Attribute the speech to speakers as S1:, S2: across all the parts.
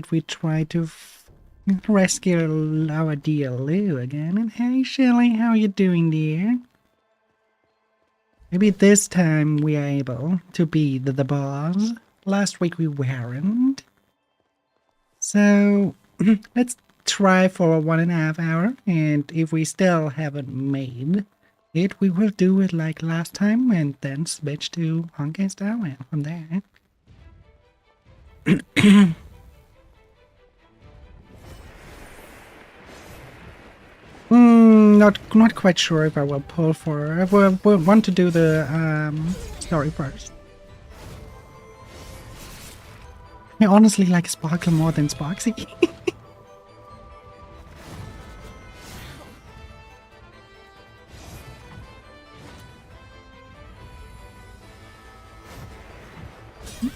S1: if we try to rescue our dear Lou again. And hey, Shelly, how are you doing, dear? Maybe this time we are able to be the boss. Last week we weren't. So let's try for 1.5 hours, and if we still haven't made it, we will do it like last time and then switch to Honkai Star Rail from there. Not quite sure if I will pull for. I will want to do the story first. I honestly like Sparkle more than Sparxie.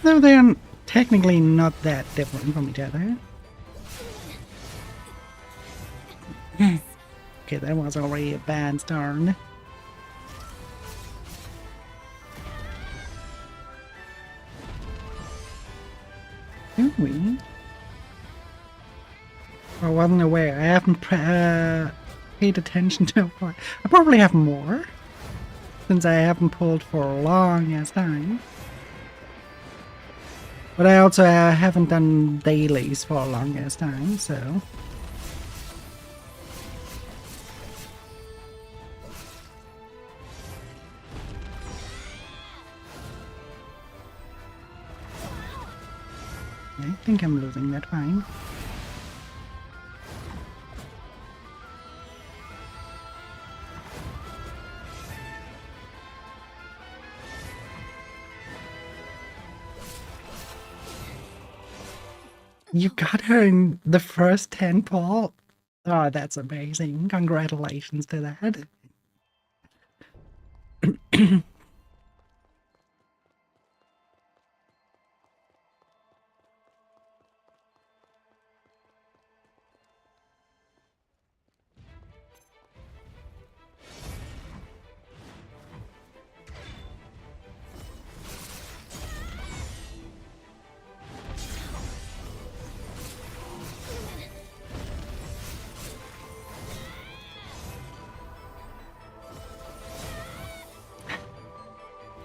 S1: Though they're technically not that different from each other. Okay, that was already a bad start. Do we? I wasn't aware. I haven't paid attention to it. I probably have more, since I haven't pulled for a long ass time. But I also haven't done dailies for a long ass time, so... I think I'm losing that fine. You got her in the first 10 pull? Oh, that's amazing. Congratulations to that.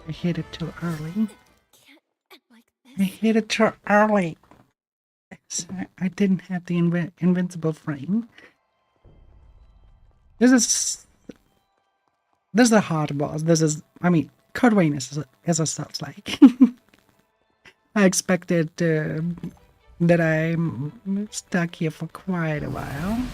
S1: I hit it too early. I hit it too early. I didn't have the invincible frame. This is a hard boss. This is, I mean, Codevein is a Souls-like. I expected that I'm stuck here for quite a while.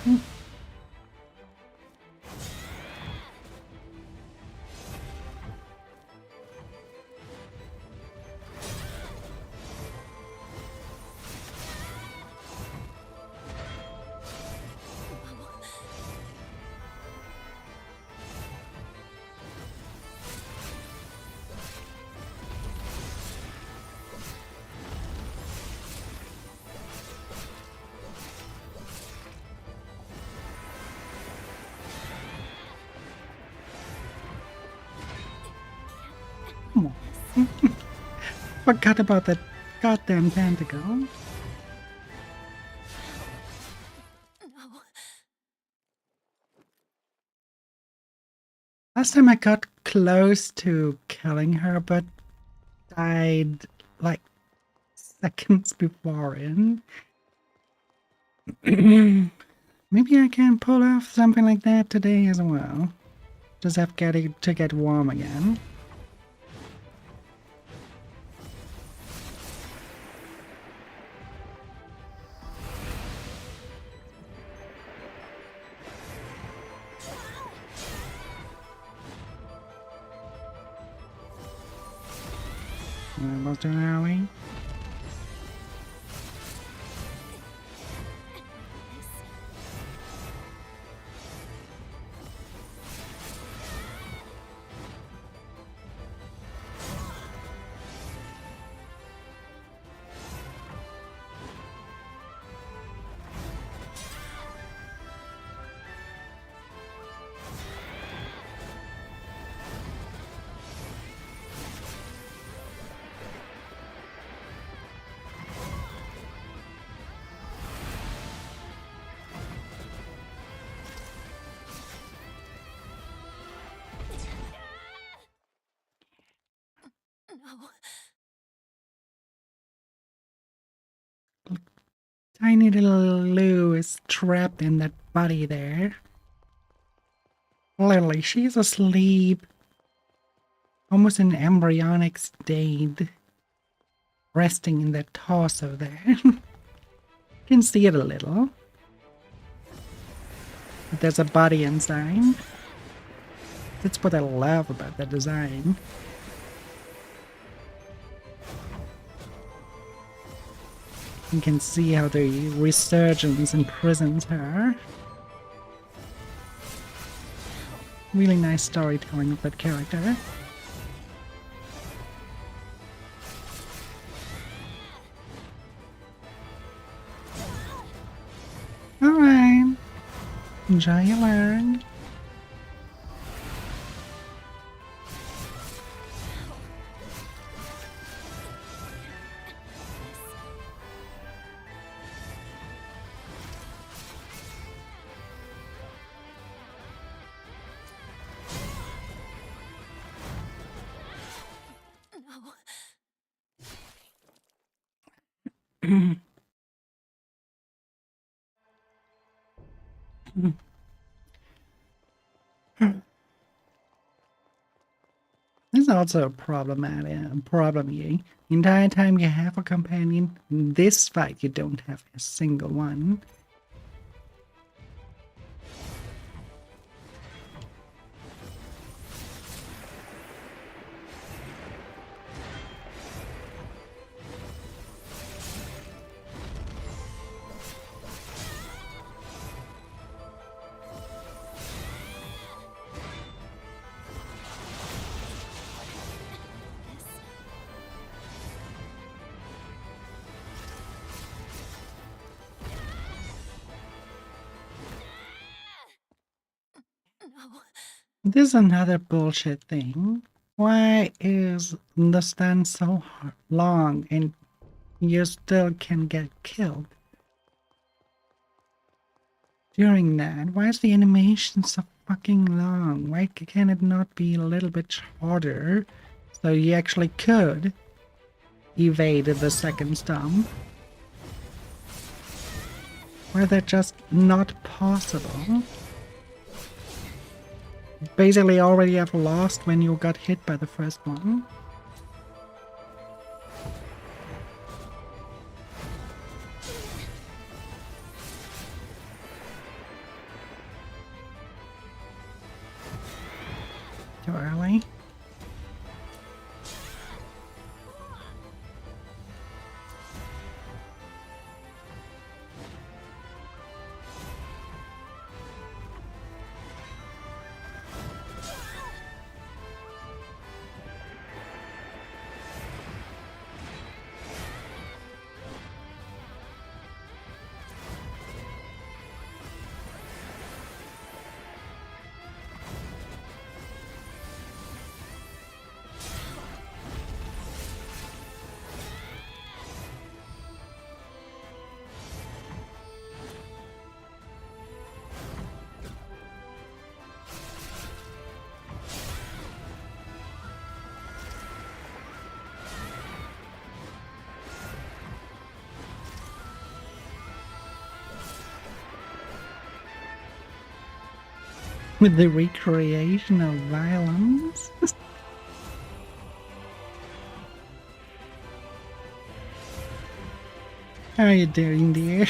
S1: Forgot about that goddamn tentacle. Last time I got close to killing her, but died like seconds before it. Maybe I can pull off something like that today as well. Just have to get warm again. Almost an hour. Tiny little Lou is trapped in that body there. Literally, she's asleep. Almost in embryonic state. Resting in that torso there. You can see it a little. But there's a body inside. That's what I love about the design. You can see how the resurgence imprisons her. Really nice storytelling of that character. Alright. Enjoy your learn. This is also a problem here. The entire time you have a companion, in this fight you don't have a single one. This is another bullshit thing. Why is the stun so long and you still can get killed? During that, why is the animation so fucking long? Why can it not be a little bit shorter so you actually could evade the second stomp? Why is that just not possible? Basically already have lost when you got hit by the first one. Too early. With the recreation of violence. How are you doing, dear?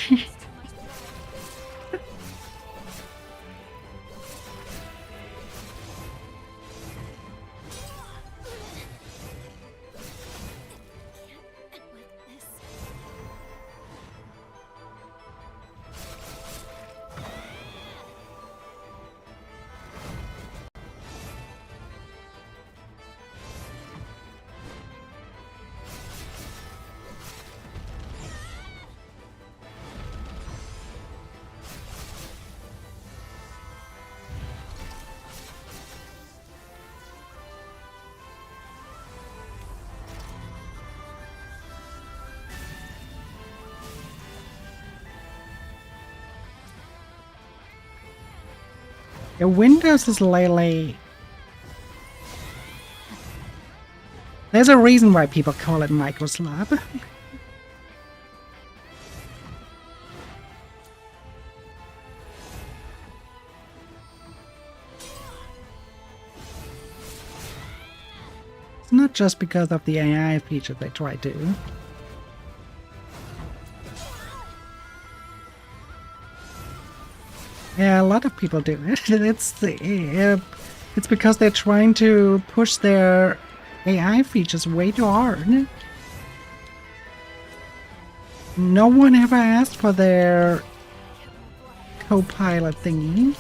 S1: Yeah, Windows is lately There's a reason why people call it microslab. It's not just because of the AI feature they try to. Yeah, a lot of people do it. It's because they're trying to push their AI features way too hard. No one ever asked for their co-pilot thingy.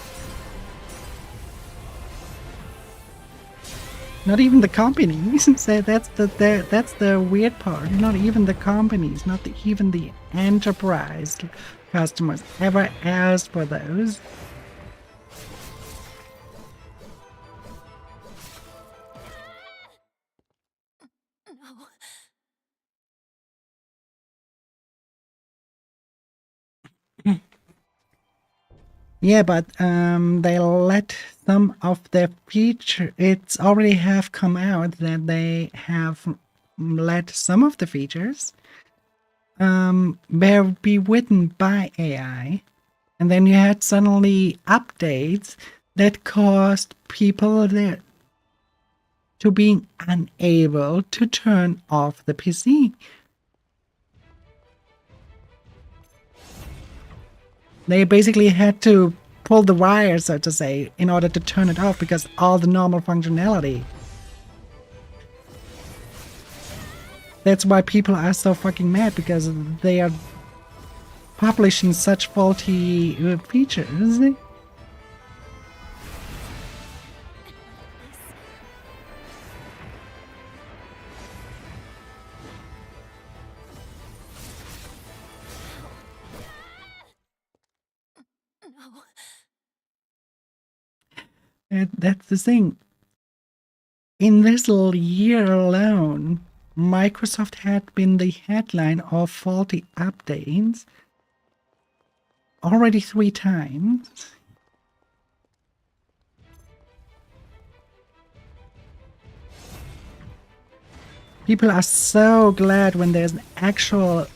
S1: Not even the companies. So that's the weird part. Not even the companies, not even the enterprise customers ever asked for those. Yeah, but they let some of their feature. It's already have come out that they have let some of the features be written by AI, and then you had suddenly updates that caused people there to being unable to turn off the PC. They basically had to pull the wire, so to say, in order to turn it off because all the normal functionality. That's why people are so fucking mad, because they are publishing such faulty features. That's the thing. In this year alone, Microsoft had been the headline of faulty updates already 3 times. People are so glad when there's an actual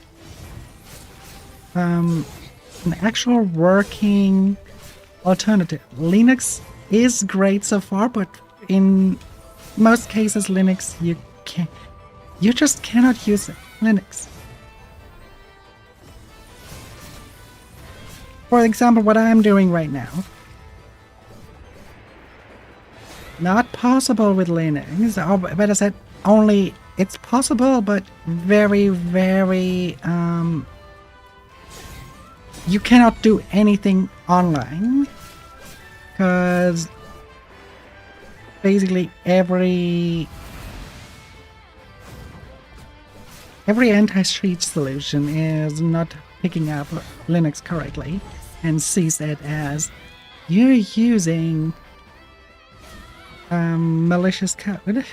S1: working alternative. Linux is great so far, but in most cases Linux you just cannot use Linux. For example, what I'm doing right now, not possible with Linux, or better said, only it's possible, but very, very you cannot do anything online, because basically every anti-cheat solution is not picking up Linux correctly and sees it as you're using malicious code.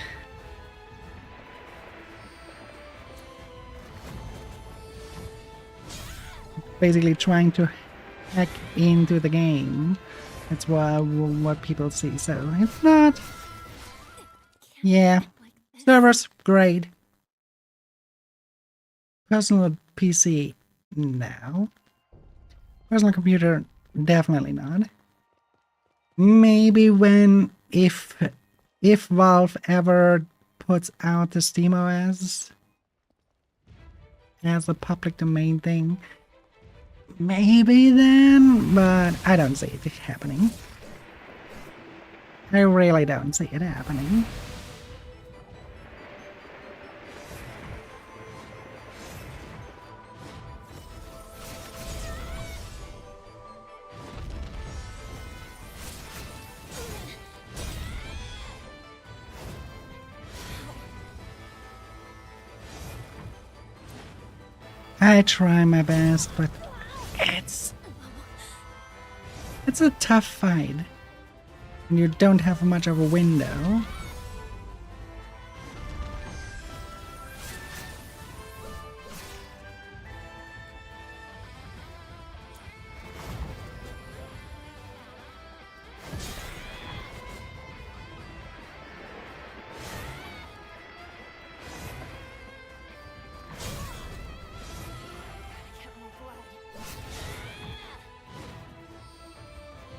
S1: Basically trying to hack into the game. That's what people see. So it's not. Yeah, servers great. Personal PC, no. Personal computer, definitely not. Maybe if Valve ever puts out the SteamOS as a public domain thing, maybe then, but I don't see it happening. I really don't see it happening. I try my best, but it's a tough fight. And you don't have much of a window.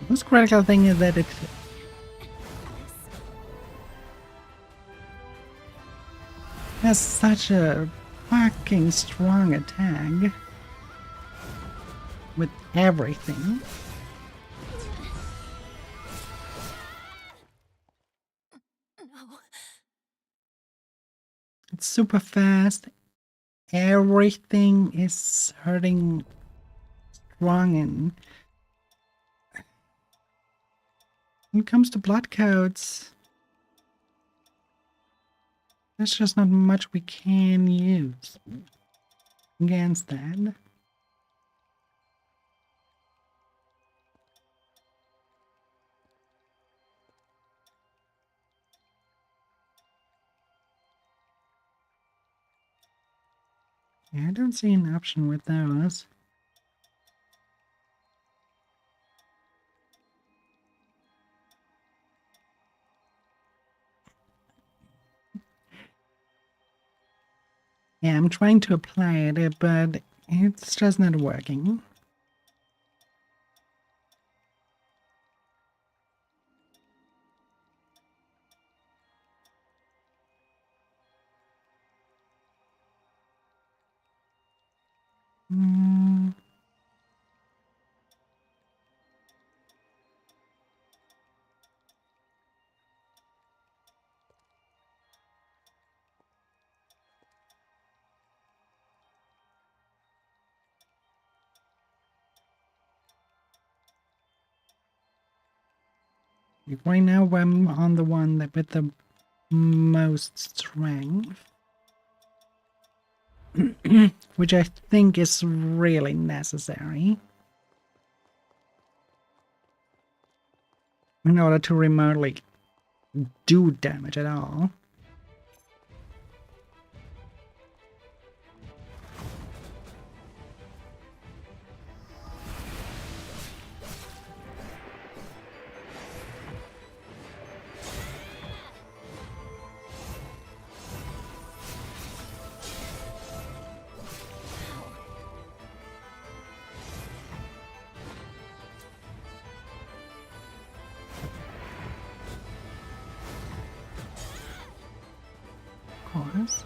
S1: The most critical thing is that it has such a fucking strong attack with everything.
S2: No.
S1: It's super fast. Everything is hurting strong, and when it comes to blood codes, there's just not much we can use against that. Yeah, I don't see an option with those. Yeah, I'm trying to apply it, but it's just not working. Mm. Right now I'm on the one that with the most strength. Which I think is really necessary in order to remotely do damage at all. Of course.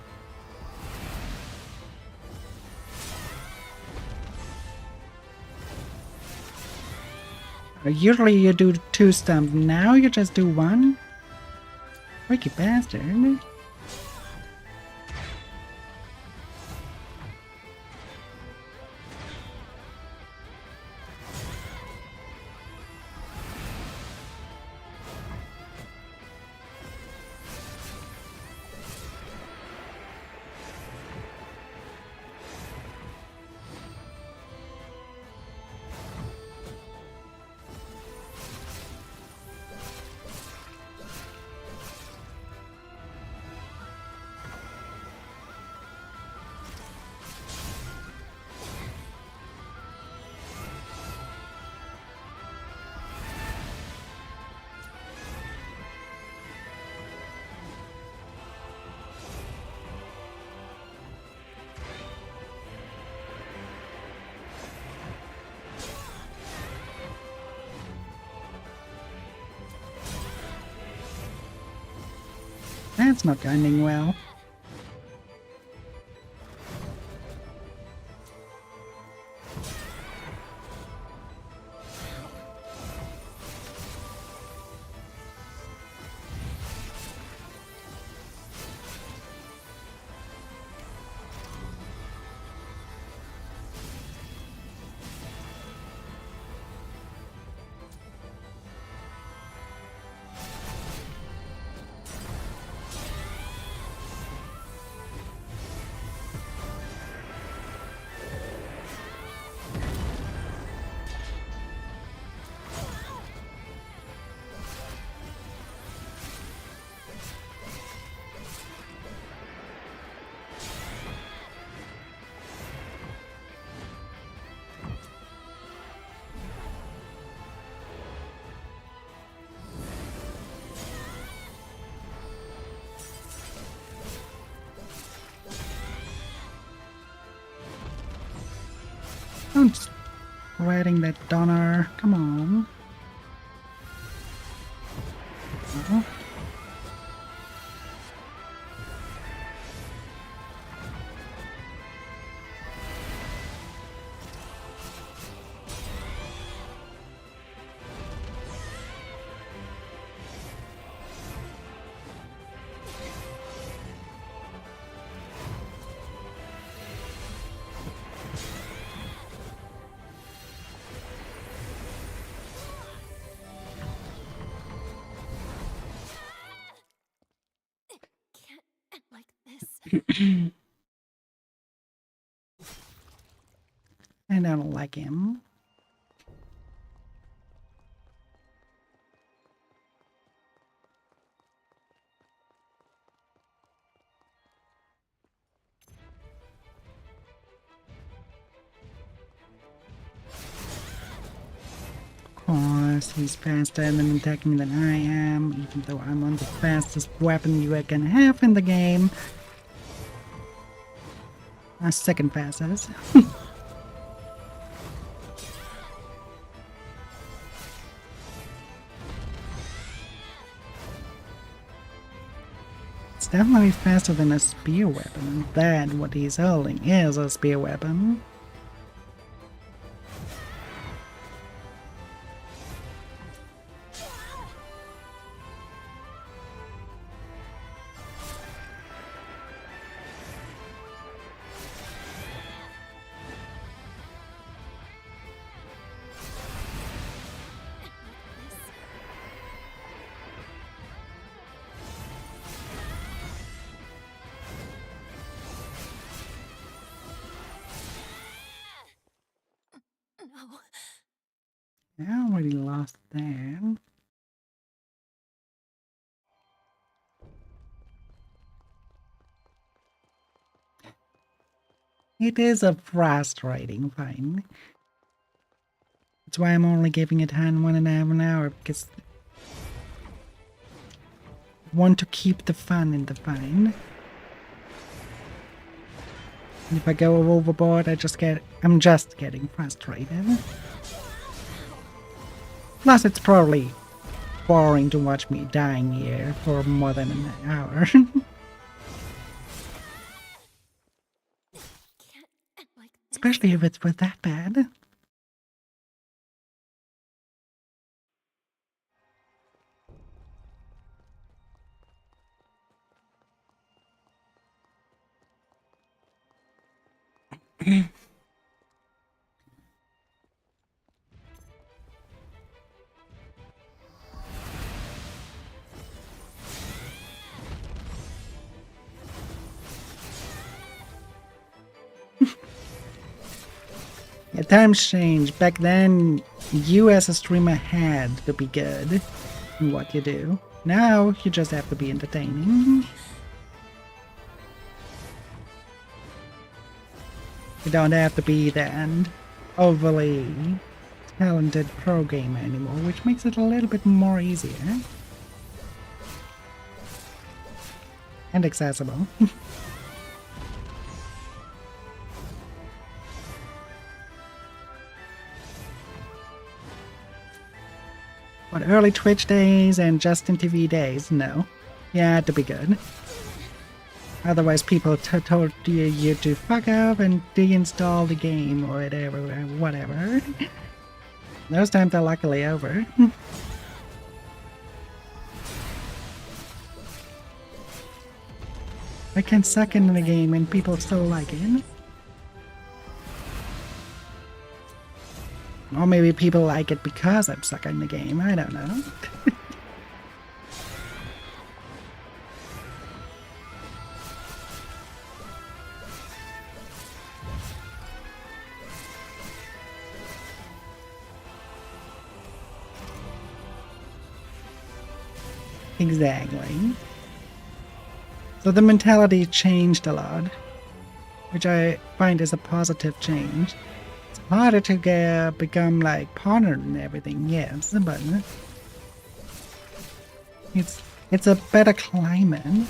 S1: Usually you do 2 stumps, now you just do 1? Freaky bastard. That's not ending well. Don't spreading that donor. Come on. Oh.
S2: Can't end like this.
S1: I don't like him. Of course, he's faster and attacking than I am, even though I'm on the fastest weapon you can have in the game. Second fastest. It's definitely faster than a spear weapon. That, what he's holding, is a spear weapon.
S2: No.
S1: I already lost that. It is a frustrating fight. That's why I'm only giving it 1.5 hours, because I want to keep the fun in the fight. And if I go overboard, I'm just getting frustrated. Plus, it's probably boring to watch me dying here for more than an hour.
S2: Can't end like this.
S1: Especially if it was that bad. Yeah, times change. Back then, you as a streamer had to be good in what you do. Now, you just have to be entertaining. You don't have to be that overly talented pro gamer anymore, which makes it a little bit more easier. And accessible. But early Twitch days and Justin TV days, no. You had to be good. Otherwise people told you to fuck up and deinstall the game or whatever. Those times are luckily over. I can suck in the game and people still like it. Or maybe people like it because I'm stuck in the game, I don't know. Exactly. So the mentality changed a lot, which I find is a positive change. It's harder to become like partner and everything, yes, but it's a better climate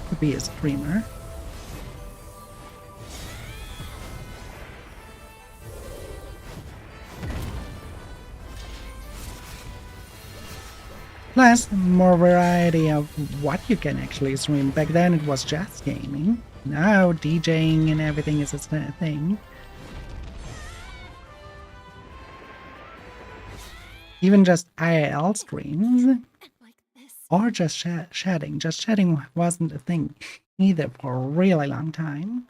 S1: to be a streamer. Plus, more variety of what you can actually stream. Back then it was just gaming. Now DJing and everything is a thing. Even just IRL streams,
S2: And like this.
S1: or just chatting. Just chatting wasn't a thing either for a really long time.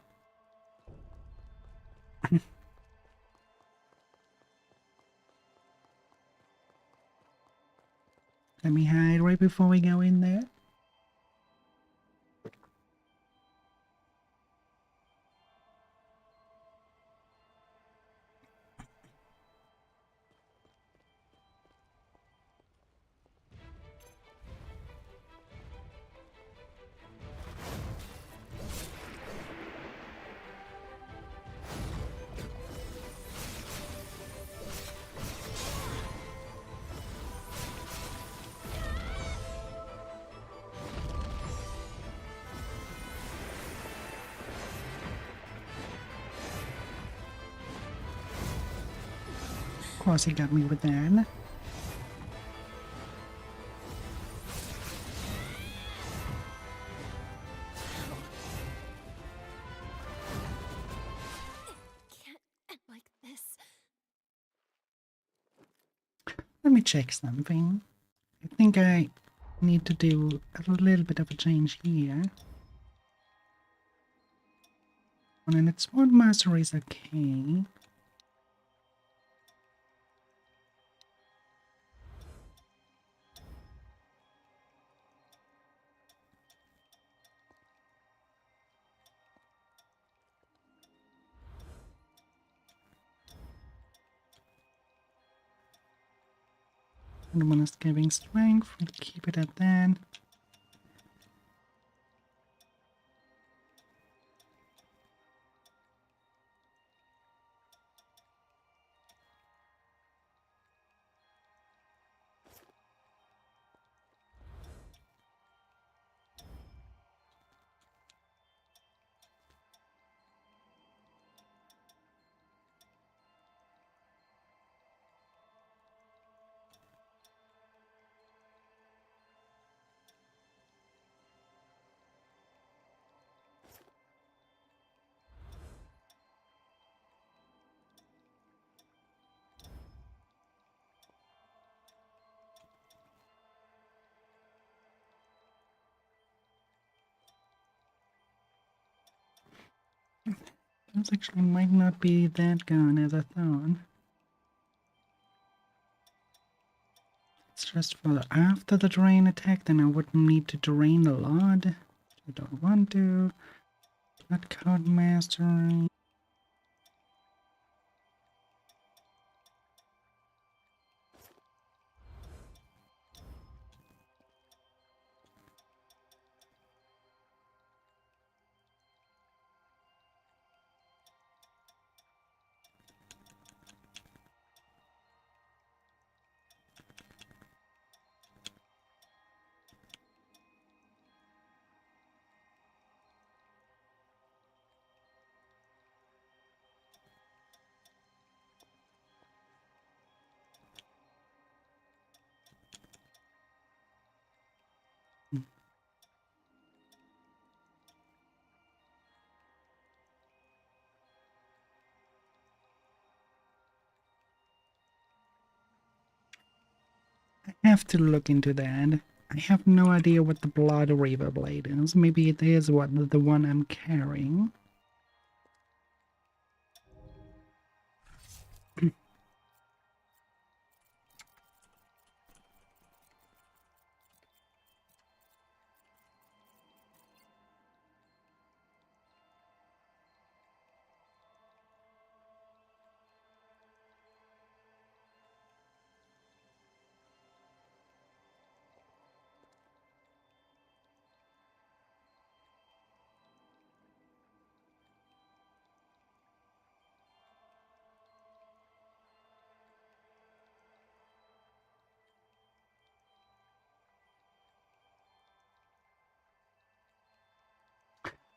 S1: Let me hide right before we go in there. Of course he got me with that.
S2: Can't end like this.
S1: Let me check something. I think I need to do a little bit of a change here. And its sword master is okay. And one is giving strength, we'll keep it at that. This actually might not be that gone as I thought. It's just for after the drain attack, then I wouldn't need to drain a lot. I don't want to. Not code mastery. I have to look into that. I have no idea what the Blood Reaver blade is. Maybe it is what the one I'm carrying.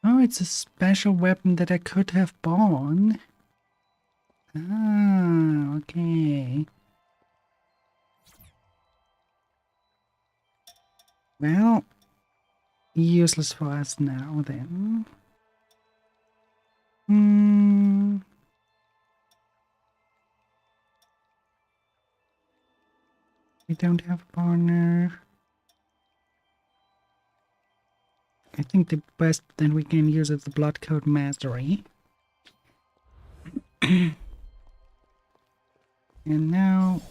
S1: Oh, it's a special weapon that I could have bought. Ah, okay. Well, useless for us now then. We don't have a partner. I think the best that we can use is the blood code mastery. And now,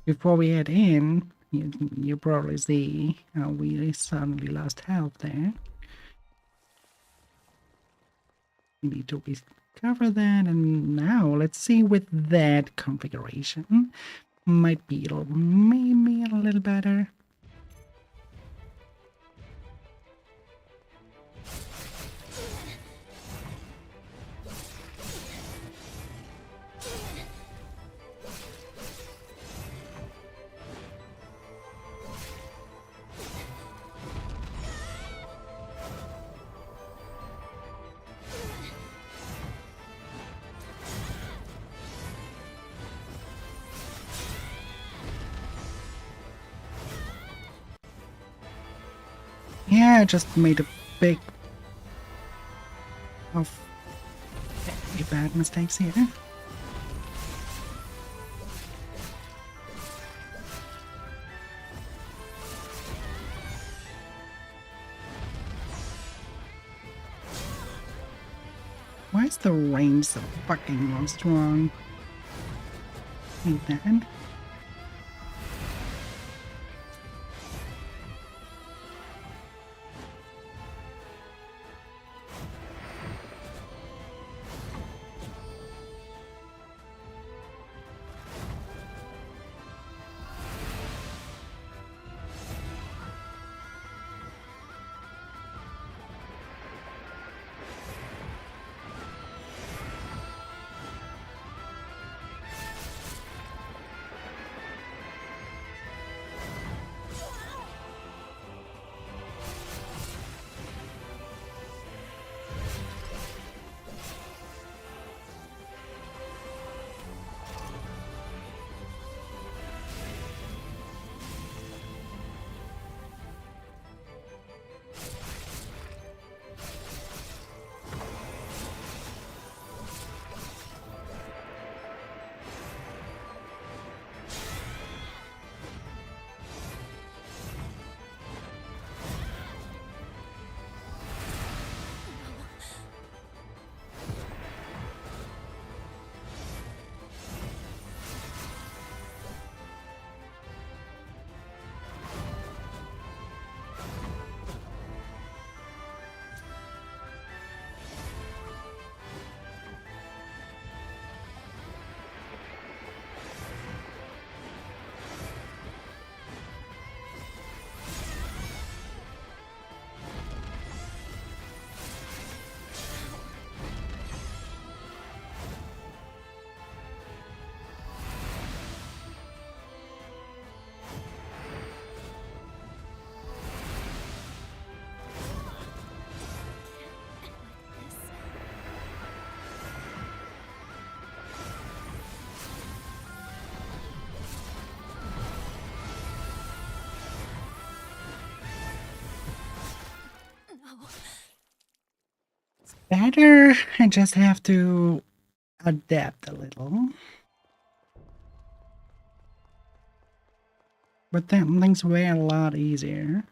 S1: before we head in, you probably see how we suddenly lost health there. We need to recover that, and now let's see with that configuration. Might be maybe a little better. Yeah, I just made a big of very bad mistakes here. Why is the range so fucking strong? Like that. Better. I just have to adapt a little. But then things were a lot easier.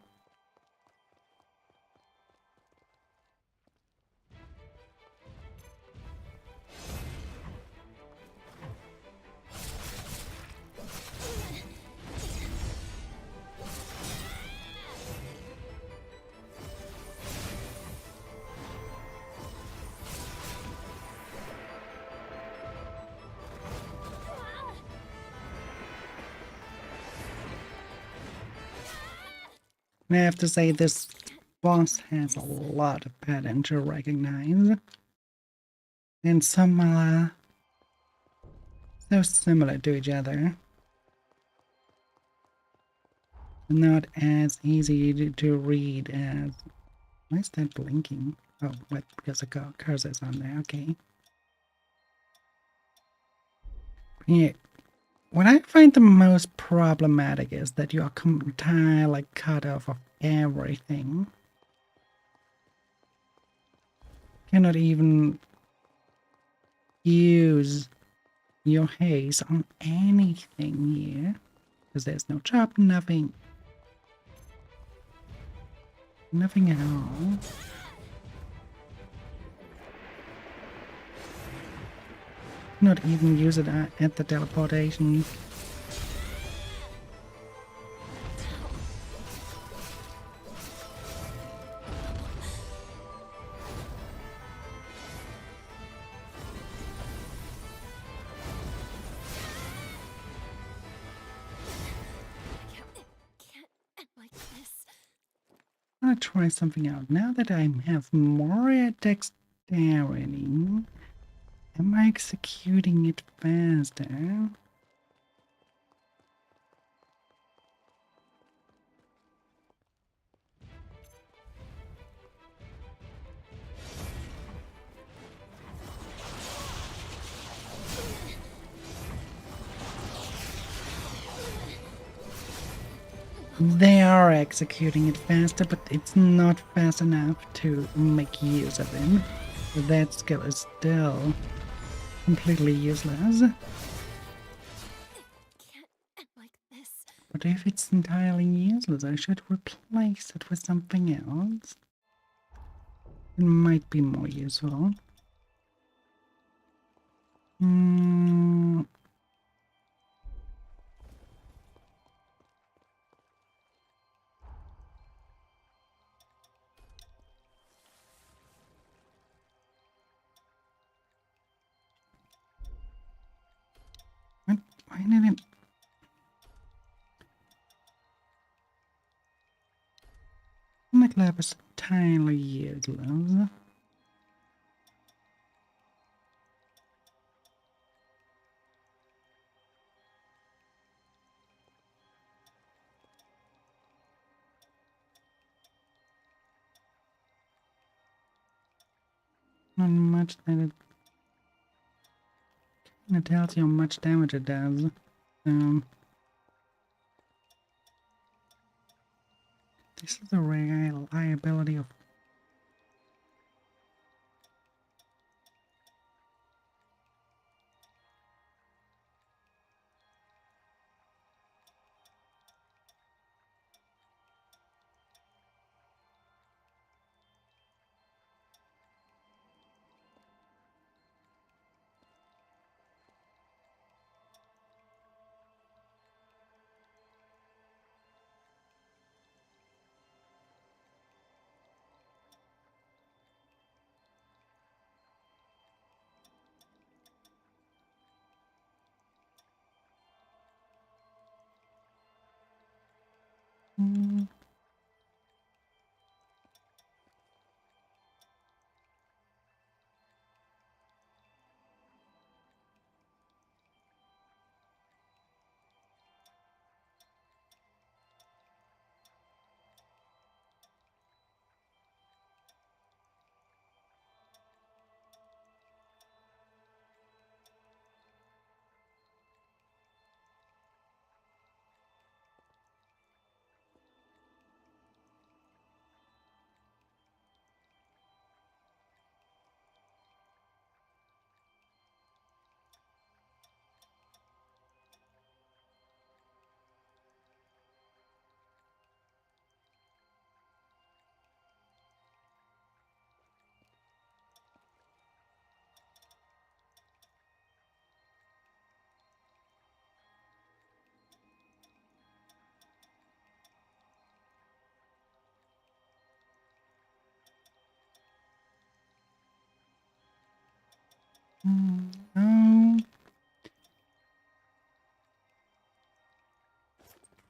S1: I have to say this boss has a lot of pattern to recognize. And some so similar to each other. Not as easy to read as... Why is that blinking? Oh, what? Because the cursor's on there, okay. Yeah. What I find the most problematic is that you are entirely cut off of everything. Cannot even use your haze on anything here. Because there's no chop, nothing. Nothing at all. Not even use it at the teleportation.
S2: Can't end like this.
S1: I'm gonna try something out. Now that I have more dexterity, am I executing it faster? They are executing it faster, but it's not fast enough to make use of them. So that skill is still completely useless.
S2: Can't end like this.
S1: But if it's entirely useless, I should replace it with something else. It might be more useful. What? Why did it? My lab is entirely useless. Not much that it tells you how much damage it does. This is the reliability of.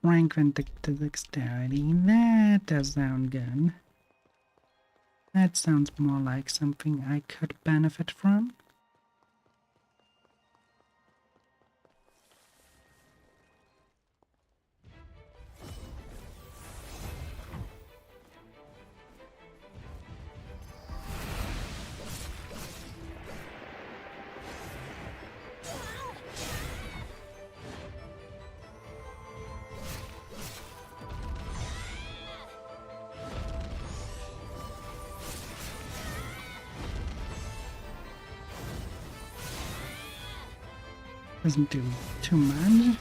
S1: Franklin to dexterity. That does sound good. That sounds more like something I could benefit from. Doesn't do too much.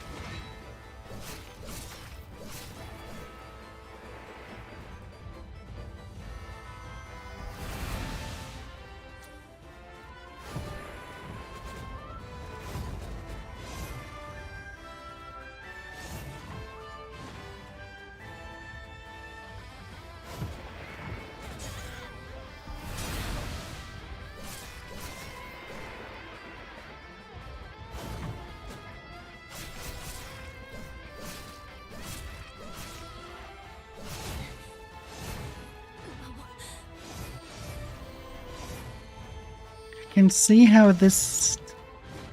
S1: Can see how this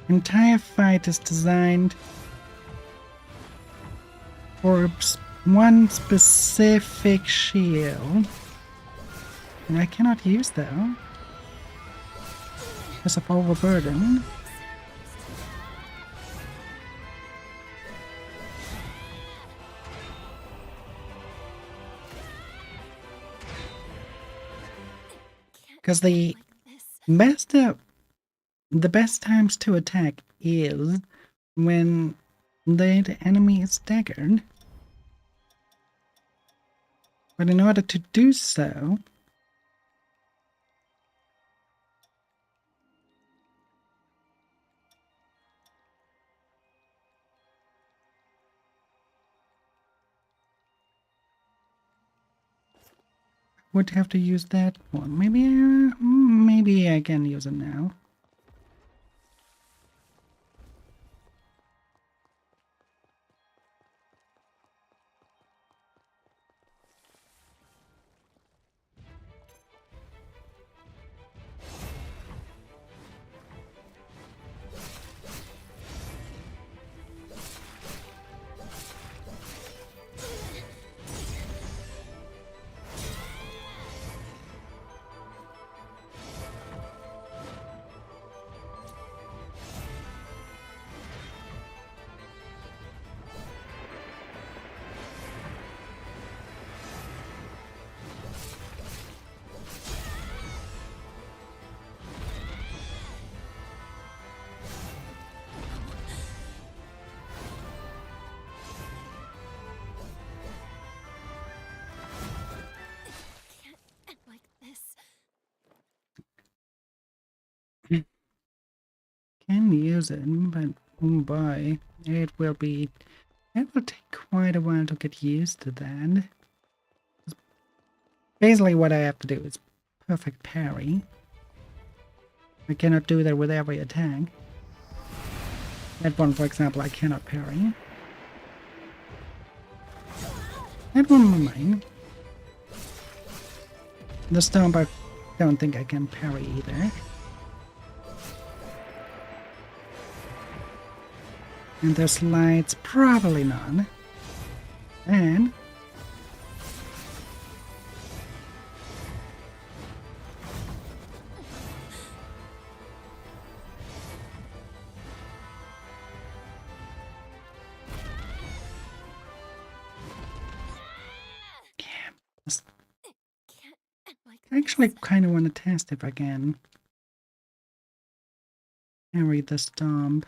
S1: entire fight is designed for one specific shield, and I cannot use though because of overburden. Because the best times to attack is when the enemy is staggered. But in order to do so, would have to use that one. Maybe I can use it now. Can use it, but oh boy, it will take quite a while to get used to that. Basically what I have to do is perfect parry. I cannot do that with every attack. That one, for example, I cannot parry. That one mine. The stomp I don't think I can parry either. And the slides, probably none. And I actually kind of want to test if I can parry the stomp.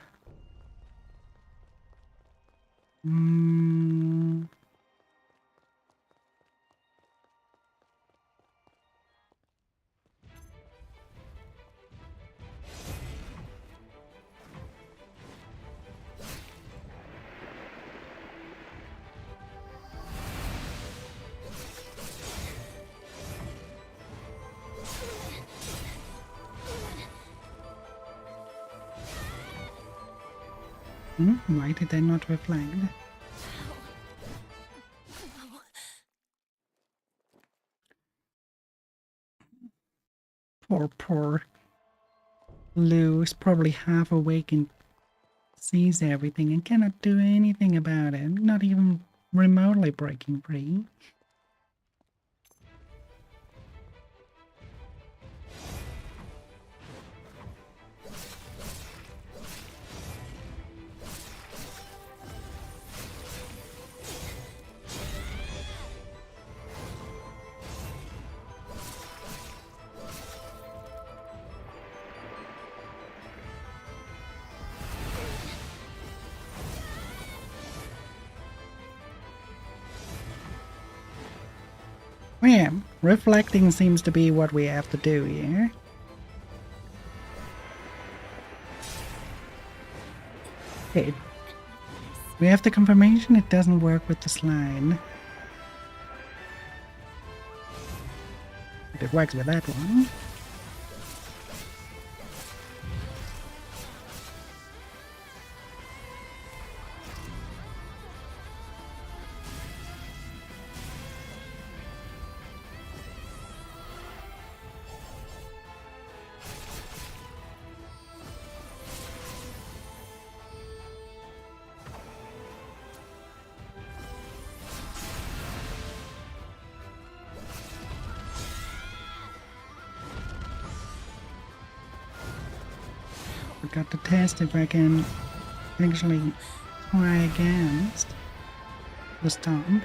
S1: Why did I not reflect? Poor Lou is probably half awake and sees everything and cannot do anything about it, not even remotely breaking free. Oh yeah, reflecting seems to be what we have to do here. Okay, we have the confirmation it doesn't work with the slide. But it works with that one. Forgot to test if I can actually try against the stomp.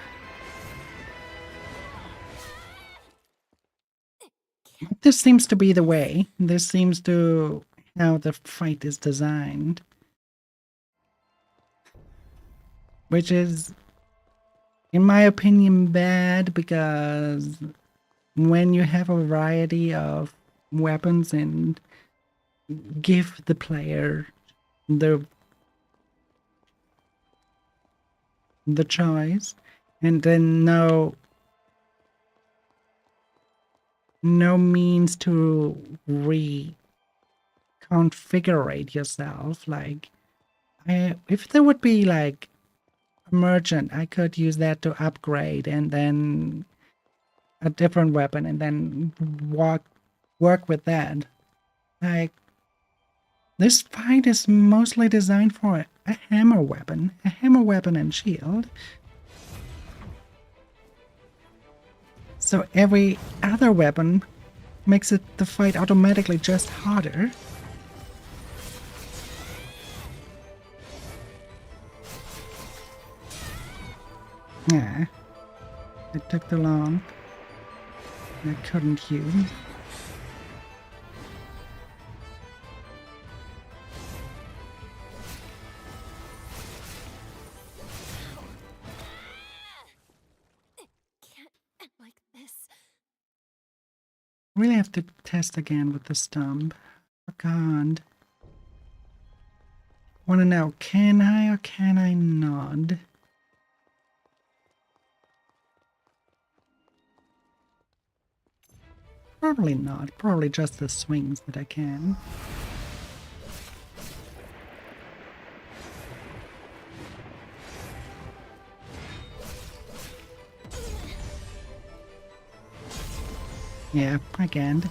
S1: This seems to be the way. This seems to how the fight is designed. Which is, in my opinion, bad because when you have a variety of weapons and give the player the choice and then no means to reconfigure yourself, like if there would be like a merchant, I could use that to upgrade and then a different weapon and then work with that. Like, this fight is mostly designed for a hammer weapon and shield. So every other weapon makes it the fight automatically just harder. Yeah, it took too long. I couldn't use.
S2: Like this.
S1: Really have to test again with the stump. Oh god. Wanna know, can I or can I not? Probably not. Probably just the swings that I can. Yeah, I can't.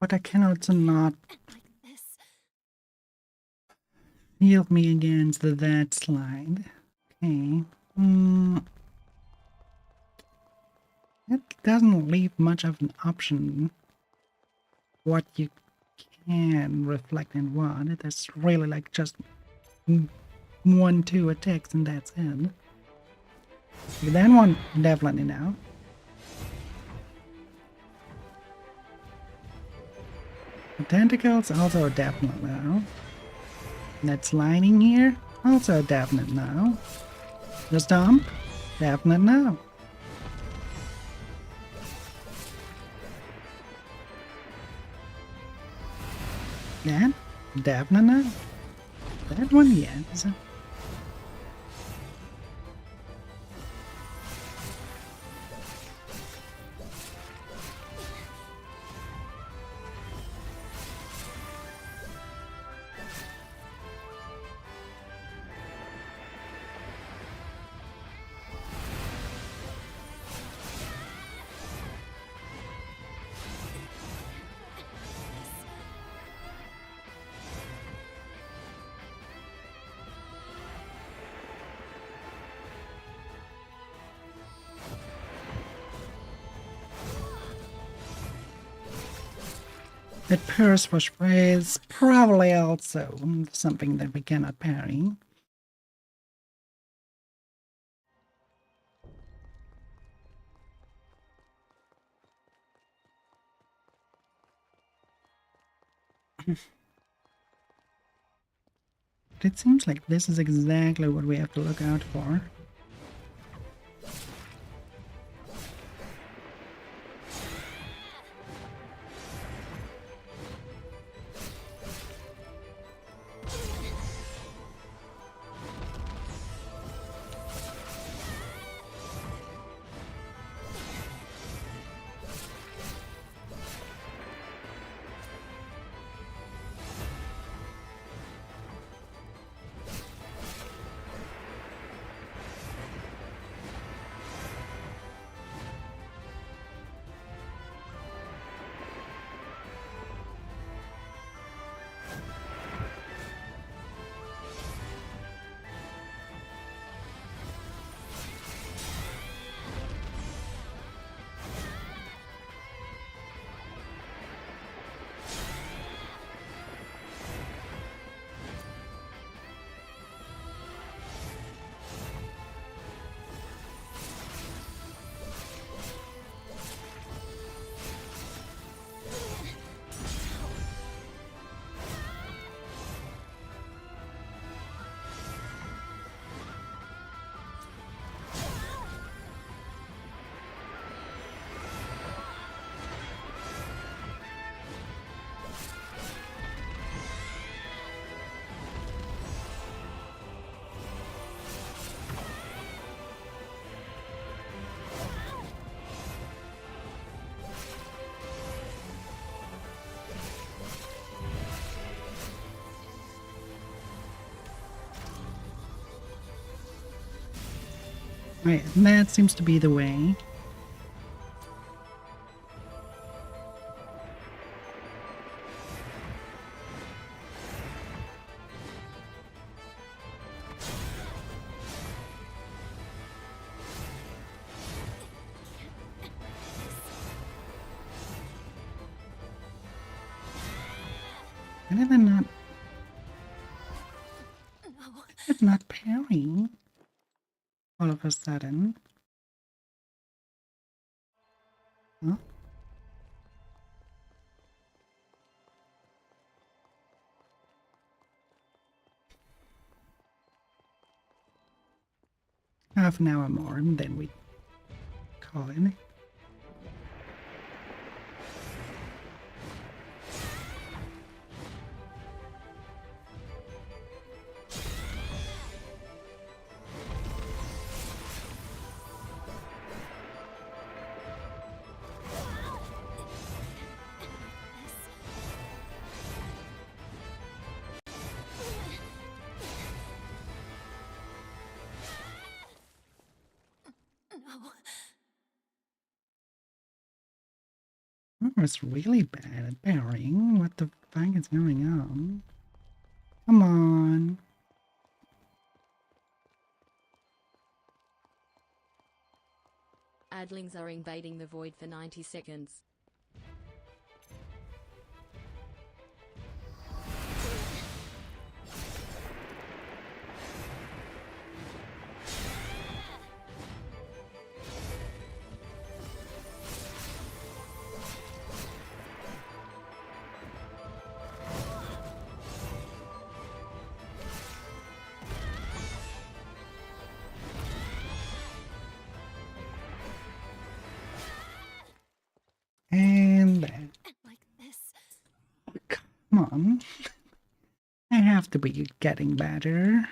S1: But I can also not
S2: Like this.
S1: heal me against that slide. Okay. It doesn't leave much of an option what you can reflect and what. It is really like just 1-2 attacks and that's it. That one definitely now. The tentacles also a definite now. That's lining here, also a definite now. The stomp, definite now. That, definite now. That one, yes. That purse is probably also something that we cannot parry. It seems like this is exactly what we have to look out for. Right, that seems to be the way. Why did I not...
S2: No.
S1: Did not parry all of a sudden? Huh? Half an hour more and then we call it.
S2: No.
S1: I was really bad at parrying. What the fuck is going on? Come on.
S3: Adlings are invading the void for 90 seconds.
S1: And that.
S2: Like this.
S1: Come on. I have to be getting better.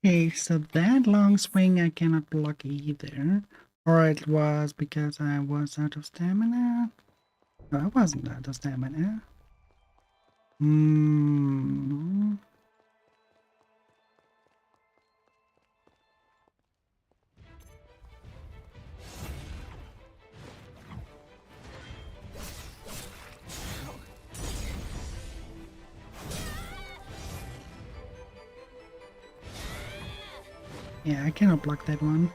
S1: Okay, so that long swing I cannot block either. Or it was because I was out of stamina? No, I wasn't out of stamina. Hmm. Yeah, I cannot block that one.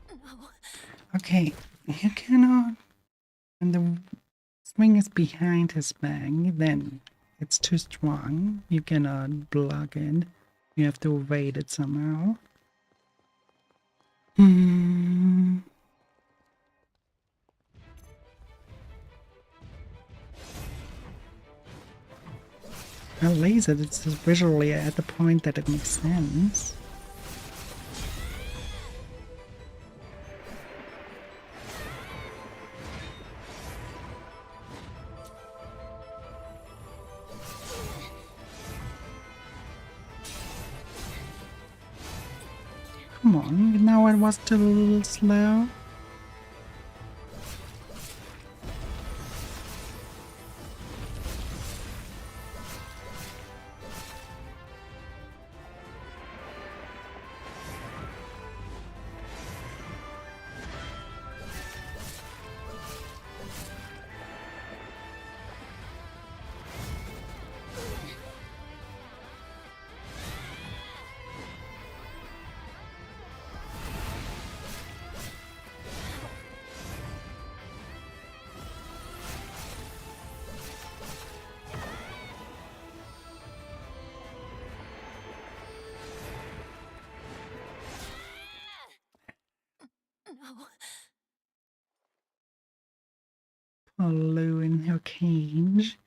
S2: No.
S1: Okay, you cannot. When the swing is behind his back, then it's too strong. You cannot block it. You have to evade it somehow. Hmm. At least it's just visually at the point that it makes sense. Come on, now it was still a little slow.
S2: No.
S1: Poor Lou in her cage.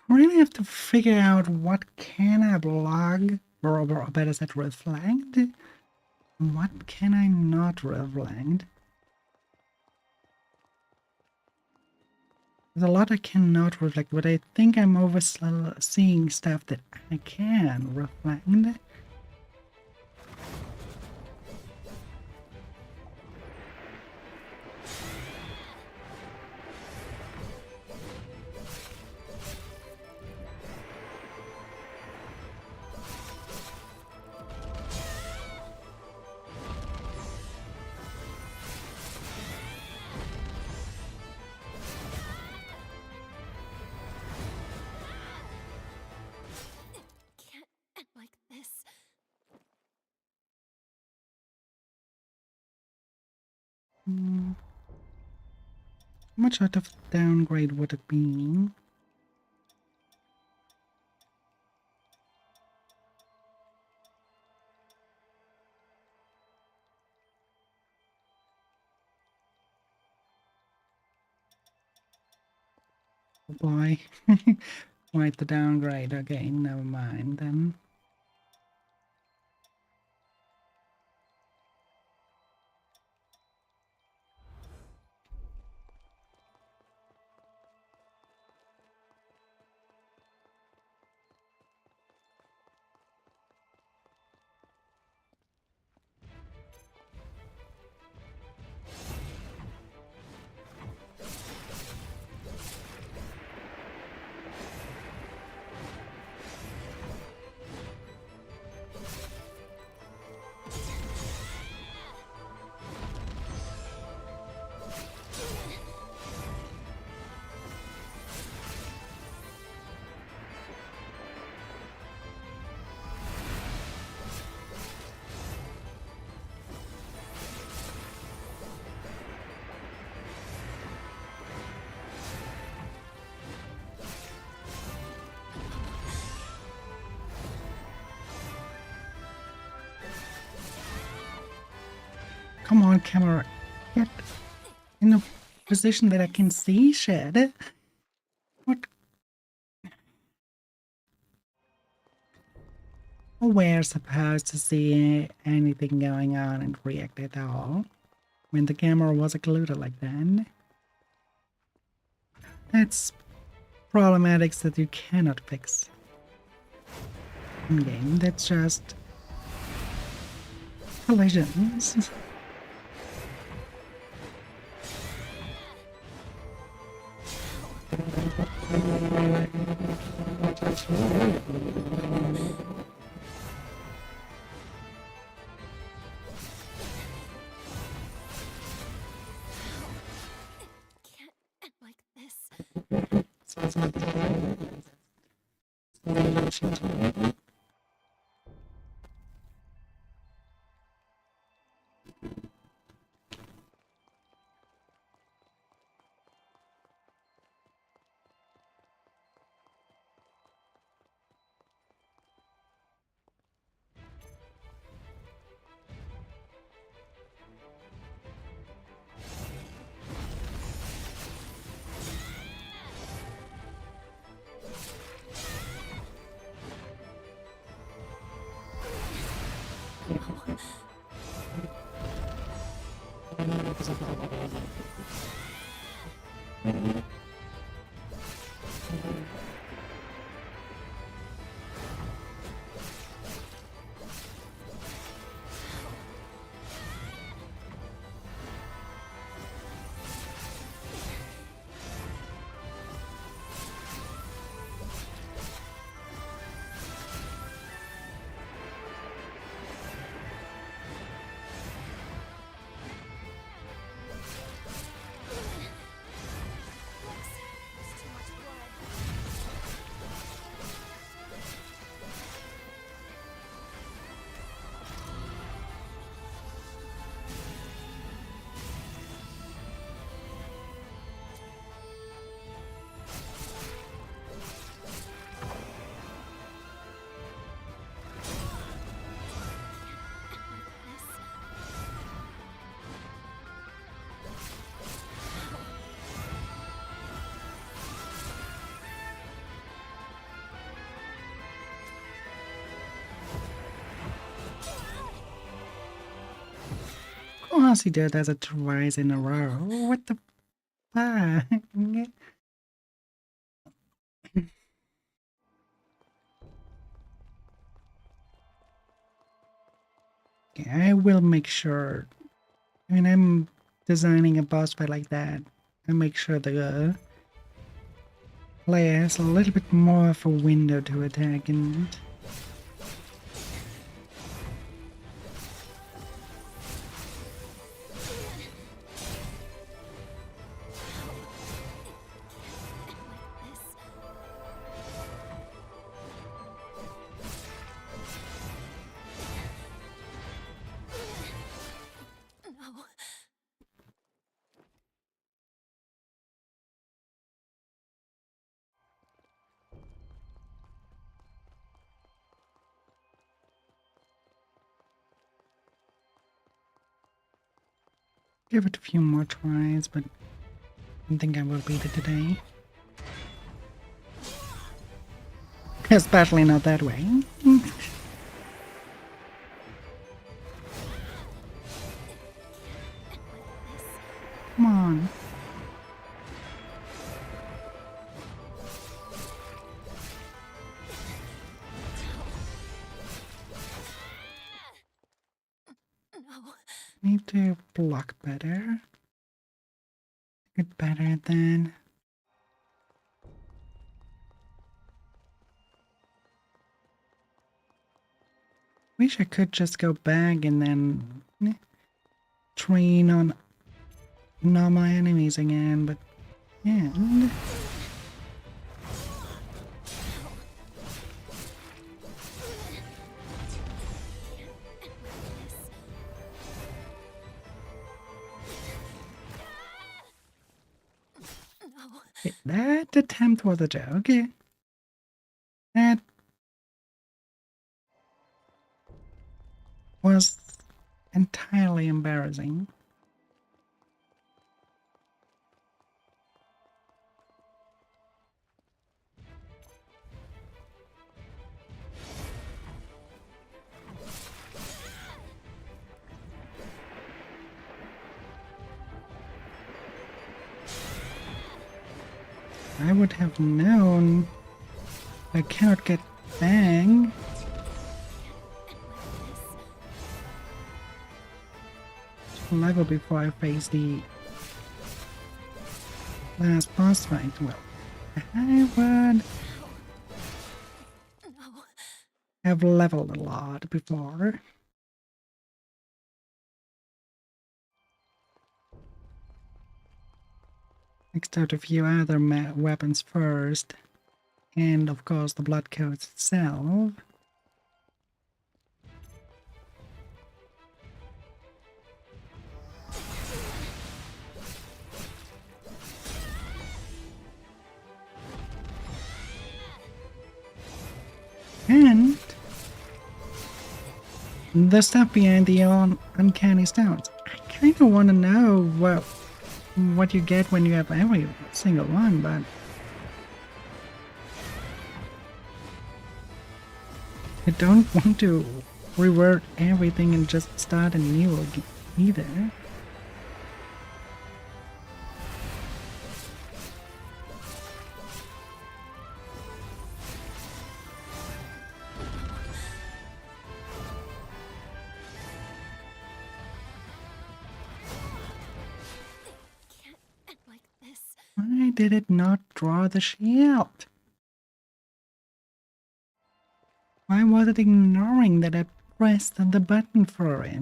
S1: Really have to figure out what can I blog, or better said reflect, and what can I not reflect. There's a lot I cannot reflect, but I think I'm overseeing stuff that I can reflect.
S2: Can't end like this.
S1: How much out of downgrade would it be? Oh boy. Quite the downgrade. Okay, never mind then. Come on, camera. Get in a position that I can see shit. What? We're supposed to see anything going on and react at all when the camera was occluded like that. That's problematics that you cannot fix in game. That's just collisions.
S2: Can't end like this.
S1: course he does it twice in a row. What the fuck? Okay, I will make sure. When I'm designing a boss fight like that, I make sure the player has a little bit more of a window to attack and
S2: No.
S1: give it a few more tries, but I don't think I will beat it today. Especially not that way. Come on.
S2: No.
S1: Need to block better. Get better then. Wish I could just go back and then train on normal enemies again, but yeah.
S2: No.
S1: That attempt was a joke. That was entirely embarrassing. I would have known I cannot get bang. Level before I face the last boss fight. Well, I would
S2: No.
S1: have leveled a lot before. Mixed out a few other weapons first, and of course the blood coat itself. And the stuff behind the uncanny stones. I kind of want to know what you get when you have every single one, but I don't want to revert everything and just start anew either.
S2: Can't end like this.
S1: Why did it not draw the shield? Why was it ignoring that I pressed the button for it?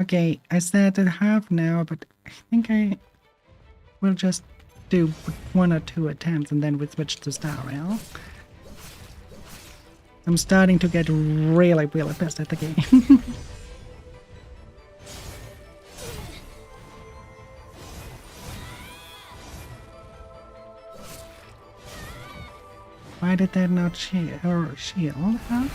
S1: Okay, I set it half now, but I think I will just do one or two attempts and then we switch to Star Rail. I'm starting to get really pissed at the game. Why did that not shield? Huh?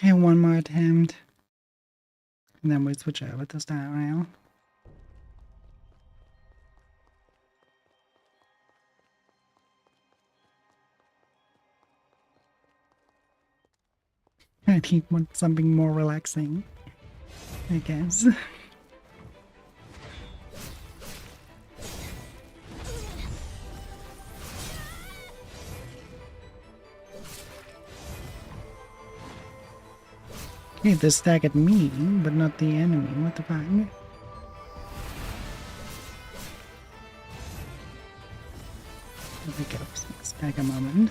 S1: Okay, one more attempt. And then we switch over to start rail. I want something more relaxing, I guess. Okay, they stack at me, but not the enemy. What the fuck? Let me get up, stack a moment.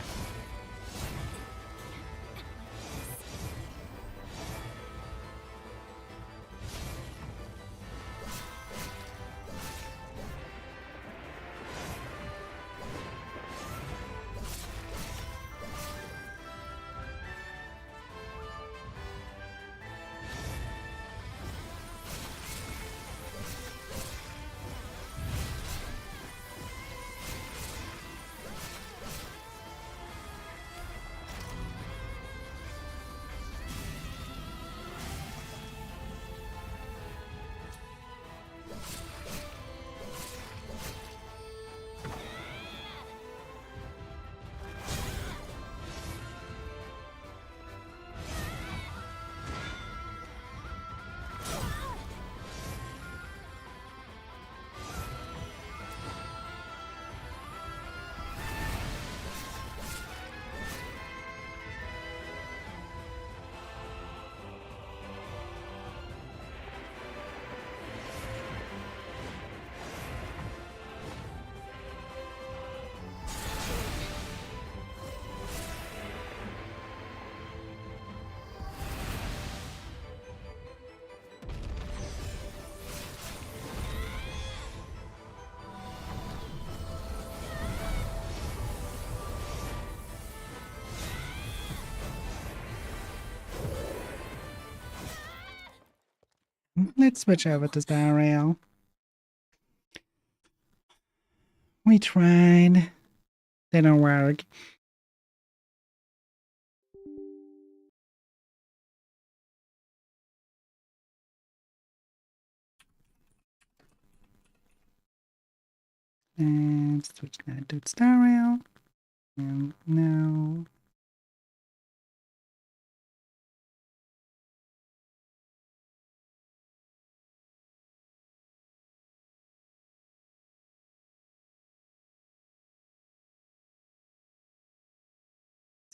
S1: Let's switch over to Star Rail. We tried. They don't work. And switch that to Star Rail. And now.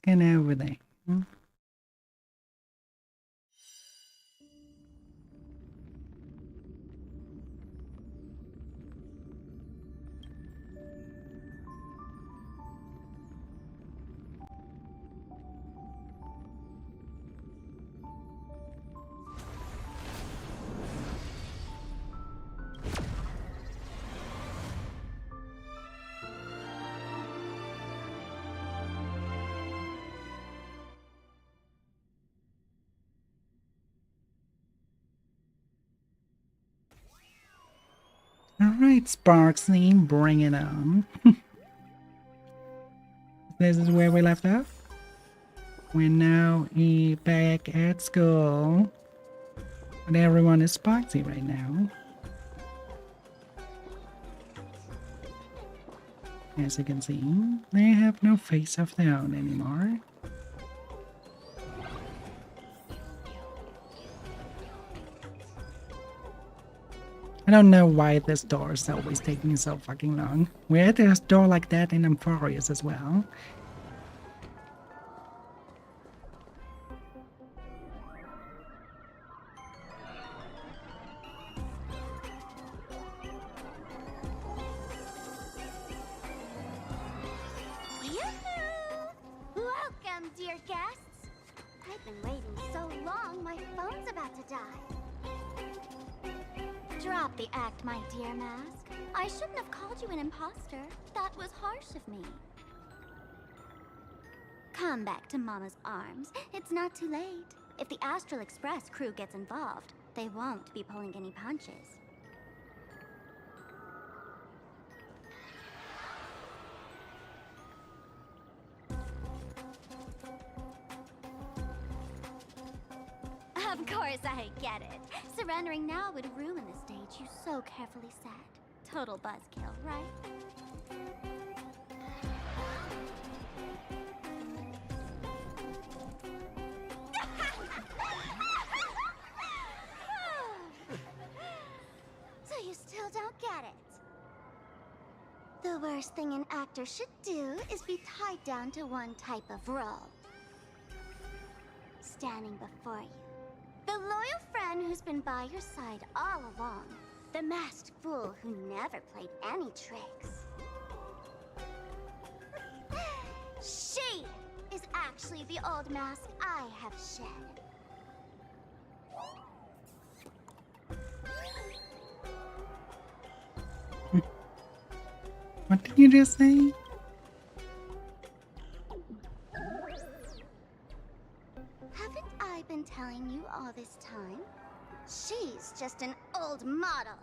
S1: Scan over there. Alright, Sparxie, bring it on. This is where we left off. We're now back at school. But everyone is Sparxie right now. As you can see, they have no face of their own anymore. I don't know why this door is always taking so fucking long. We had a door like that in Amphorius as well.
S2: Welcome, dear guests. I've been waiting so long, my phone's about to die. Drop the act, my dear Mask. I shouldn't have called you an imposter. That was harsh of me. Come back to Mama's arms. It's not too late. If the Astral Express crew gets involved, they won't be pulling any punches. Of course, I get it. Surrendering now would ruin the stage you so carefully set. Total buzzkill, right? So you still don't get it? The worst thing an actor should do is be tied down to one type of role. Standing before you, the loyal friend who's been by your side all along. The masked fool who never played any tricks. She is actually the old mask I have shed.
S1: What did you just say?
S2: Haven't I been telling you all this time? She's just an old model.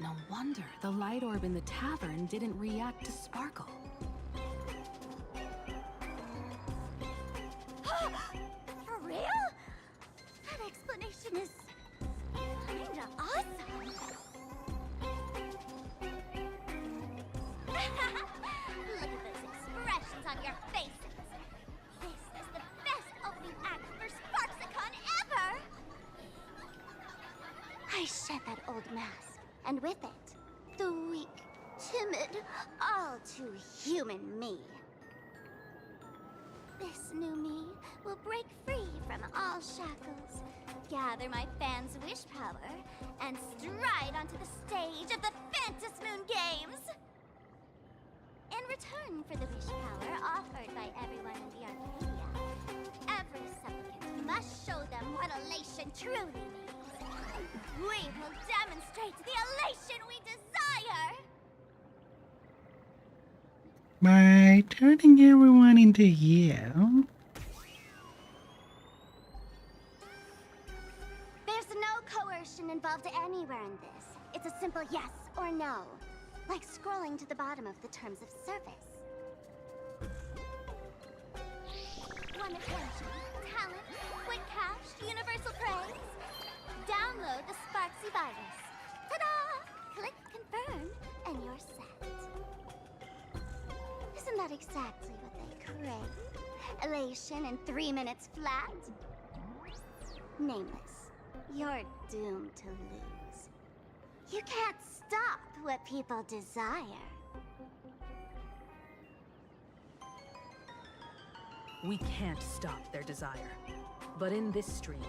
S4: No wonder the light orb in the tavern didn't react to sparkle.
S2: For real? That explanation is kinda awesome. Look at those expressions on your faces. This is the best opening act for sparxie ever! I shed that old mask, and with it, the weak, timid, all too human me. This new me will break free from all shackles, gather my fans' wish power, and stride onto the stage of the Phantom Moon Games! In return for the wish power offered by everyone in the Arcadia, every supplicant must show them what elation truly means. We will demonstrate the elation we desire!
S1: By turning everyone into you.
S2: There's no coercion involved anywhere in this. It's a simple yes or no. Like scrolling to the bottom of the terms of service. Want attention, talent, quick cash, universal praise? Download the sparxie virus. Ta-da! Click confirm, and you're set. Isn't that exactly what they crave? Elation in 3 minutes flat? Nameless, you're doomed to lose. You can't stop what people desire.
S4: We can't stop their desire. But in this stream,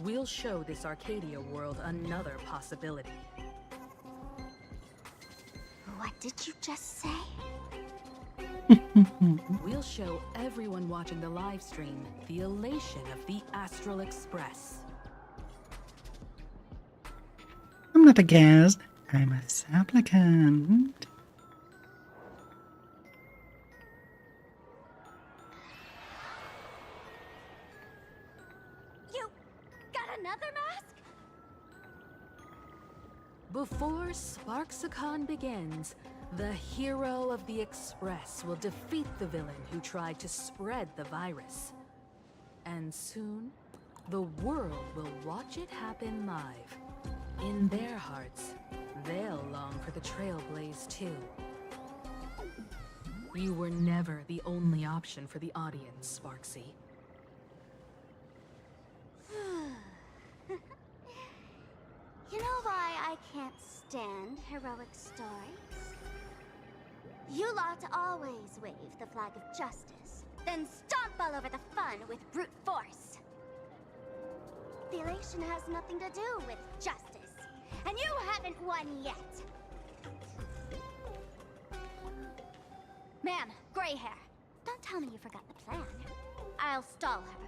S4: we'll show this Arcadia world another possibility.
S2: What did you just say?
S4: We'll show everyone watching the live stream the elation of the Astral Express.
S1: I'm not a guest. I'm a supplicant.
S2: You got another mask?
S4: Before sparxie begins, the hero of the Express will defeat the villain who tried to spread the virus. And soon, the world will watch it happen live. In their hearts, they'll long for the Trailblaze too. You were never the only option for the audience, sparxie.
S2: You know why I can't stand heroic stories? You lot always wave the flag of justice, then stomp all over the fun with brute force. The elation has nothing to do with justice, and you haven't won yet. Ma'am, gray hair, don't tell me you forgot the plan. I'll stall her.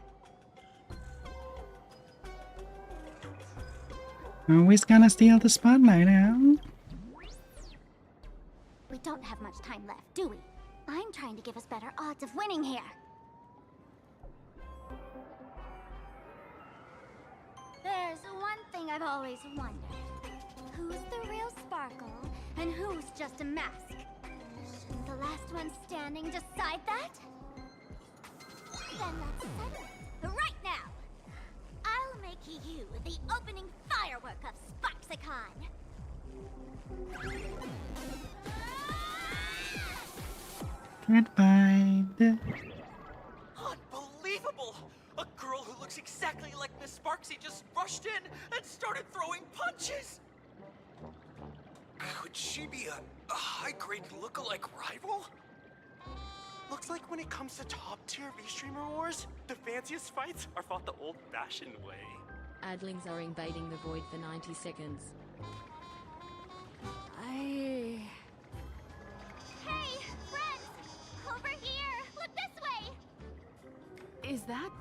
S1: Always gonna steal the spotlight, huh?
S2: We don't have much time left, do we? I'm trying to give us better odds of winning here. There's one thing I've always wondered. Who's the real Sparkle, and who's just a mask? Shouldn't the last one standing decide that? Then let's settle it right now. I'll make you the opening firework of Sparxicon.
S1: Goodbye.
S5: Unbelievable! A girl who looks exactly like Miss Sparxie just rushed in and started throwing punches! Could she be a high-grade look-alike rival? Looks like when it comes to top-tier V-Streamer wars, the fanciest fights are fought the old-fashioned way.
S3: Adlings are invading the void for 90 seconds.
S2: Hey, friends! Over here! Look this way!
S4: Is that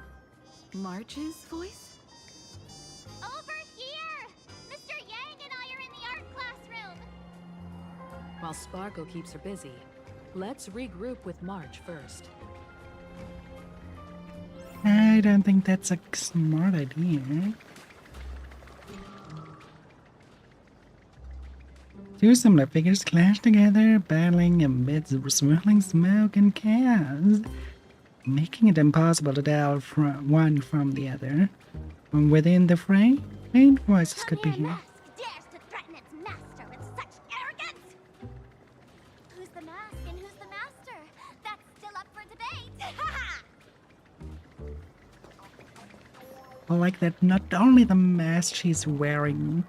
S4: March's voice?
S2: Over here! Mr. Yang and I are in the art classroom!
S4: While Sparkle keeps her busy, let's regroup with March first.
S1: I don't think that's a smart idea. Two similar figures clash together, battling amidst swirling smoke and chaos, making it impossible to tell one from the other. From within the fray, faint voices could be
S2: Come here,
S1: heard.
S2: mask dares to threaten its master with such arrogance! Who's the mask and who's the master? That's still up for debate!
S1: I like that not only the mask she's wearing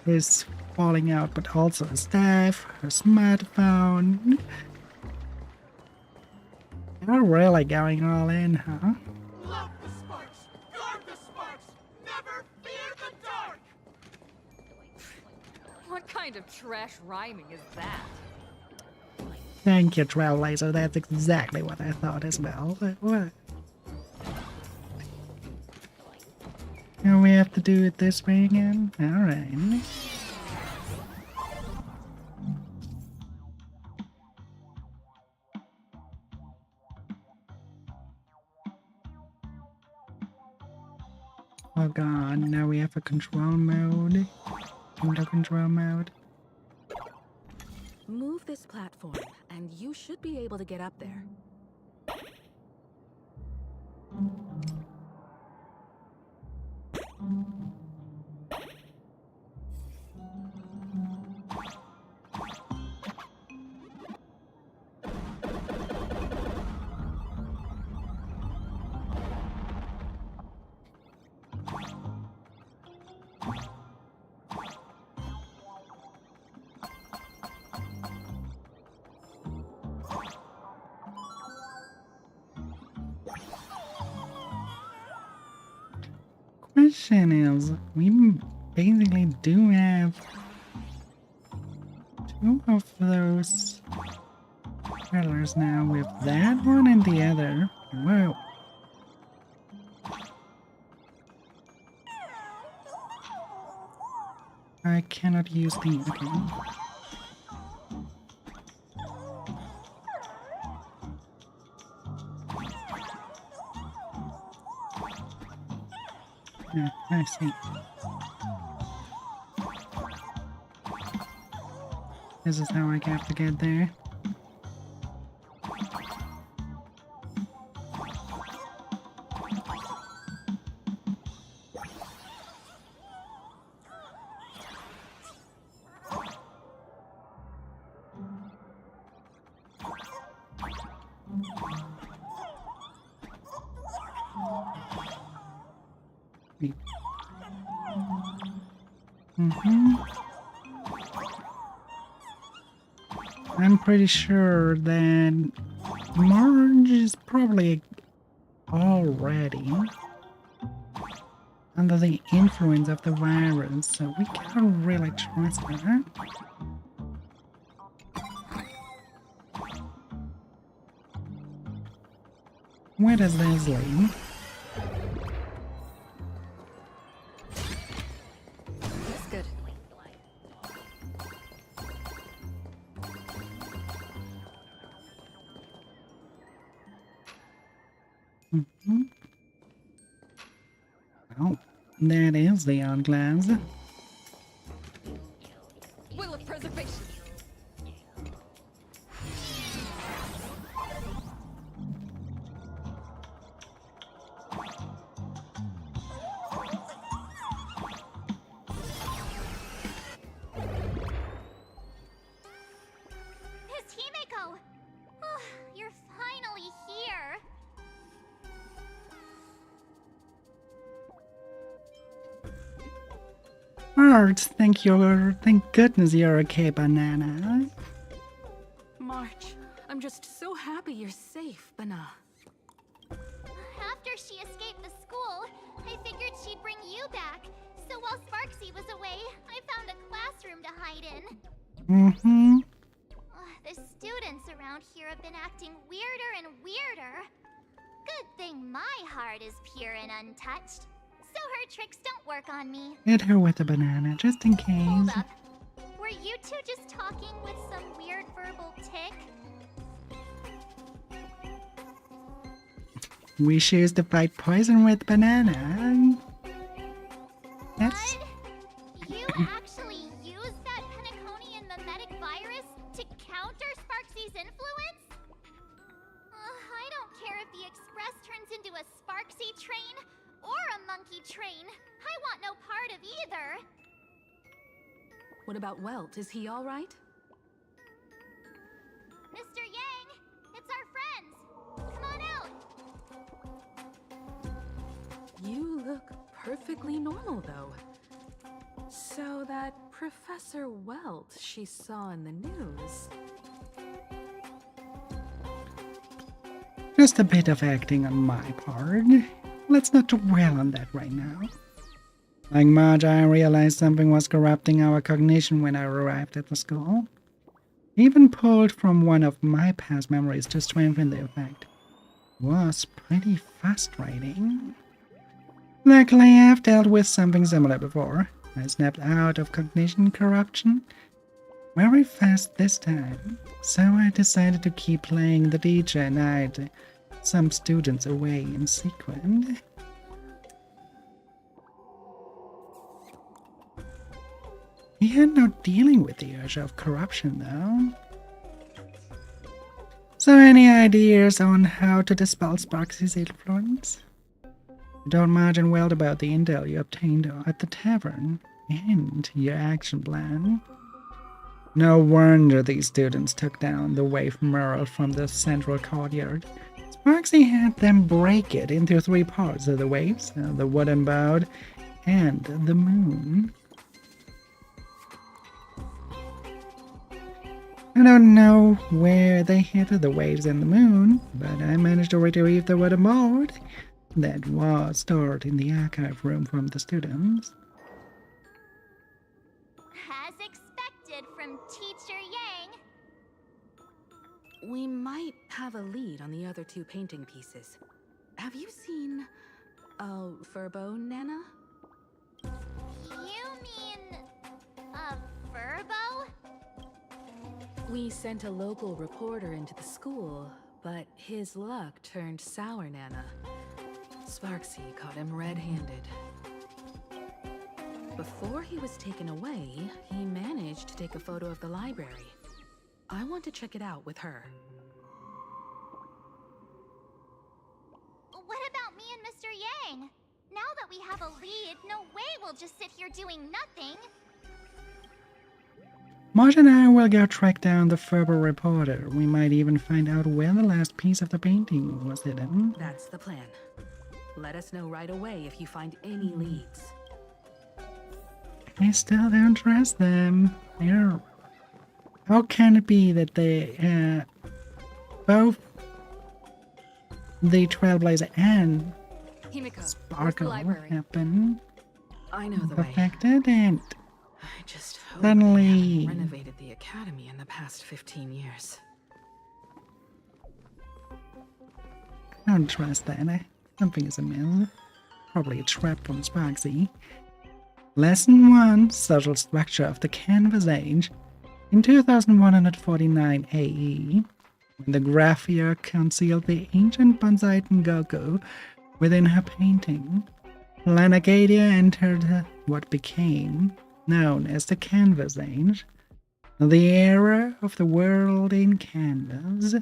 S1: is falling out, but also her staff, her smartphone. They're really going all in, huh?
S5: Love the sparks! Guard the sparks! Never fear the dark!
S6: What kind of trash rhyming is that?
S1: Thank you, Trailblazer. That's exactly what I thought as well. But what? Now we have to do it this way again? Alright. Oh god, now we have a control mode. Window control mode.
S4: Move this platform, and you should be able to get up there.
S1: Question is, we basically do have two of those colors now with that one and the other. Whoa. I cannot use the... Okay. Yeah, I see. This is how I have to get there. I'm pretty sure that Marge is probably already under the influence of the virus, so we can't really trust her. Where does this lead?
S6: That's good.
S1: Oh, that is the Hourglass.
S6: Will of preservation.
S1: heart. Thank goodness you're okay, Banana.
S4: March, I'm just so happy you're safe, Bana.
S2: After she escaped the school, I figured she'd bring you back. So while Sparxie was away, I found a classroom to hide in. The students around here have been acting weirder and weirder. Good thing my heart is pure and untouched, so her tricks don't work on me.
S1: Hit her with a banana, just in case.
S2: Hold up. Were you two just talking with some weird verbal tick?
S1: We choose to fight poison with banana. That's...
S2: What? You actually used that Penaconian mimetic virus to counter Sparxie's influence? I don't care if the Express turns into a Sparxie train or a monkey train. I want no part of either.
S4: What about Welt? Is he all right?
S2: Mr. Yang, it's our friends. Come on out.
S4: You look perfectly normal, though. So that Professor Welt she saw in the news...
S1: Just a bit of acting on my part. Let's not dwell on that right now. Like Marge, I realized something was corrupting our cognition when I arrived at the school. Even pulled from one of my past memories to strengthen the effect. Was pretty frustrating. Luckily, I've dealt with something similar before. I snapped out of cognition corruption very fast this time, so I decided to keep playing the DJ and hide some students away in secret. We are not dealing with the urge of corruption, though. So any ideas on how to dispel Sparxie's influence? Don't imagine well about the intel you obtained at the tavern and your action plan. No wonder these students took down the wave mural from the central courtyard. Sparxie had them break it into 3 parts of the waves, the wooden boat, and the moon. I don't know where they hit the waves and the moon, but I managed to retrieve the wooden boat that was stored in the archive room from the students.
S2: As expected from Teacher Yang.
S4: We might have a lead on the other 2 painting pieces. Have you seen... Furbo, Nana?
S2: You mean... a Furbo?
S4: We sent a local reporter into the school, but his luck turned sour, Nana. Sparxie caught him red-handed. Before he was taken away, he managed to take a photo of the library. I want to check it out with her.
S2: What about me and Mr. Yang? Now that we have a lead, no way we'll just sit here doing nothing.
S1: Marge and I will go track down the Furbo reporter. We might even find out where the last piece of the painting was hidden.
S4: That's the plan. Let us know right away if you find any leads.
S1: I still don't trust them. How can it be that they, both the Trailblazer and
S6: Himiko, where's the
S1: Sparkle
S6: library?
S1: happen
S4: I know the way.
S1: affected, and
S4: I just hope
S1: suddenly-
S4: we haven't renovated the academy in the past 15 years.
S1: I don't trust that. Something is amiss. Probably a trap from Sparxie. Lesson 1, Social Structure of the Canvas Age. In 2149 AE, when the Graphia concealed the ancient Banzaiten Goku within her painting, Lanagadia entered what became known as the Canvas Age, the era of the world in canvas.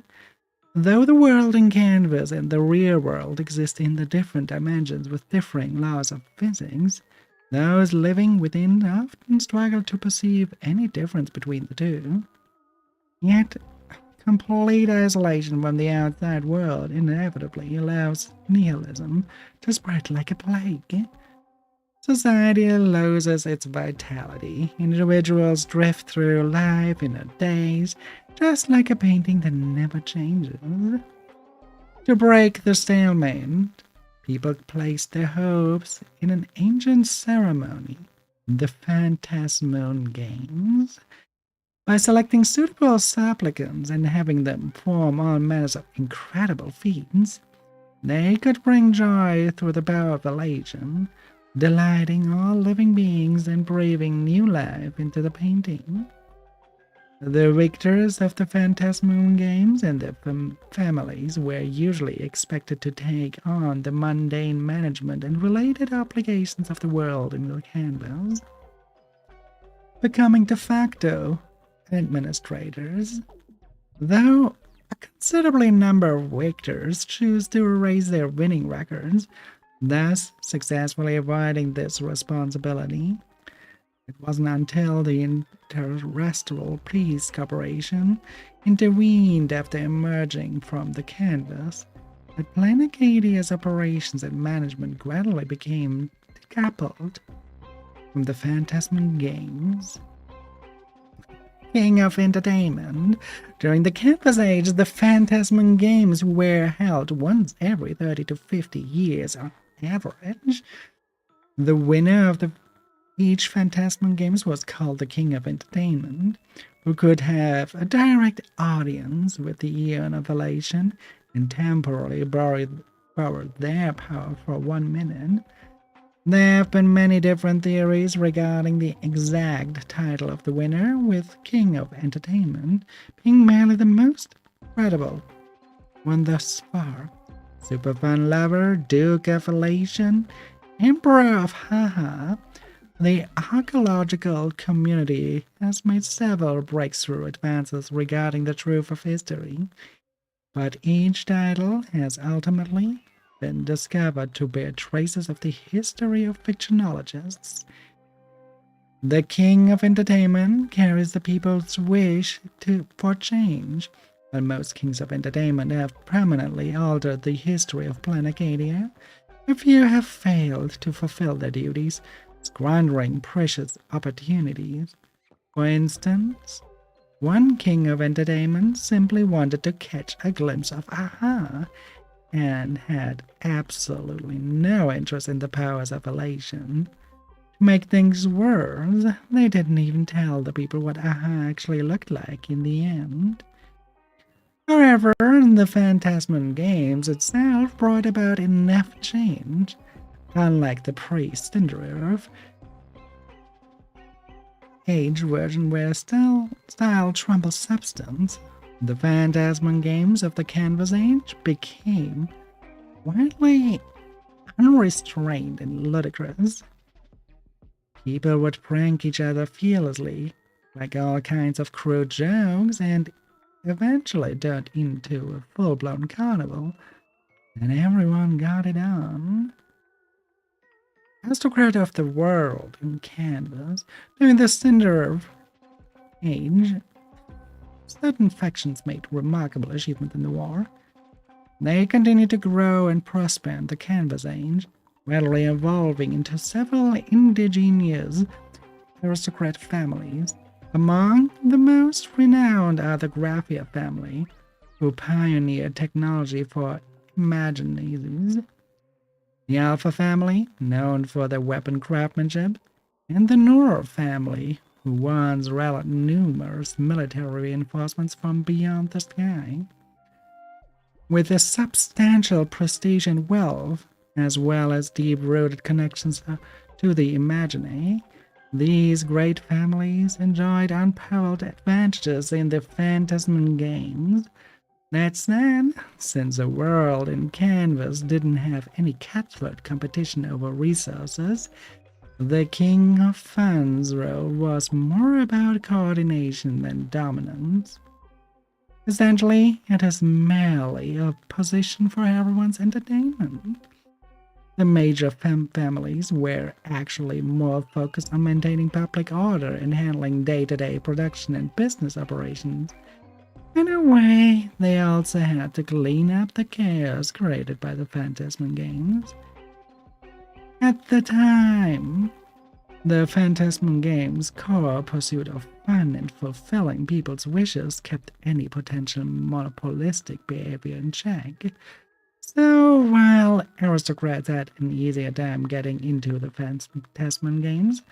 S1: Though the world in canvas and the real world exist in the different dimensions with differing laws of physics, those living within often struggle to perceive any difference between the two. Yet, complete isolation from the outside world inevitably allows nihilism to spread like a plague. society loses its vitality. Individuals drift through life in a daze, just like a painting that never changes. To break the stalemate, people place their hopes in an ancient ceremony, the Phantasmoon Games. By selecting suitable supplicants and having them perform all manners of incredible feats, they could bring joy through the power of elation, delighting all living beings and breathing new life into the painting. The victors of the Phantasmoon Games and their families were usually expected to take on the mundane management and related obligations of the world in the canvas, becoming de facto administrators. Though a considerable number of victors choose to erase their winning records, thus successfully avoiding this responsibility. It wasn't until the Interstellar Peace Corporation intervened after emerging from the canvas that Planetadia's operations and management gradually became decoupled from the Phantasmoon Games. King of Entertainment. During the Canvas Age, the Phantasmoon Games were held once every 30 to 50 years on average. The winner of each Phantasmoon Games was called the King of Entertainment, who could have a direct audience with the Eon of Elation and temporarily borrowed their power for 1 minute. There have been many different theories regarding the exact title of the winner, with King of Entertainment being merely the most credible one thus far. Super Fun Lover, Duke of Elation, Emperor of Haha. The archaeological community has made several breakthrough advances regarding the truth of history, but each title has ultimately been discovered to bear traces of the history of fictionologists. The King of Entertainment carries the people's wish for change, but most Kings of Entertainment have permanently altered the history of Planetadia. A few have failed to fulfill their duties, squandering precious opportunities. For instance, one King of Entertainment simply wanted to catch a glimpse of Aha and had absolutely no interest in the powers of elation. To make things worse, they didn't even tell the people what Aha actually looked like in the end. However, the Phantasmoon Games itself brought about enough change. Unlike the pre-Cinderella Age version where style trumps substance, the Phantasmoon Games of the Canvas Age became wildly unrestrained and ludicrous. People would prank each other fearlessly, make all kinds of crude jokes, and eventually turned into a full-blown carnival, and everyone got it on. Aristocrat of the world in Canvas, during the Cinderella Age, certain factions made remarkable achievement in the war. They continued to grow and prosper in the Canvas Age, readily evolving into several indigenous aristocrat families. Among the most renowned are the Graphia family, who pioneered technology for imaginators, the Alpha family, known for their weapon craftsmanship, and the Nora family, who once rallied numerous military reinforcements from beyond the sky. With their substantial prestige and wealth, as well as deep-rooted connections to the Imagine, these great families enjoyed unparalleled advantages in the Phantasmoon Games. That said, since the world in Canvas didn't have any cutthroat competition over resources, the King of Fun's role was more about coordination than dominance. Essentially, it is merely a position for everyone's entertainment. The major families were actually more focused on maintaining public order and handling day-to-day production and business operations. In a way, they also had to clean up the chaos created by the Phantasmoon Games. At the time, the Phantasmal Games' core pursuit of fun and fulfilling people's wishes kept any potential monopolistic behavior in check. So while aristocrats had an easier time getting into the Phantasmal Games,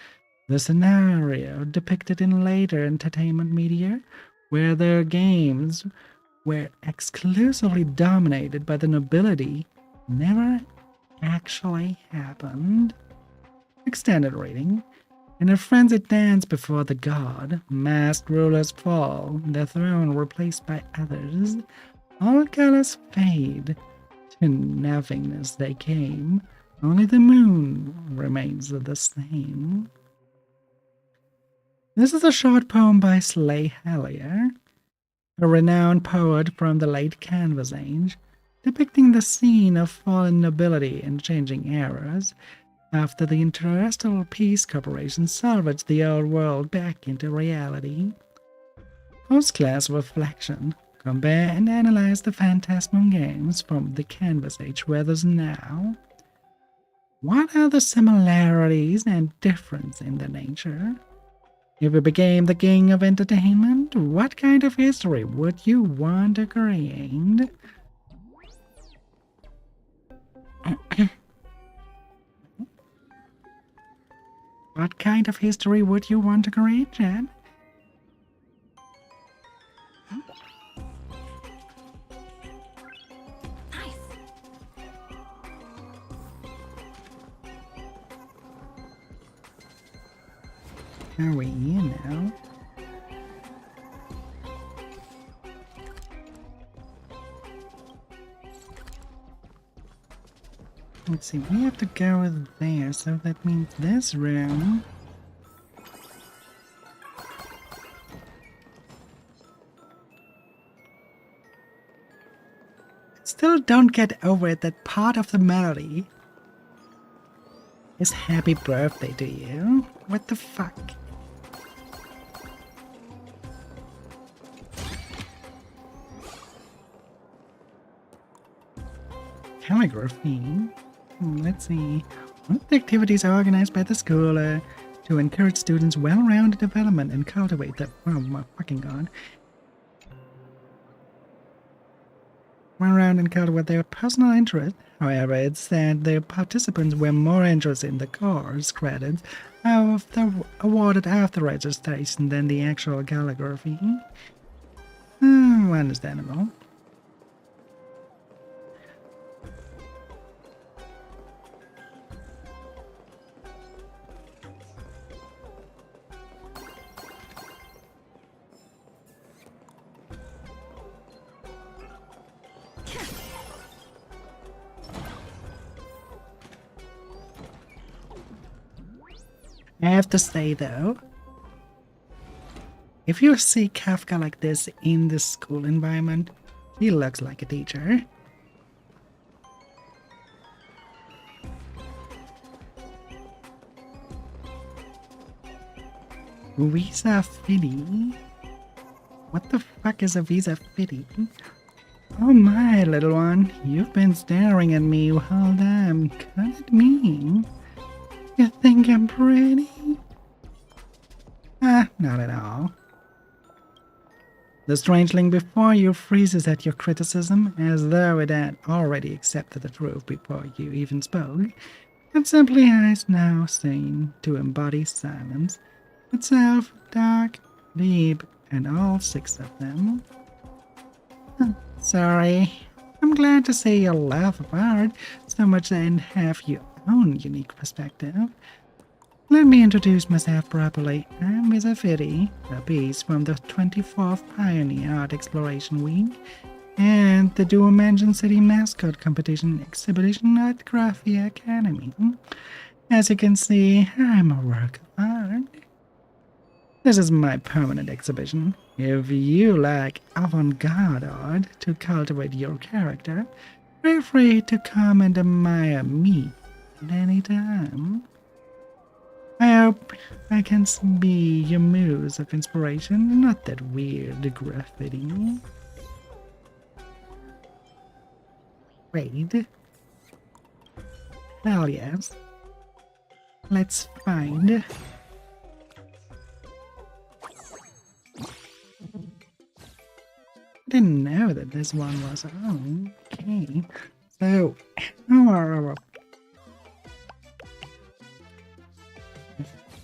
S1: the scenario depicted in later entertainment media, where their games were exclusively dominated by the nobility, never actually happened. Extended reading. In a frenzied dance before the god, masked rulers fall, their throne replaced by others. All colors fade. To nothingness they came. Only the moon remains the same. This is a short poem by Slay Hellier, a renowned poet from the late Canvas Age, depicting the scene of fallen nobility and changing eras after the Interstellar Peace Corporation salvaged the old world back into reality. Post-class reflection. Compare and analyze the Phantasmal Games from the Canvas Age versus now. What are the similarities and difference in their nature? If you became the king of entertainment, what kind of history would you want to create? What kind of history would you want to create, Chad? Are we in now? Let's see, we have to go there, so that means this room. Still don't get over it that part of the melody is happy birthday to you. What the fuck? Calligraphy. Let's see. One of the activities are organized by the school to encourage students' well-rounded development and cultivate their— oh my fucking god. Well-rounded and cultivate their personal interest. However, it's said the participants were more interested in the course credits of the awarded after registration than the actual calligraphy. Understandable. I have to say though, if you see Kafka like this in the school environment, he looks like a teacher. Visa Fiddy? What the fuck is a Visa Fiddy? Oh my, little one, you've been staring at me all time. Come at me. You think I'm pretty? Not at all. The strangeling before you freezes at your criticism as though it had already accepted the truth before you even spoke. It simply has now seen to embody silence, itself dark, deep, and all six of them. Sorry. I'm glad to see you laugh apart so much and have your own unique perspective. Let me introduce myself properly. I'm Visa Fiddy, a piece from the 24th Pioneer Art Exploration Week and the Dual Mansion City Mascot Competition Exhibition at Graphia Academy. As you can see, I'm a work of art. This is my permanent exhibition. If you like avant-garde art to cultivate your character, feel free to come and admire me at any time. I hope I can be your muse of inspiration, not that weird graffiti. Wait. Hell yes. Let's find. I didn't know that this one was. Oh, okay. So, how are our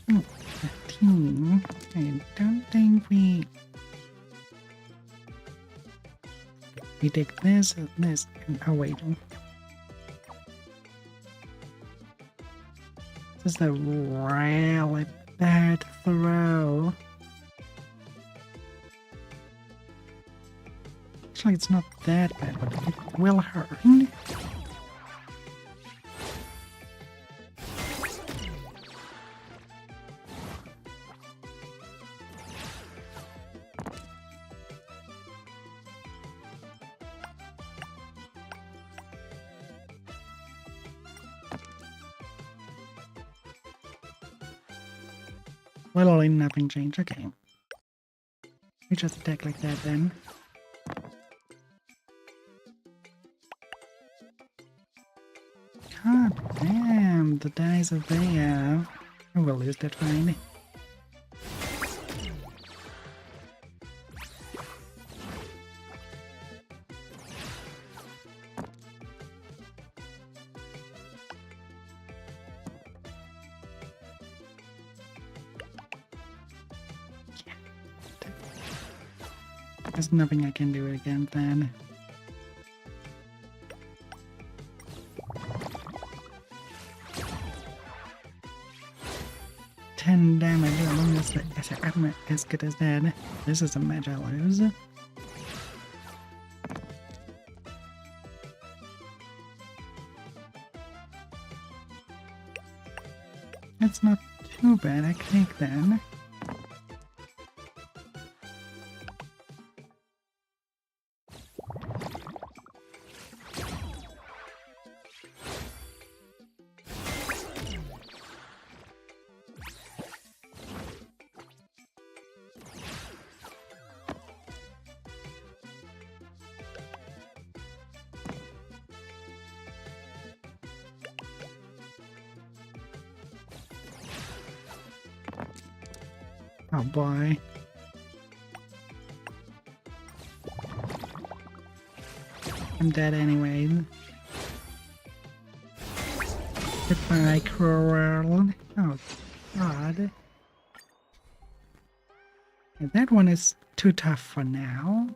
S1: 15? I don't think we take this, this, and oh wait. This is a really bad throw. Actually, it's not that bad, but it will hurt. Literally nothing changed. Okay. We just attack like that then. God damn, the dice are there. I will lose that fine. There's nothing I can do against that. Damage as long as the SR is good as that. This is a match I lose. It's not too bad, I can take that. Oh boy. I'm dead anyway. Goodbye, cruel. Oh god. Yeah, that one is too tough for now.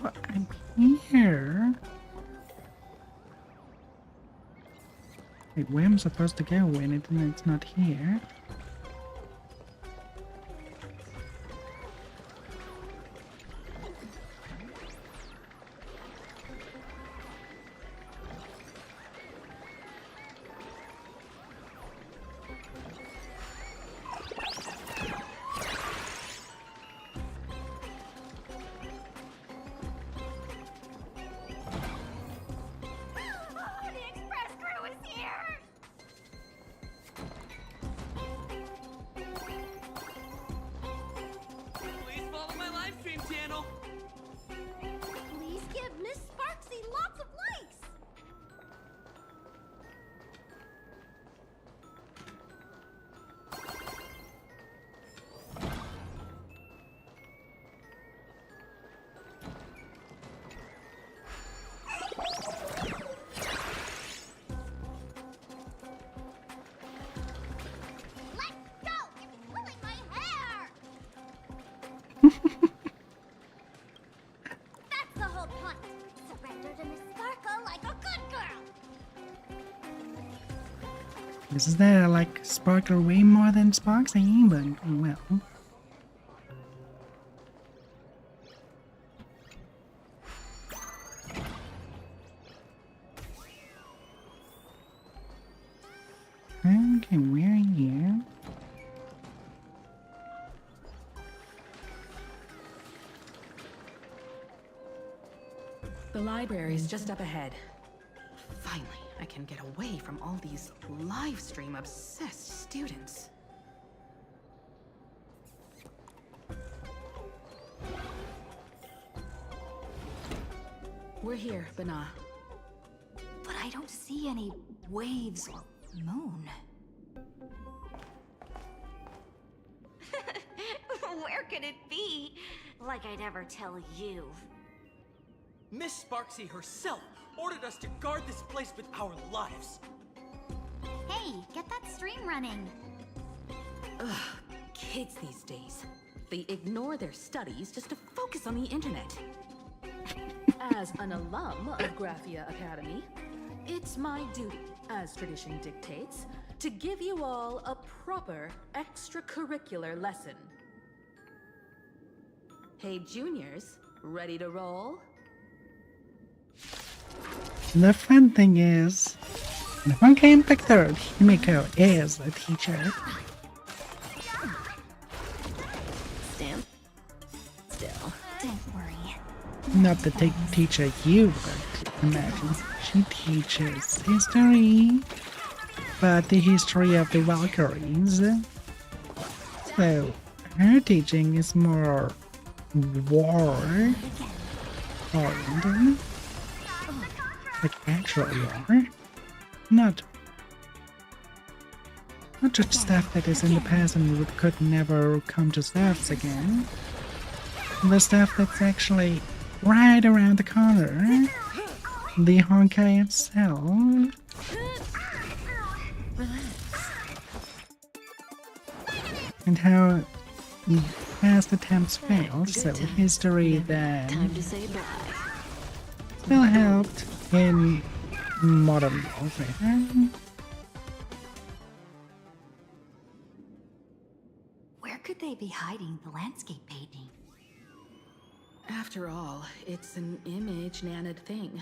S1: Oh, I'm here. Wait, where am I supposed to go when it's not here?
S2: The express crew is here!
S5: Please follow my live stream channel.
S2: Please give Miss Sparxie lots of likes! Let's go! You're pulling my hair! That's the whole point. Surrender to Miss Sparkle like a good girl.
S1: This is that I like Sparkle way more than Sparxie, but well. Okay, where are you?
S4: The library's just up ahead. Finally, I can get away from all these live stream obsessed students. We're here, Bana.
S7: But I don't see any waves or moon.
S2: Where could it be? Like I'd ever tell you.
S5: Miss Sparxie herself ordered us to guard this place with our lives.
S2: Hey, get that stream running.
S4: Ugh, kids these days. They ignore their studies just to focus on the internet. As an alum of Graphia Academy, it's my duty, as tradition dictates, to give you all a proper extracurricular lesson. Hey, juniors, ready to roll?
S1: The fun thing is, in 1K3rd, Himiko is a teacher.
S7: Stand still.
S2: Don't worry.
S1: Not the teacher you would imagine. She teaches history, but the history of the Valkyries. So, her teaching is more war oriented. Like actual war. Not just stuff that is in the past and could never come to surface again. The stuff that's actually right around the corner. The Honkai itself. And how past attempts failed, so history then
S7: Time to say bye.
S1: still helped in modern warfare.
S7: Where could they be hiding the landscape painting?
S4: After all, it's an image Nana'd thing.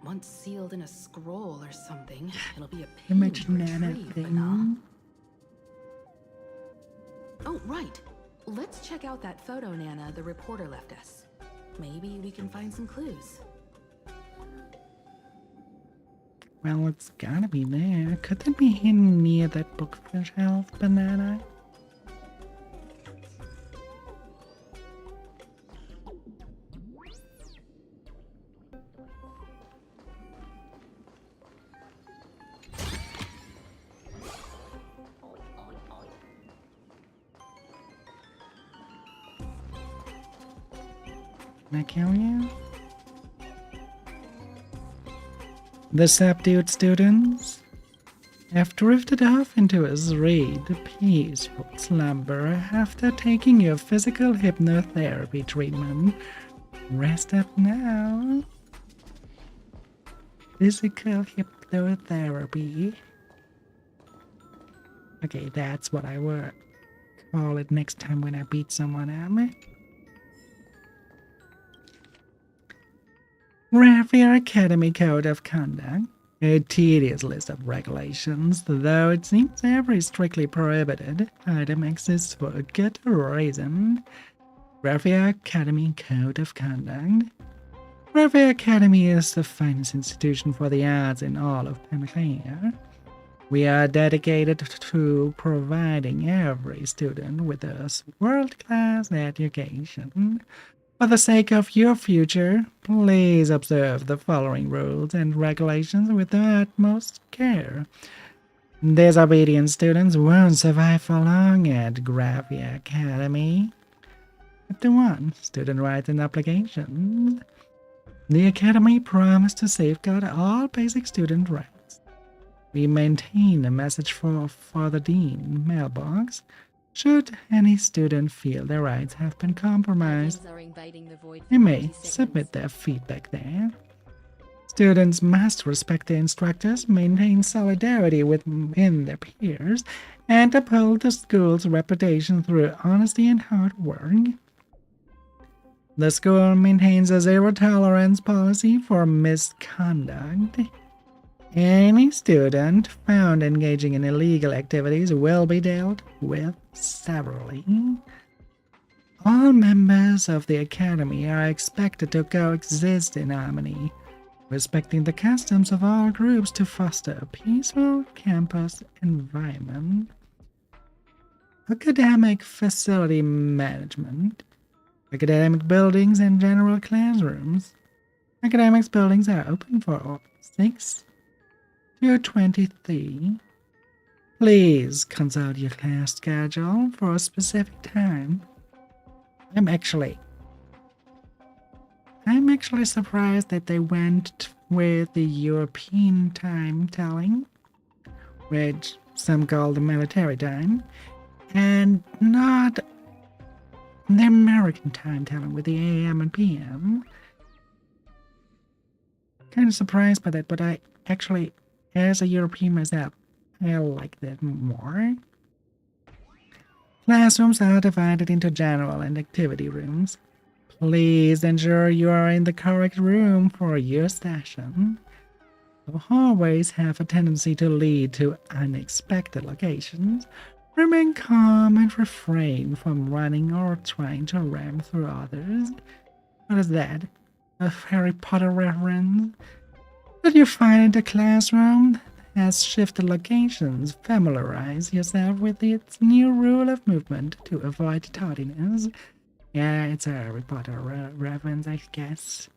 S4: Once sealed in a scroll or something, it'll be a pain
S1: Image
S4: to
S1: Nana
S4: retrieve, Bana.
S1: thing.
S4: Oh, right. Let's check out that photo Nana the reporter left us. Maybe we can find some clues.
S1: Well, it's gotta be there. Could that be hidden near that bookshelf, Banana? Can I kill you? The subdued students have drifted off into a serene, peaceful slumber after taking your physical hypnotherapy treatment. Rest up now. Physical hypnotherapy. Okay, that's what I would call it next time when I beat someone up. Graphia Academy Code of Conduct. A tedious list of regulations, though it seems every strictly prohibited item exists for a good reason. Graphia Academy Code of Conduct. Graphia Academy is the finest institution for the arts in all of Pangaea. We are dedicated to providing every student with a world-class education. For the sake of your future, please observe the following rules and regulations with the utmost care. Disobedient students won't survive for long at Graphia Academy. Chapter 1. Student Rights and Obligations. The Academy promised to safeguard all basic student rights. We maintain a message for the Dean mailbox. Should any student feel their rights have been compromised,
S3: Guardians are invading the void for
S1: they may
S3: 90 seconds.
S1: submit their feedback there. Students must respect their instructors, maintain solidarity within their peers, and uphold the school's reputation through honesty and hard work. The school maintains a zero-tolerance policy for misconduct. Any student found engaging in illegal activities will be dealt with severally. All members of the Academy are expected to coexist in harmony, respecting the customs of all groups to foster a peaceful campus environment. Academic facility management, academic buildings and general classrooms. Academics buildings are open for 6 to 23. Please consult your class schedule for a specific time. I'm actually surprised that they went with the European time telling, which some call the military time, and not the American time telling with the AM and PM. Kind of surprised by that, but I actually, as a European myself, I like that more. Classrooms are divided into general and activity rooms. Please ensure you are in the correct room for your session. The hallways have a tendency to lead to unexpected locations. Remain calm and refrain from running or trying to ram through others. What is that? A Harry Potter reference? Did you find the classroom has shifted locations? Familiarize yourself with its new rule of movement to avoid tardiness. Yeah, it's a Harry Potter reference, I guess.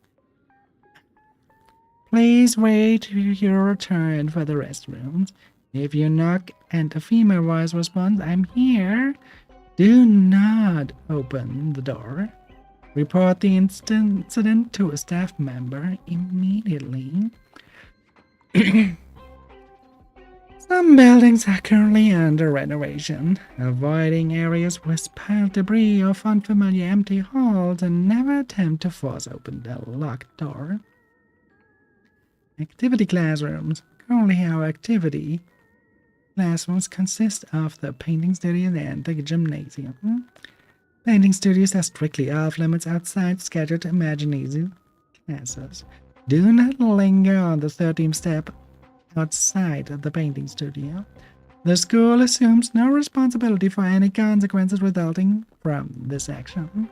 S1: Please wait your turn for the restrooms. If you knock and a female voice responds, "I'm here," do not open the door. Report the incident to a staff member immediately. Some buildings are currently under renovation. Avoiding areas with piled debris or unfamiliar empty halls, and never attempt to force open the locked door. Activity classrooms. Currently our activity classrooms consist of the painting studios and the gymnasium. Painting studios are strictly off limits outside scheduled imagination classes. Do not linger on the 13th step outside of the painting studio. The school assumes no responsibility for any consequences resulting from this action.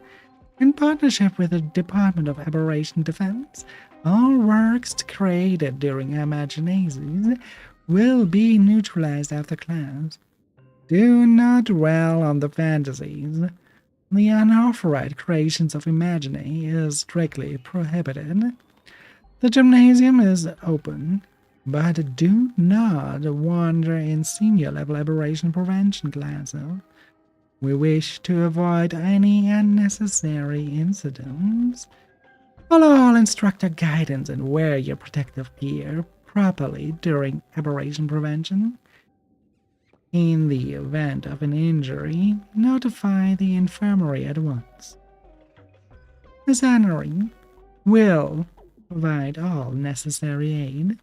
S1: In partnership with the Department of Aberration Defense, all works created during imaginations will be neutralized after class. Do not dwell on the fantasies. The unauthorized creations of imagining is strictly prohibited. The gymnasium is open, but do not wander in senior level aberration prevention classes. We wish to avoid any unnecessary incidents. Follow all instructor guidance and wear your protective gear properly during aberration prevention. In the event of an injury, notify the infirmary at once. The Sanary will provide all necessary aid.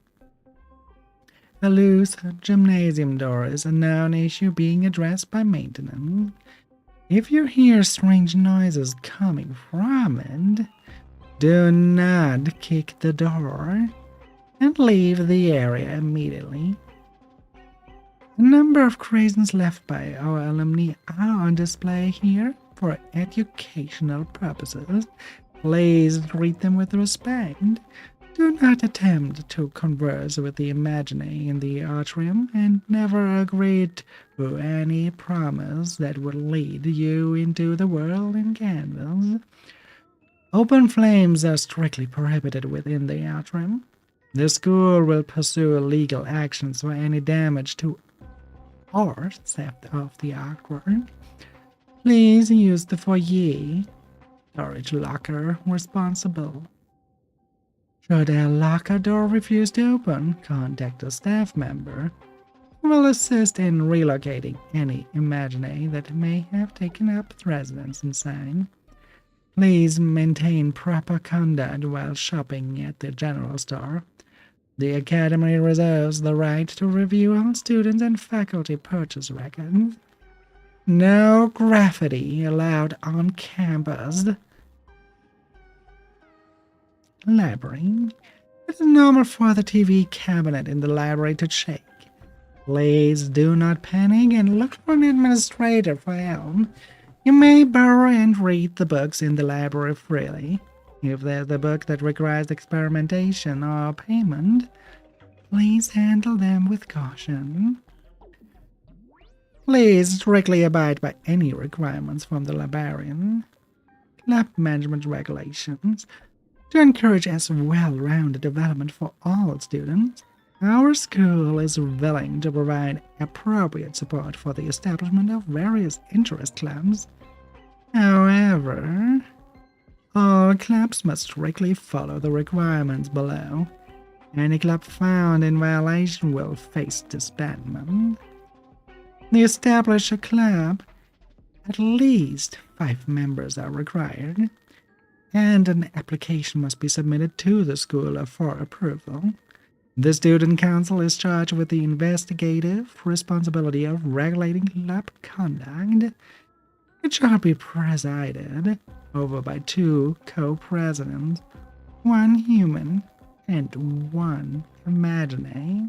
S1: A loose gymnasium door is a known issue being addressed by maintenance. If you hear strange noises coming from it, do not kick the door and leave the area immediately. A number of creations left by our alumni are on display here for educational purposes. Please treat them with respect. Do not attempt to converse with the imaginary in the atrium, and never agree to any promise that will lead you into the world in candles. Open flames are strictly prohibited within the atrium. The school will pursue legal actions for any damage to or theft of the artwork. Please use the foyer storage locker responsible. Should a locker door refuse to open, contact a staff member who will assist in relocating any imaginary that may have taken up residence inside. Please maintain proper conduct while shopping at the general store. The Academy reserves the right to review all students and faculty purchase records. No graffiti allowed on campus. Library. It is normal for the TV cabinet in the library to shake. Please do not panic and look for an administrator for help. You may borrow and read the books in the library freely. If there's a book that requires experimentation or payment, please handle them with caution. Please strictly abide by any requirements from the librarian. Club management regulations. To encourage as well-rounded development for all students, our school is willing to provide appropriate support for the establishment of various interest clubs. However, all clubs must strictly follow the requirements below. Any club found in violation will face disbandment. To establish a club, at least 5 members are required, and an application must be submitted to the school for approval. The student council is charged with the investigative responsibility of regulating club conduct. It shall be presided over by 2 co-presidents, 1 human and 1 imaginary.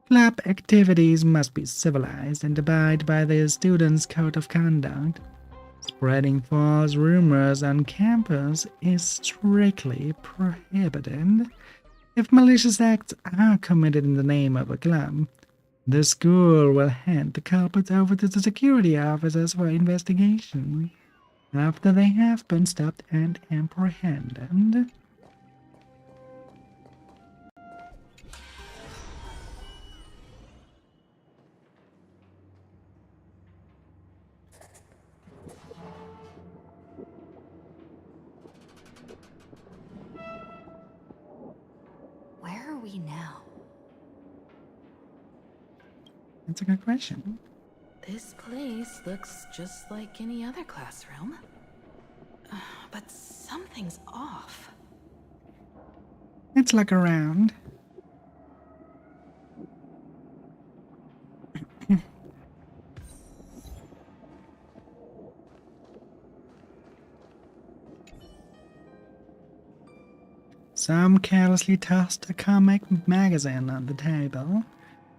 S1: Club activities must be civilized and abide by the students' code of conduct. Spreading false rumors on campus is strictly prohibited. If malicious acts are committed in the name of a club, the school will hand the culprits over to the security officers for investigation after they have been stopped and apprehended.
S7: Where are we now?
S1: That's a good question.
S4: This place looks just like any other classroom. But something's off.
S1: Let's look around. Some carelessly tossed a comic magazine on the table.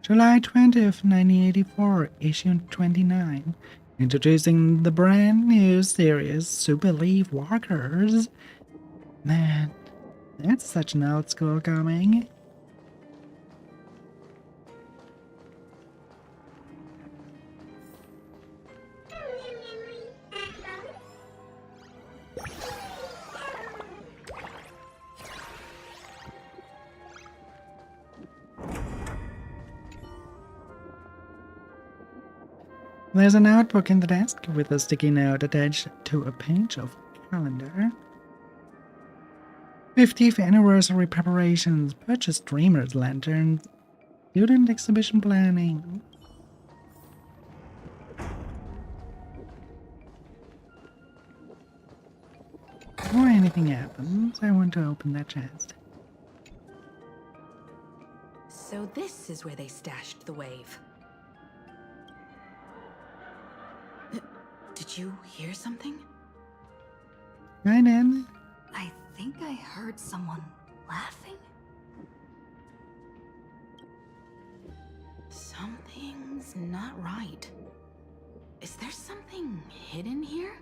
S1: July 20th, 1984, issue 29, introducing the brand new series Super Leaf Walkers. Man, that's such an old school comic. There's a notebook in the desk with a sticky note attached to a page of calendar. 50th anniversary preparations, purchase streamers, lanterns, student exhibition planning. Before anything happens, I want to open that chest.
S4: So this is where they stashed the wave. Did you hear something?
S1: Right in.
S7: I think I heard someone laughing.
S4: Something's not right. Is there something hidden here?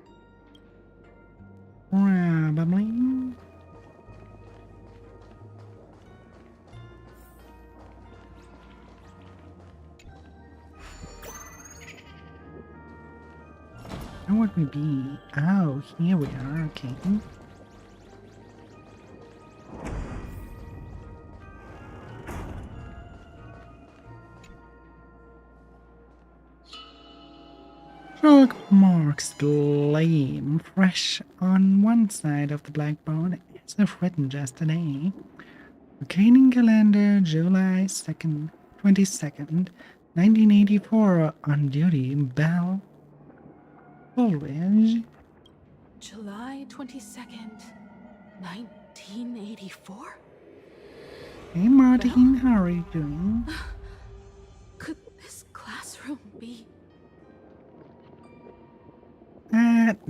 S1: Probably. Where would we be? Oh, here we are, okay. Chalk marks gleam fresh on one side of the blackboard as if written just today. Locating calendar July 2nd, 22nd, 1984 on duty, Bell. Woolwich.
S4: July 22nd, 1984?
S1: Hey Martin, how are you doing?
S4: Could this classroom be?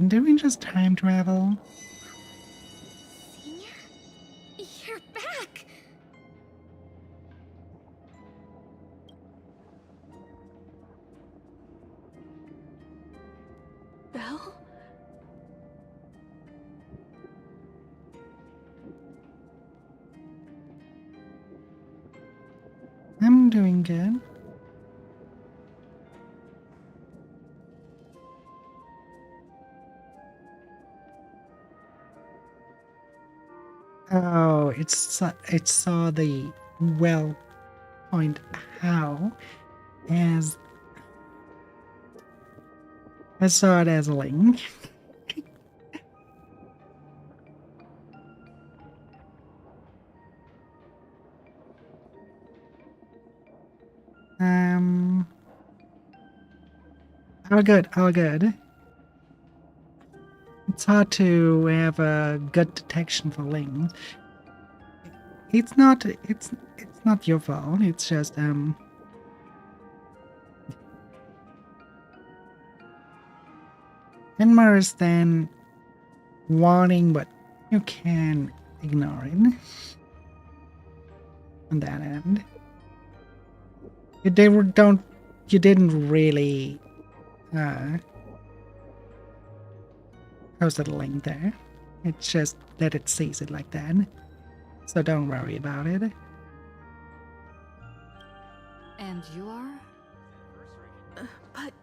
S1: Do we just time travel?
S2: Senior? You're back!
S4: Belle?
S1: I'm doing good. Oh, it saw the well point how as I saw it as a link. All good, all good. It's hard to have a good detection for links. It's not your fault. It's just Enmar is then warning, but you can ignore it on that end. You didn't really post a link there. It's just that it sees it like that. So don't worry about it.
S4: And you are? But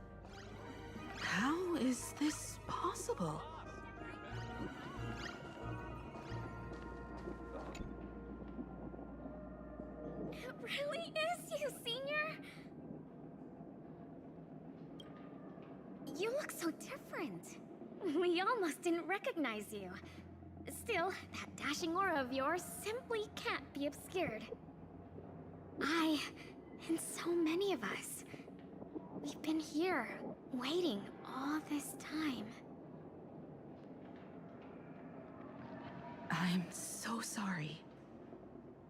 S4: how is this possible?
S2: It really is you, Senior! You look so different. We almost didn't recognize you. Still, that dashing aura of yours simply can't be obscured. I, and so many of us, we've been here, waiting all this time.
S4: I'm so sorry.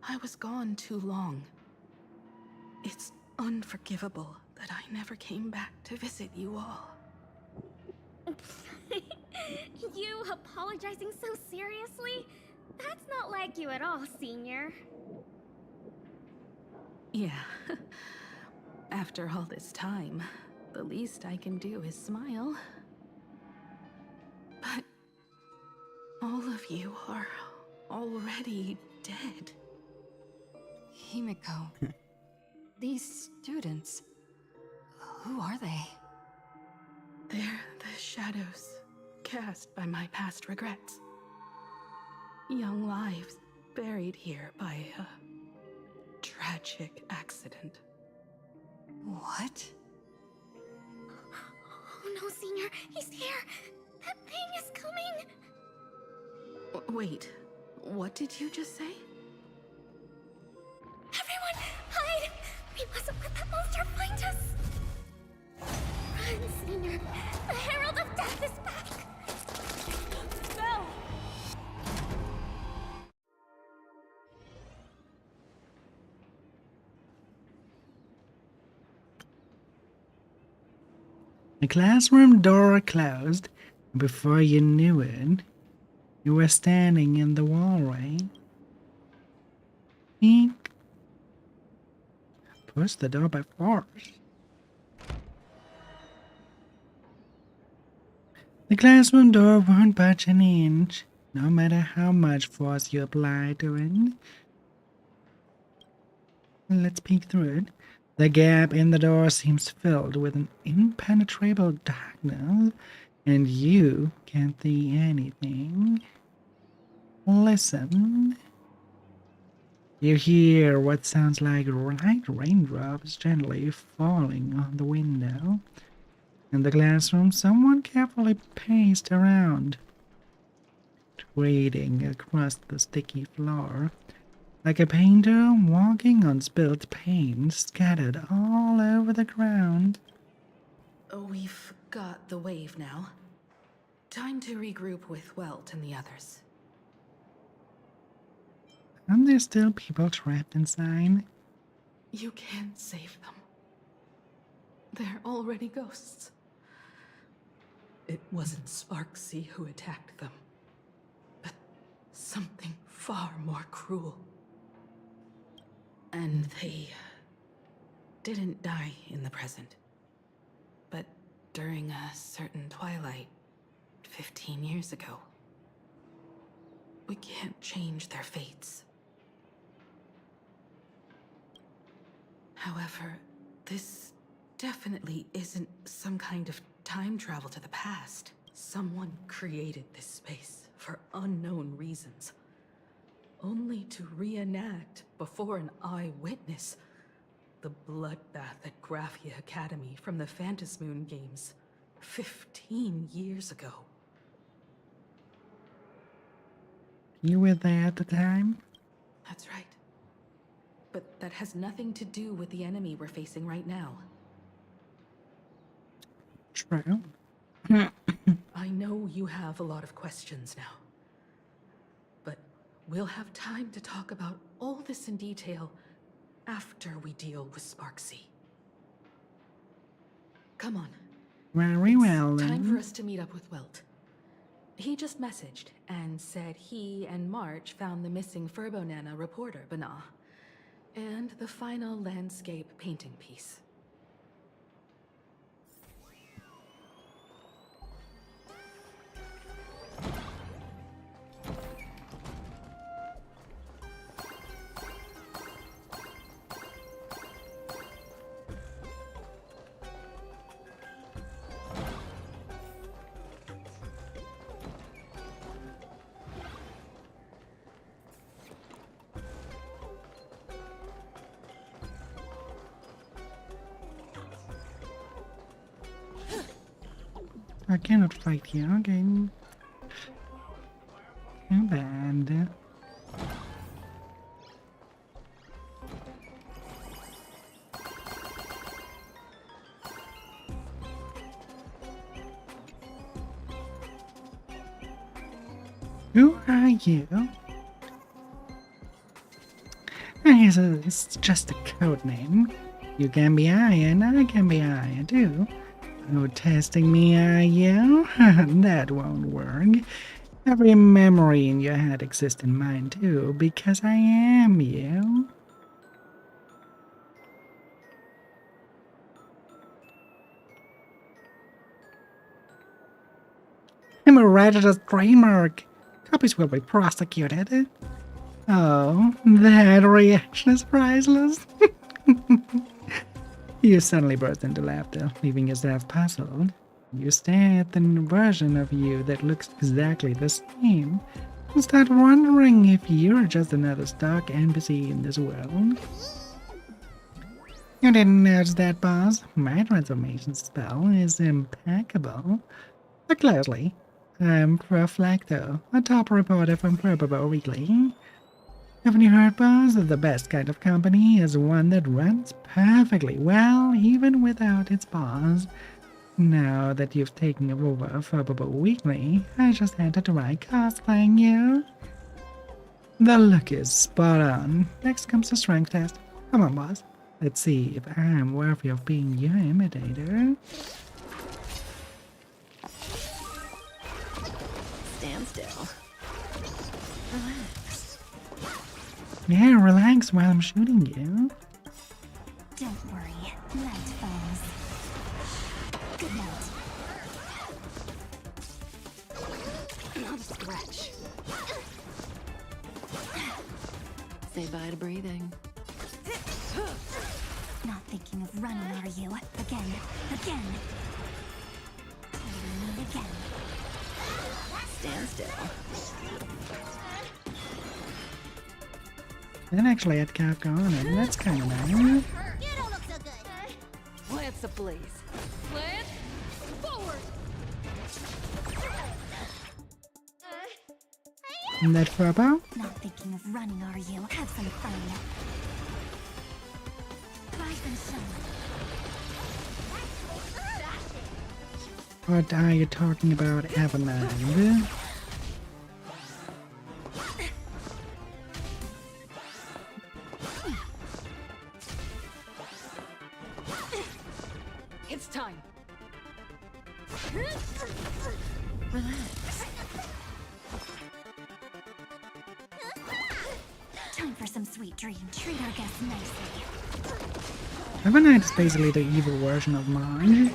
S4: I was gone too long. It's unforgivable that I never came back to visit you all.
S2: You apologizing so seriously? That's not like you at all, Senior.
S4: Yeah. After all this time, the least I can do is smile. But all of you are already dead.
S7: Himiko. These students. Who are they?
S4: They're the shadows cast by my past regrets. Young lives buried here by a tragic accident.
S7: What?
S2: Oh no, Senior, he's here! That thing is coming!
S4: Wait, what did you just say?
S2: Everyone, hide! We mustn't let that monster find us! Run, Senior! The Herald of Death is back! No!
S1: The classroom door closed. Before you knew it, you were standing in the hallway. Eek. Push the door by force. The classroom door won't budge an inch, no matter how much force you apply to it. Let's peek through it. The gap in the door seems filled with an impenetrable darkness, and you can't see anything. Listen. You hear what sounds like light raindrops gently falling on the window. In the classroom, someone carefully paced around, trading across the sticky floor, like a painter walking on spilled paint scattered all over the ground.
S4: We've got the wave now. Time to regroup with Welt and the others.
S1: Aren't there still people trapped inside?
S4: You can't save them. They're already ghosts. It wasn't Sparxie who attacked them, but something far more cruel. And they didn't die in the present, but during a certain twilight 15 years ago. We can't change their fates. However, this definitely isn't some kind of time travel to the past. Someone created this space for unknown reasons. only to reenact before an eyewitness the bloodbath at Graphia Academy from the Phantasmoon Games 15 years ago.
S1: You were there at the time?
S4: That's right. But that has nothing to do with the enemy we're facing right now.
S1: True.
S4: I know you have a lot of questions now. But we'll have time to talk about all this in detail after we deal with sparxie. Come on.
S1: Very well,
S4: Time for
S1: then.
S4: us to meet up with Welt. He just messaged and said he and March found the missing Furbonana reporter, Bana, and the final landscape painting piece.
S1: I cannot fight you, okay. Too bad. Who are you? It's just a code name. You can be I and I can be I too. Oh, testing me, are you? That won't work. Every memory in your head exists in mine too, because I am you. I'm a registered trademark. Copies will be prosecuted. Oh, that reaction is priceless. You suddenly burst into laughter, leaving yourself puzzled. You stare at the version of you that looks exactly the same, and start wondering if you're just another stock NPC in this world. You didn't notice that, boss? My transformation spell is impeccable. Look closely. I'm Reflecto, a top reporter from Purple Weekly. Haven't you heard, boss, that the best kind of company is one that runs perfectly well, even without its boss? Now that you've taken over Purple Weekly, I just had to try cosplaying you. The look is spot on. Next comes the strength test. Come on, boss. Let's see if I'm worthy of being your imitator.
S3: Stand still. Relax.
S1: Yeah, relax while I'm shooting you.
S2: Don't worry, night falls. Good night.
S3: Not a scratch. Say bye to breathing.
S2: Not thinking of running, are you? Again. Telling me again.
S3: Stand still.
S1: That actually had Kafka on it, and that's kind of nice.
S2: You don't look so good.
S6: Lance ablaze. Lance, forward!
S1: And that Furbo?
S2: Not thinking of running, are you? Have some fun. Rise and shine.
S1: What are you talking about, Evermind?
S6: It's time.
S3: Relax.
S2: Time for some sweet dream. Treat our guests nicely.
S1: Evermind is basically the evil version of mine.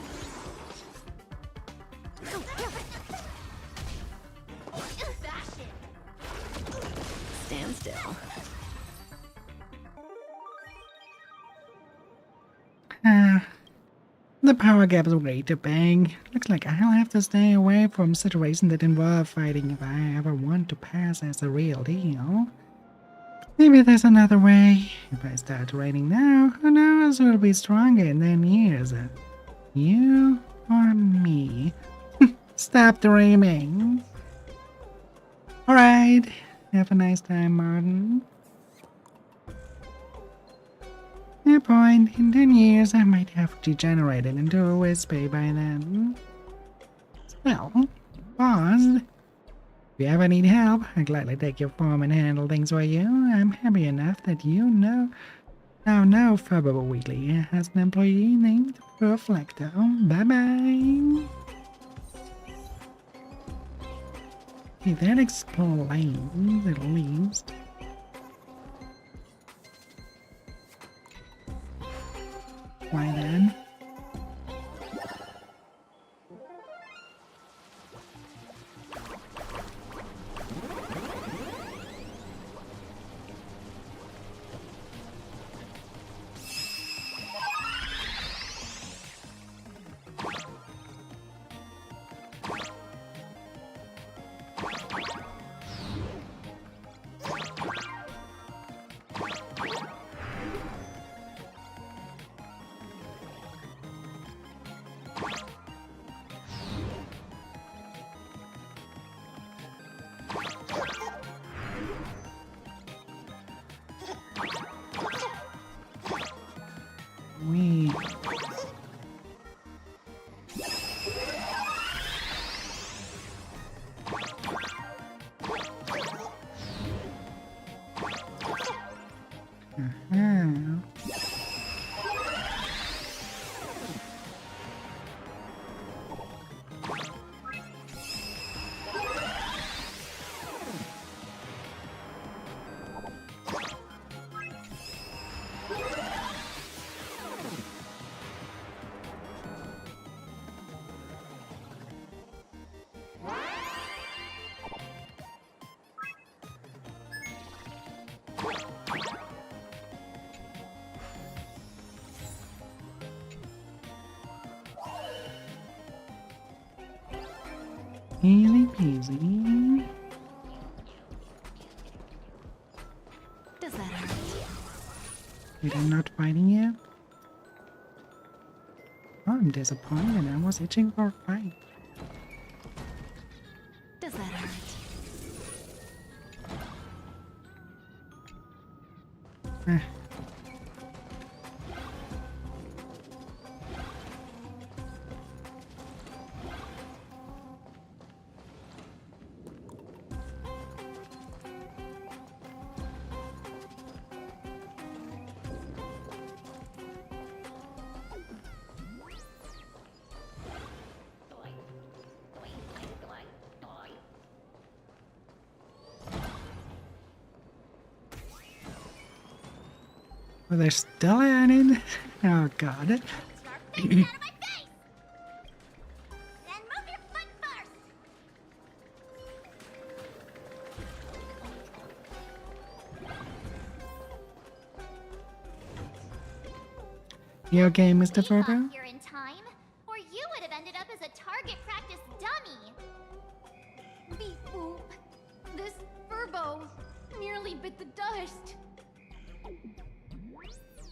S3: Stand still.
S1: The power gap is way too big. Looks like I'll have to stay away from situations that involve fighting if I ever want to pass as a real deal. Maybe there's another way. If I start raining now, who knows who'll be stronger in 10 years? You or me? Stop dreaming. Alright. Have a nice time, Martin. Fair point. In 10 years, I might have degenerated into a wispy by then. Well, boss, if you ever need help, I'd gladly take your form and handle things for you. I'm happy enough that you now know Furbo Weekly has an employee named Reflecto. Bye-bye. Okay, that explains at least. Why then? We easy peasy.
S7: Does that hurt?
S1: You're not fighting yet? Oh, I'm disappointed. I was itching for a fight.
S7: Does that hurt?
S1: Eh. Oh, they're still at it? Oh, God.
S2: Snarf things out of my face! Then move your foot first!
S1: You okay, Mr.
S2: Leave off
S1: Furbo?
S2: here in time, or you would have ended up as a target practice dummy.
S6: Beep boop. This Furbo nearly bit the dust.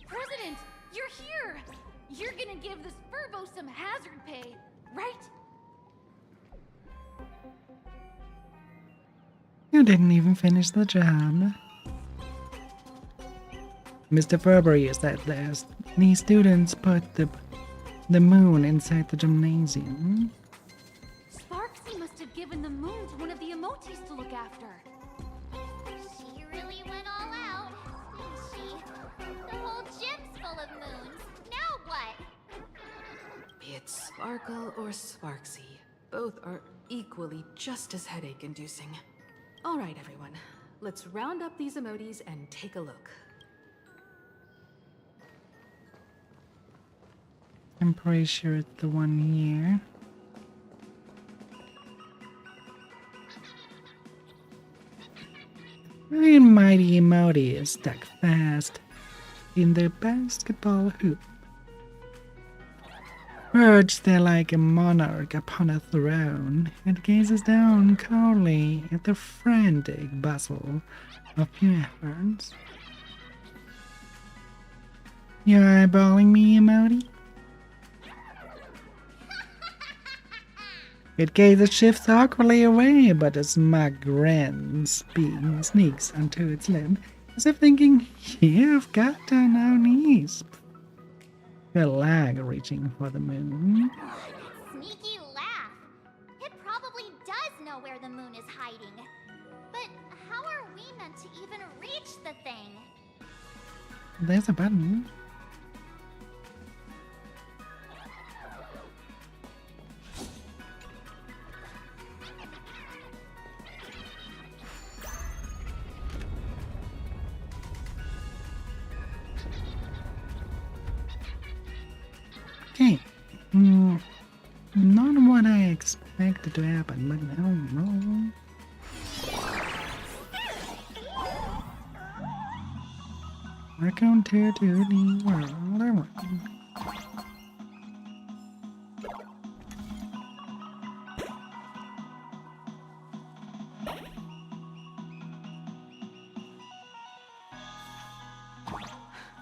S6: President, you're here! You're gonna give this Furbo some hazard pay, right?
S1: You didn't even finish the job. Mr. Furbury said that these students put the moon inside the gymnasium.
S6: Sparxie must have given the moon to one of the emotes to look after.
S2: She really went all out, didn't she? The whole gym's full of moons. Now what?
S4: Be it Sparkle or Sparxie, both are equally just as headache-inducing. All right, everyone. Let's round up these emotes and take a look.
S1: I'm pretty sure it's the one here. And mighty emoji is stuck fast in their basketball hoop. Perched there like a monarch upon a throne, and gazes down coldly at the frantic bustle a few efforts. You're eyeballing me, emoji? It gave the shift awkwardly away, but a smug grin sneaks onto its lip, as if thinking, you've got to no knees. Her lag reaching for the moon.
S2: Sneaky laugh. It probably does know where the moon is hiding. But how are we meant to even reach the thing?
S1: There's a button. Okay. Not what I expected to happen, but no. Welcome to the world.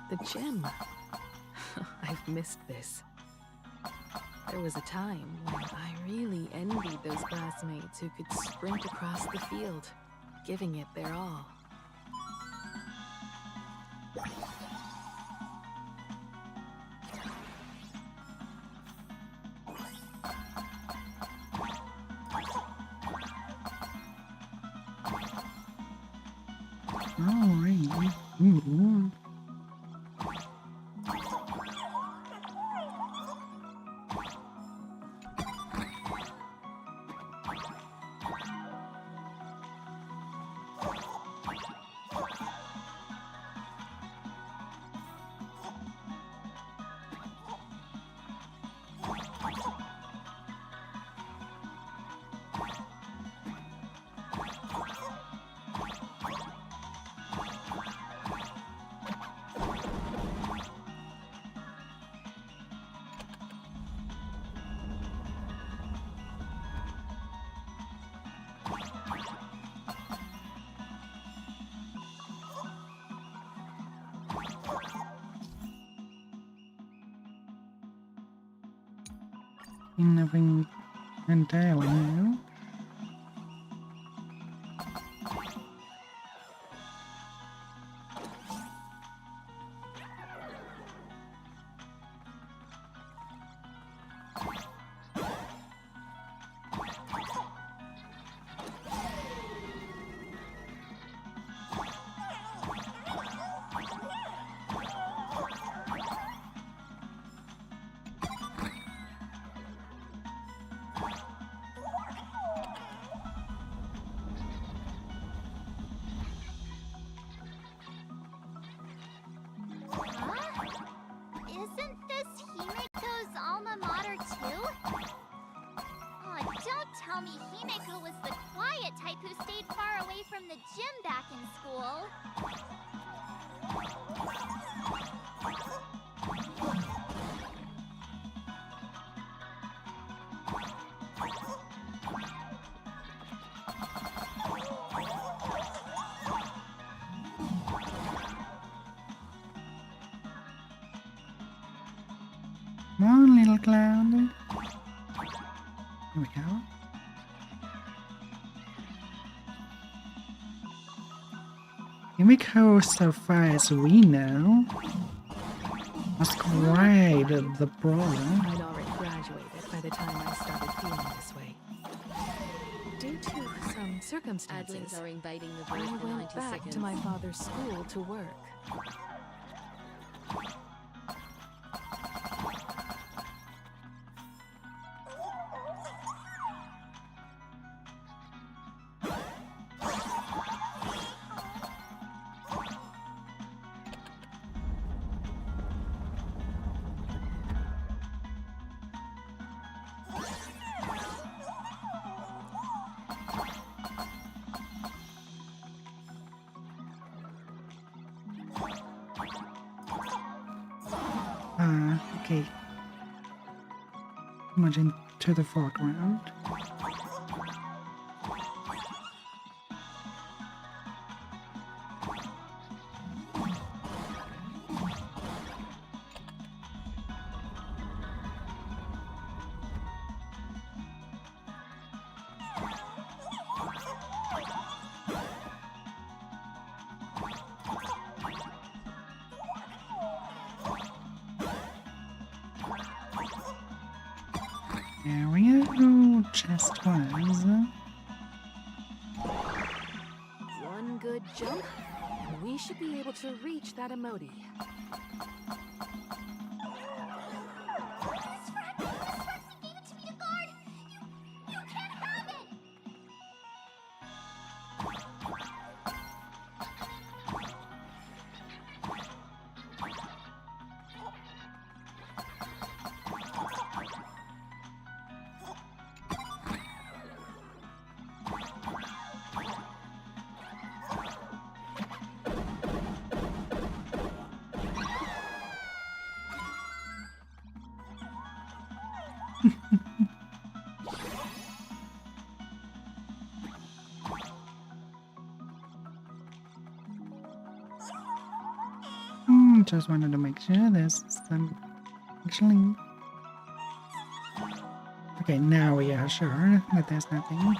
S4: The gym. I've missed this. There was a time when I really envied those classmates who could sprint across the field, giving it their all.
S1: Oh, really? Ooh. Nothing entirely new.
S2: Isn't this Himiko's alma mater too? Oh, don't tell me Himiko was the quiet type who stayed far away from the gym back in school.
S1: Come on, little cloud. Here we go. Himiko, so far as we know, was quite the problem.
S4: I'd already graduated by the time I started feeling this way. Due to some circumstances,
S3: Adlings are invading the
S4: I
S3: void for
S4: went
S3: 90
S4: back
S3: seconds.
S4: to my father's school to work.
S1: Okay. Much into the foreground. area chest was.
S4: One good jump, and we should be able to reach that emoji.
S2: Miss Sparxie gave it to me to guard! You can't have it!
S1: Just wanted to make sure there's some actually. Okay, now we are sure that there's nothing.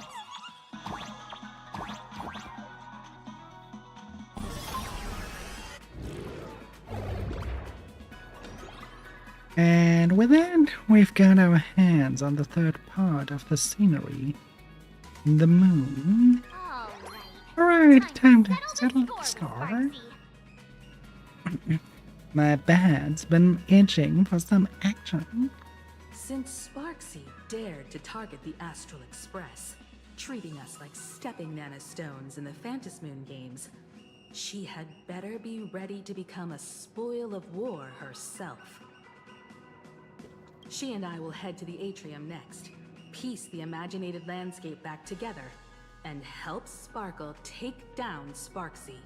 S1: And with that, we've got our hands on the third part of the scenery. The moon. Alright, time to settle the score. My bad's been itching for some action.
S4: Since Sparxie dared to target the Astral Express, treating us like stepping nanostones in the Phantasmoon games, she had better be ready to become a spoil of war herself. She and I will head to the atrium next, piece the imaginated landscape back together, and help Sparkle take down Sparxie.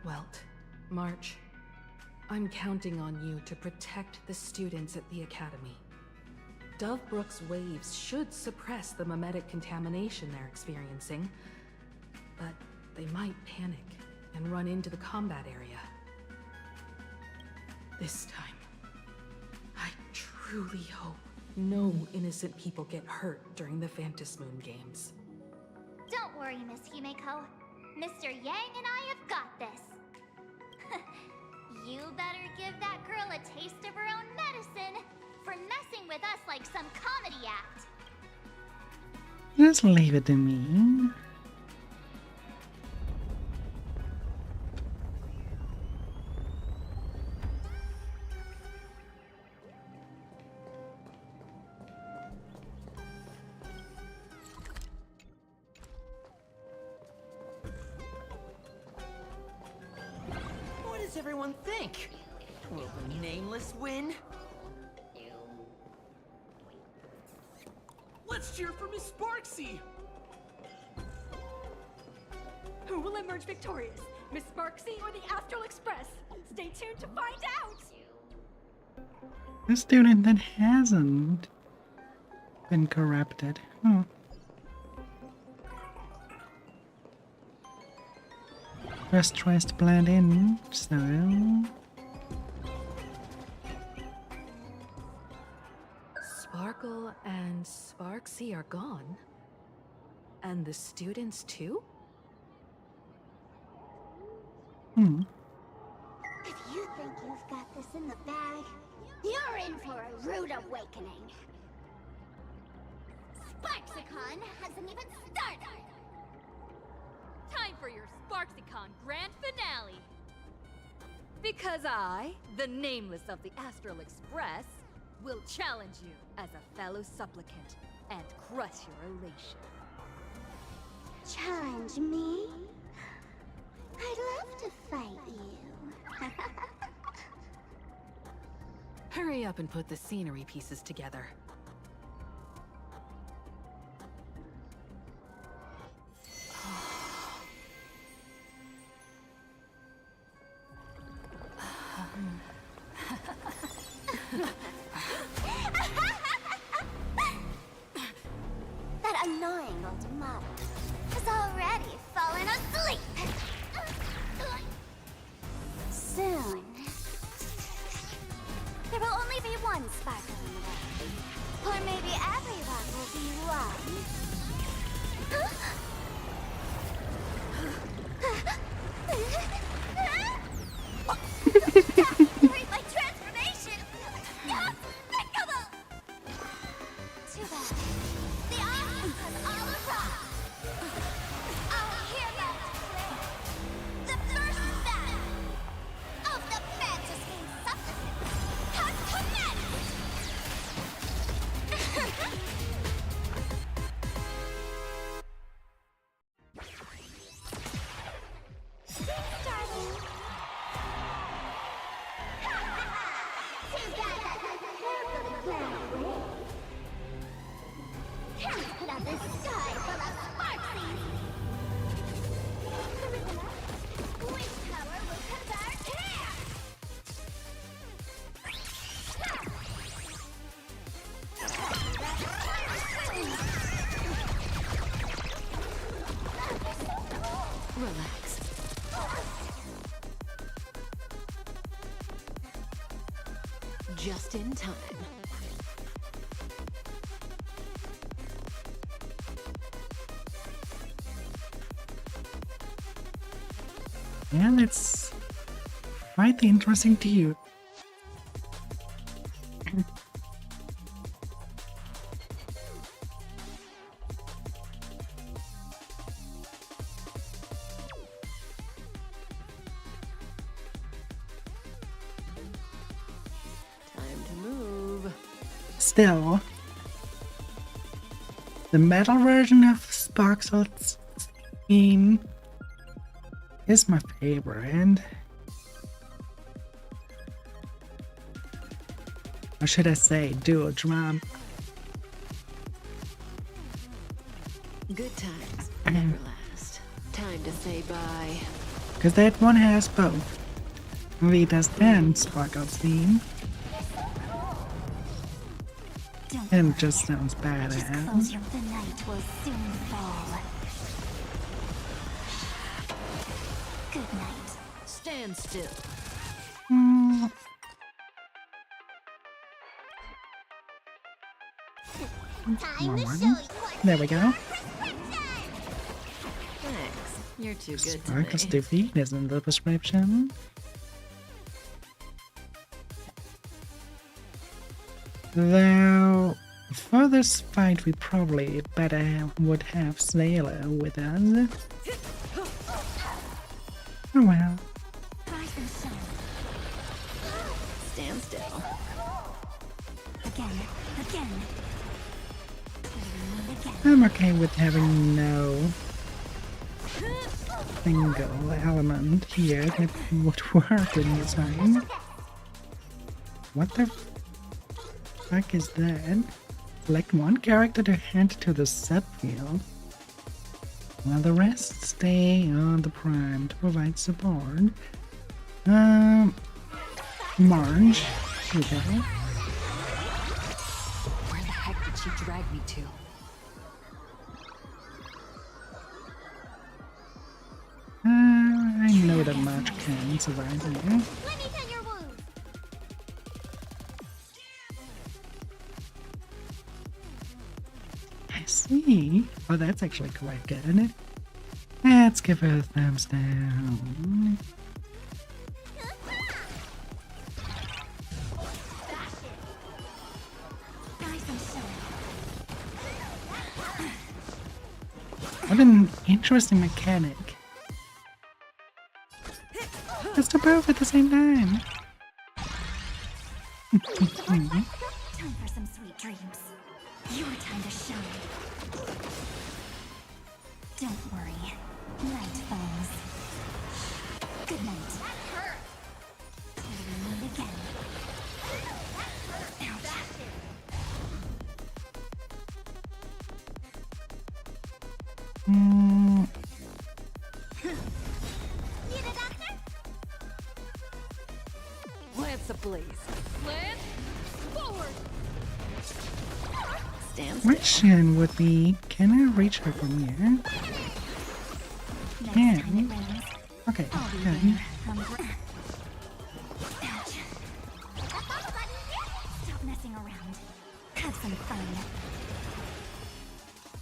S4: Welt, March, I'm counting on you to protect the students at the Academy. Dovebrook's waves should suppress the mimetic contamination they're experiencing, but they might panic and run into the combat area. This time, I truly hope no innocent people get hurt during the Phantasmoon games.
S2: Don't worry, Miss Himeko. Mr. Yang and I have got this. You better give that girl a taste of her own medicine for messing with us like some comedy act.
S1: Just leave it to me.
S8: What does everyone think? Will the Nameless win?
S5: Let's cheer for Miss Sparxie!
S6: Who will emerge victorious? Miss Sparxie or the Astral Express? Stay tuned to find out!
S1: The student that hasn't been corrupted. Just tries to blend in, so...
S4: Sparkle and Sparxie are gone? And the students too?
S2: If you think you've got this in the bag, you're in for a rude awakening. SparxieCon hasn't even started!
S9: Time for your SparxieCon grand finale! Because I, the Nameless of the Astral Express, will challenge you as a fellow supplicant and crush your elation.
S2: Challenge me? I'd love to fight you.
S4: Hurry up and put the scenery pieces together.
S2: That annoying old model has already fallen asleep. Soon, there will only be one sparkle in the world.
S3: Relax. Just in time.
S1: Yeah, that's quite interesting to you.
S3: Time to move.
S1: Still, the metal version of Sparxie's theme is my favorite. Or should I say, dual drum?
S3: Good times never last. Time to say bye.
S1: Because that one has both Vita's and Sparkle's theme.
S2: Don't
S1: And
S2: worry.
S1: it just sounds
S2: Just close
S1: badass.
S2: your the night will soon fall. Good night.
S3: Stand still.
S1: Mm,
S2: Time to
S1: one.
S2: show you what
S1: There we go.
S3: Thanks. You're too good to
S1: Sparkle's
S3: me.
S1: defeat is in the description. Though, for this fight we probably better would have Sailor with us. Oh well.
S2: rise and shine.
S3: Stand still.
S2: Again. Again. Again.
S1: I'm okay with having no single element here that would work in this game. What the fuck is that? Select one character to head to the subfield, while the rest stay on the prime to provide support. Marge. Okay.
S4: Where the heck did she drag me to?
S1: I know that Marge can survive here.
S2: Let me tend your wounds.
S1: I see. Oh, that's actually quite good. Let's give her a thumbs down.
S2: Rise and shine.
S1: What an interesting mechanic. Let's do both at the same time.
S2: Time for some sweet dreams. Your time to shine. Don't worry. Night falls. Good night. That hurt. Till we meet again. Ouch.
S1: Mm,
S2: Need a doctor?
S9: Lance ablaze. Lance forward.
S3: Stand still.
S1: question would be, can I reach her from here?
S2: Next
S1: Yeah.
S2: time it rains,
S1: Okay,
S2: I'll be
S1: good.
S2: there. Ouch. Stop messing around. Have some fun.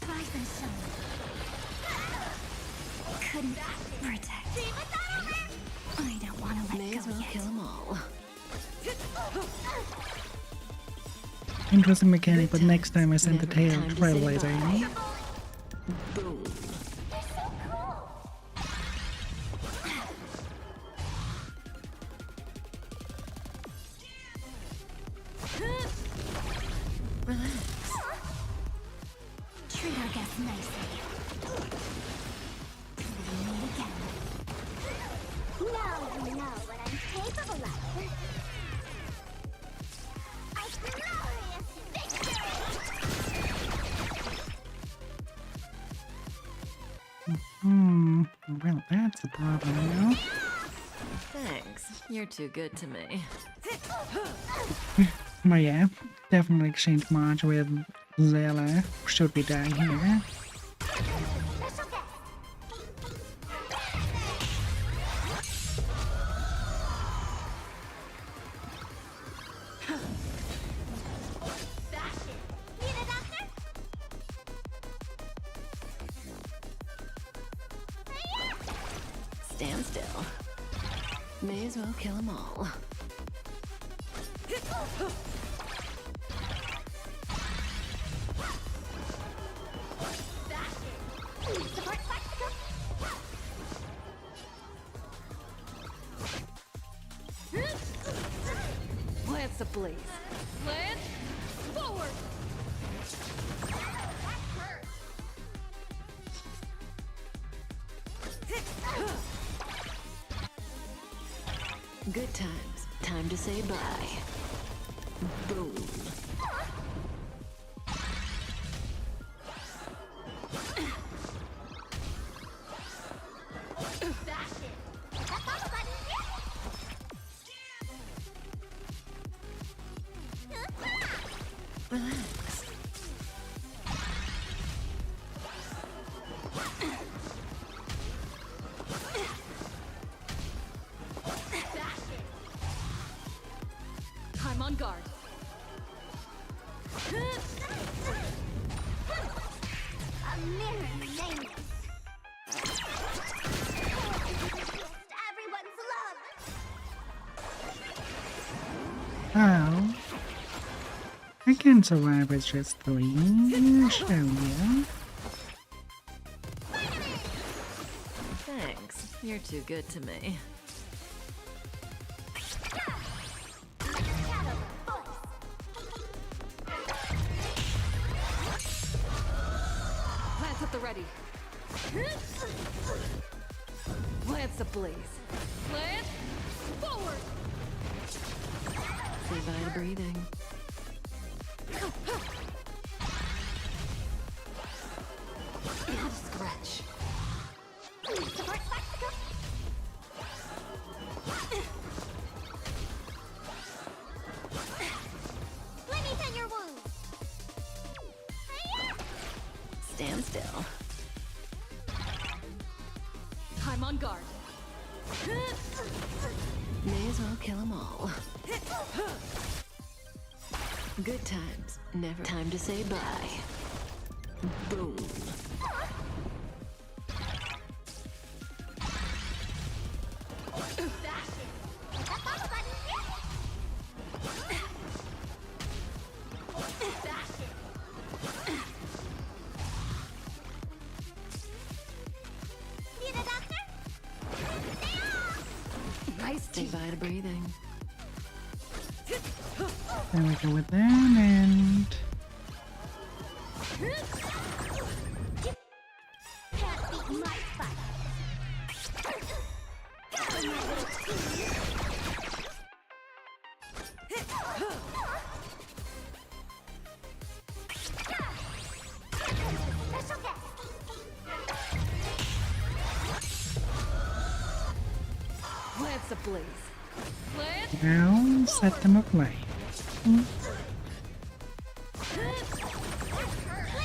S2: Rise and shine. Couldn't protect. I don't want to let
S3: May
S2: go
S3: as well
S2: yet.
S3: kill them all.
S1: Interesting mechanic, but next time I send the
S3: Never
S1: tail
S3: time to say
S1: trailblazer.
S3: bye. Boom. Relax.
S2: Treat our guests nicely. Till we meet again. Now you know what I'm capable of. A glorious victory!
S1: Well, that's a problem now.
S3: Thanks. You're too good to me.
S1: But yeah, definitely exchange Marge with Zella. Should we die here?
S2: Special guest.
S3: Stand still. May as well kill them all.
S9: Lance ablaze. Lance forward.
S3: Good times. Time to say bye. Boom. Relax.
S9: I'm on guard.
S2: A mirror nameless. Everyone's love.
S1: Oh. I can survive with just 3, shall ya?
S3: Thanks. You're too good to me.
S9: Lance at the ready. Lance ablaze. Lance forward.
S3: Say bye to breathing.
S2: Not a scratch. Let me tend your wounds.
S3: Stand still.
S9: I'm on guard.
S3: May as well kill them all. Good times. Never time to say bye. Boom.
S2: See the doctor?
S9: Nice
S3: Say bye to breathing.
S1: There we go with that, and
S2: Can't beat my fight. My little team. Special guest.
S9: Lance ablaze. Lance
S1: now set them aflame.
S2: Let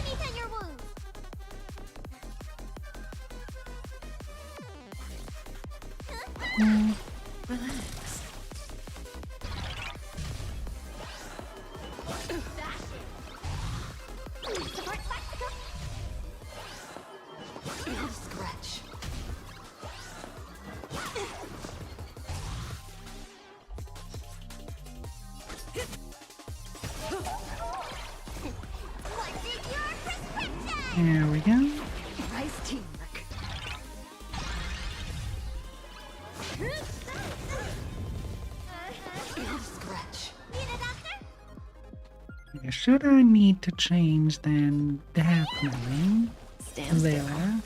S2: me tend your wounds.
S3: Relax.
S2: Not a scratch. What's in your prescription?
S1: There we go.
S9: nice teamwork.
S2: Not a scratch. Need a doctor?
S1: Yeah, should I need to change, then definitely
S3: Stand still.
S1: there.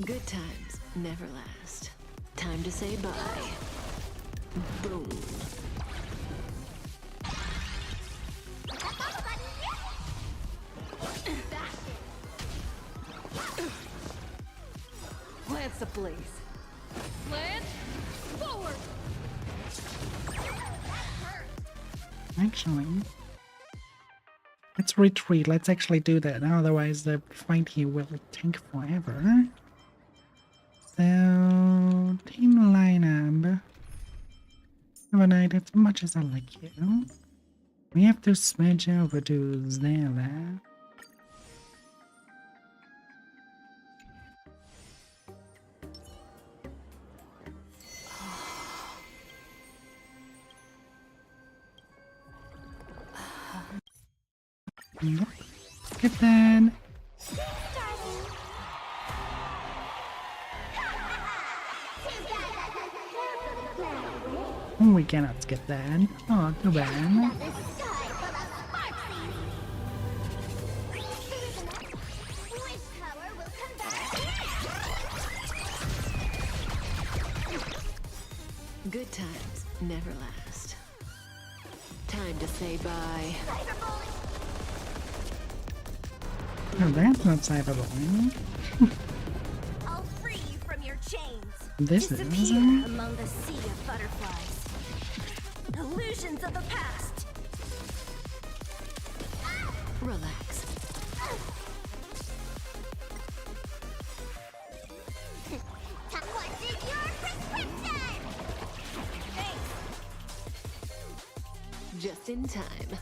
S3: Good times never last. Time to say bye. Boom.
S9: Lance ablaze. Lance forward.
S1: Actually, let's retreat. Let's actually do that. Otherwise, the fight here will take forever. So, team lineup. Have a night. As much as I like you, we have to switch over to Zella. Nope. Skip that. Oh, we cannot skip that. Oh, too bad.
S3: Good times never last. Time to say bye.
S1: No, that's not cyberbullying.
S2: I'll free you from your chains.
S1: This is.
S2: Disappear among the sea of butterflies. Illusions of the past.
S3: Relax.
S2: What is your prescription? Thanks.
S3: Just in time.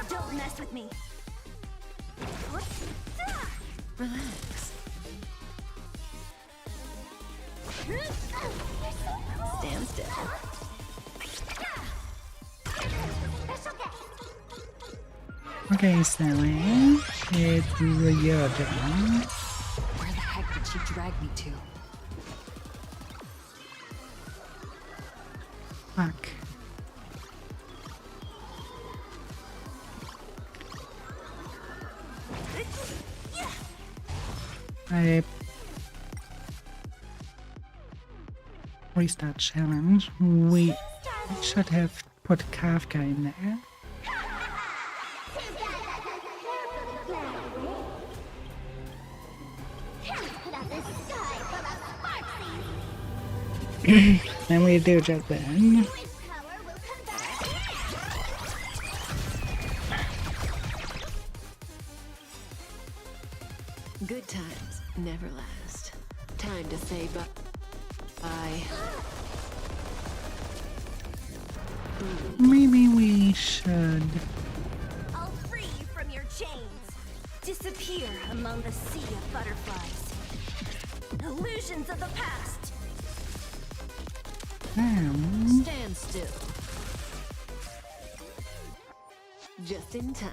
S2: Don't mess with me.
S3: Relax. Stand still.
S1: Okay, Sally. It's your turn.
S4: Where the heck did she drag me to?
S1: Fuck. I restart challenge. We should have put Kafka in there. And we do just then.
S3: Good times never last. Time to say bye.
S1: Maybe we should.
S2: I'll free you from your chains. Disappear among the sea of butterflies. Illusions of the past.
S3: Stand still. Just in time.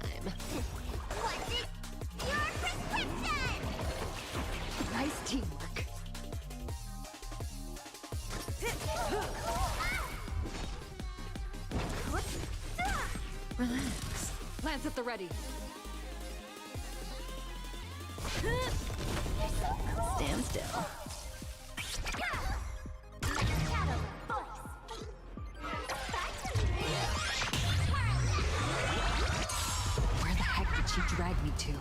S2: What is your prescription?
S4: Nice teamwork.
S3: Relax.
S4: Lance at the ready.
S3: Stand still.
S4: Where the heck did she drag me to?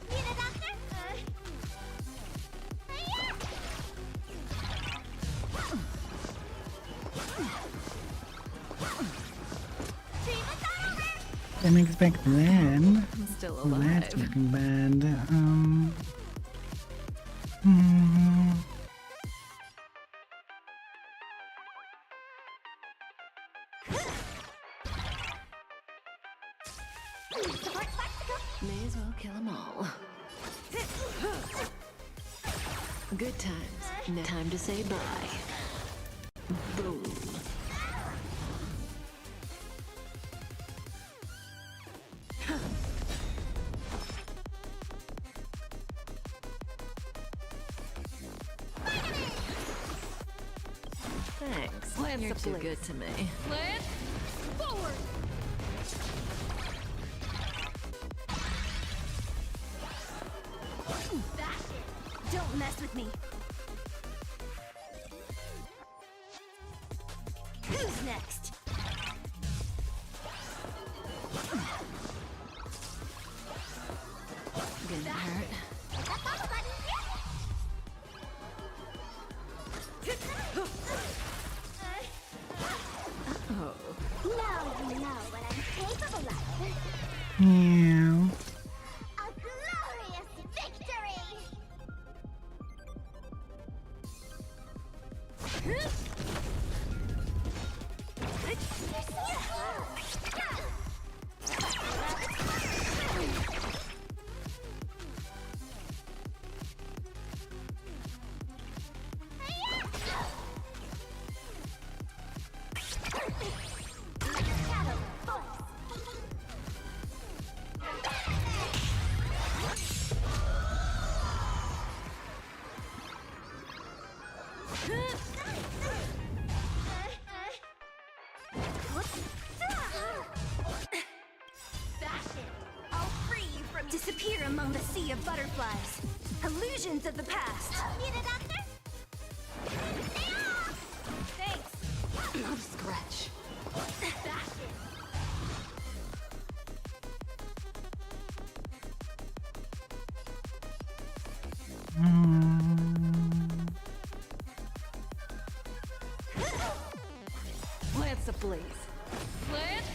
S2: Need a doctor?
S1: Didn't expect that.
S3: I'm still alive.
S1: That's looking bad.
S3: May as well kill them all. Good times. Now time to say bye. Boom. Thanks.
S4: Lance
S3: You're
S4: the
S3: too
S4: blade.
S3: good to me.
S9: Lance, forward!
S2: Don't mess with me. Who's next?
S3: Gonna hurt. Oh.
S2: Now you know what I'm capable of.
S1: Yeah.
S2: A glorious victory! from disappear among the sea of butterflies. Illusions of the past. Need a doctor? Thanks.
S3: Not a scratch. Lance ablaze.
S9: Plant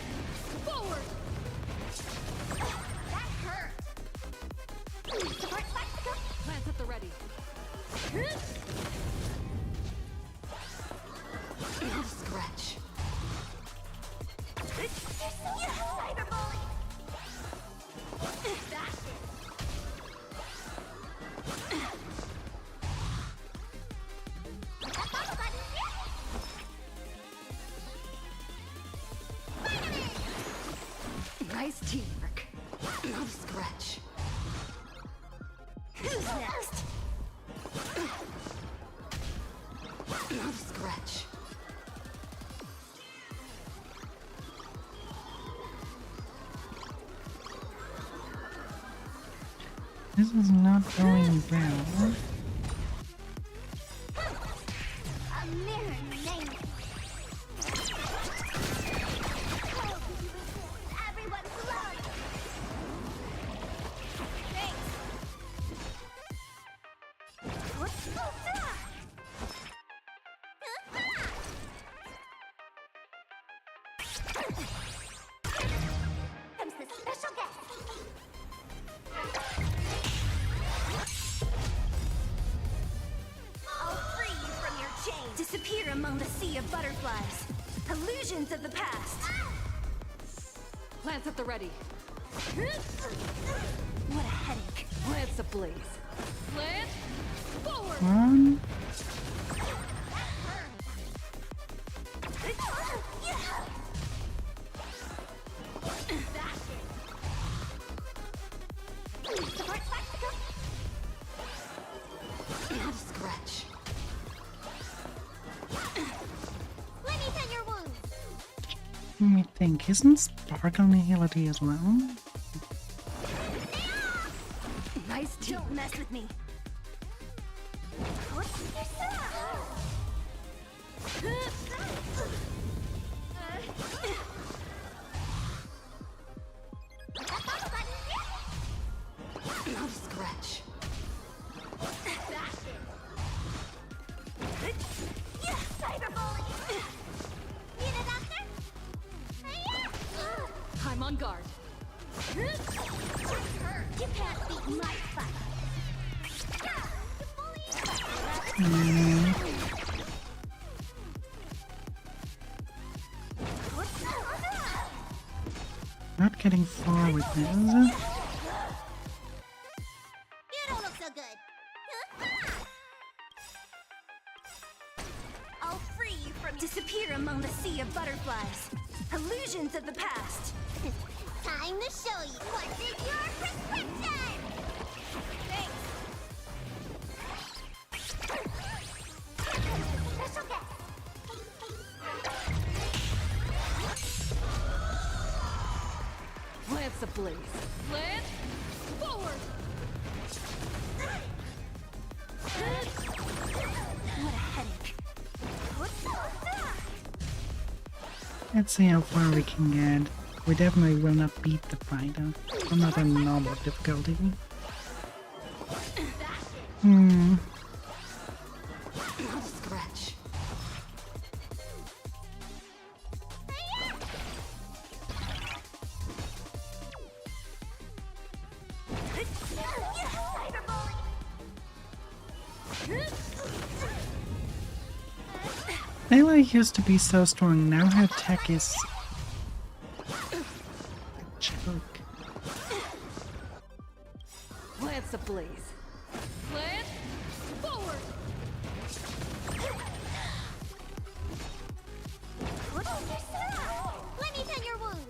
S9: forward!
S2: That hurt. Support sparxie.
S9: Lance at the ready.
S3: Not a scratch.
S2: Cyberbully.
S3: Nice teamwork. Not a scratch.
S2: Who's next?
S3: Not a scratch.
S1: This is not going well.
S2: A mirror name. Everyone's love. Thanks. What's comes the special guest. I'll free you from your chains. Disappear among the sea of butterflies. Illusions of the past.
S9: Lance at the ready.
S2: What a headache.
S3: Lance ablaze.
S9: Plant forward!
S1: One.
S2: Support sparxie.
S3: Not a scratch.
S2: Let me tend your wounds.
S1: Let me think. Isn't Spark on the ability as well?
S3: Nice team.
S2: Don't mess with me. What's your
S3: Not a scratch.
S2: Cyberbully. Need a doctor?
S9: I'm on guard.
S2: You can't beat my fight.
S1: Not getting far with this.
S2: You don't look so good. I'll free you from disappear among the sea of butterflies. Illusions of the past. Time to show you what's in your prescription. Thanks. Special guest.
S3: Lance ablaze.
S9: Lance forward!
S2: What a headache.
S1: Let's see how far we can get. We definitely will not beat the fighter. I'm not on normal difficulty.
S3: Not a scratch.
S1: Layla used to be so strong, now her attack is a joke.
S3: Lance ablaze.
S9: Lance forward!
S2: Let me tend your wounds.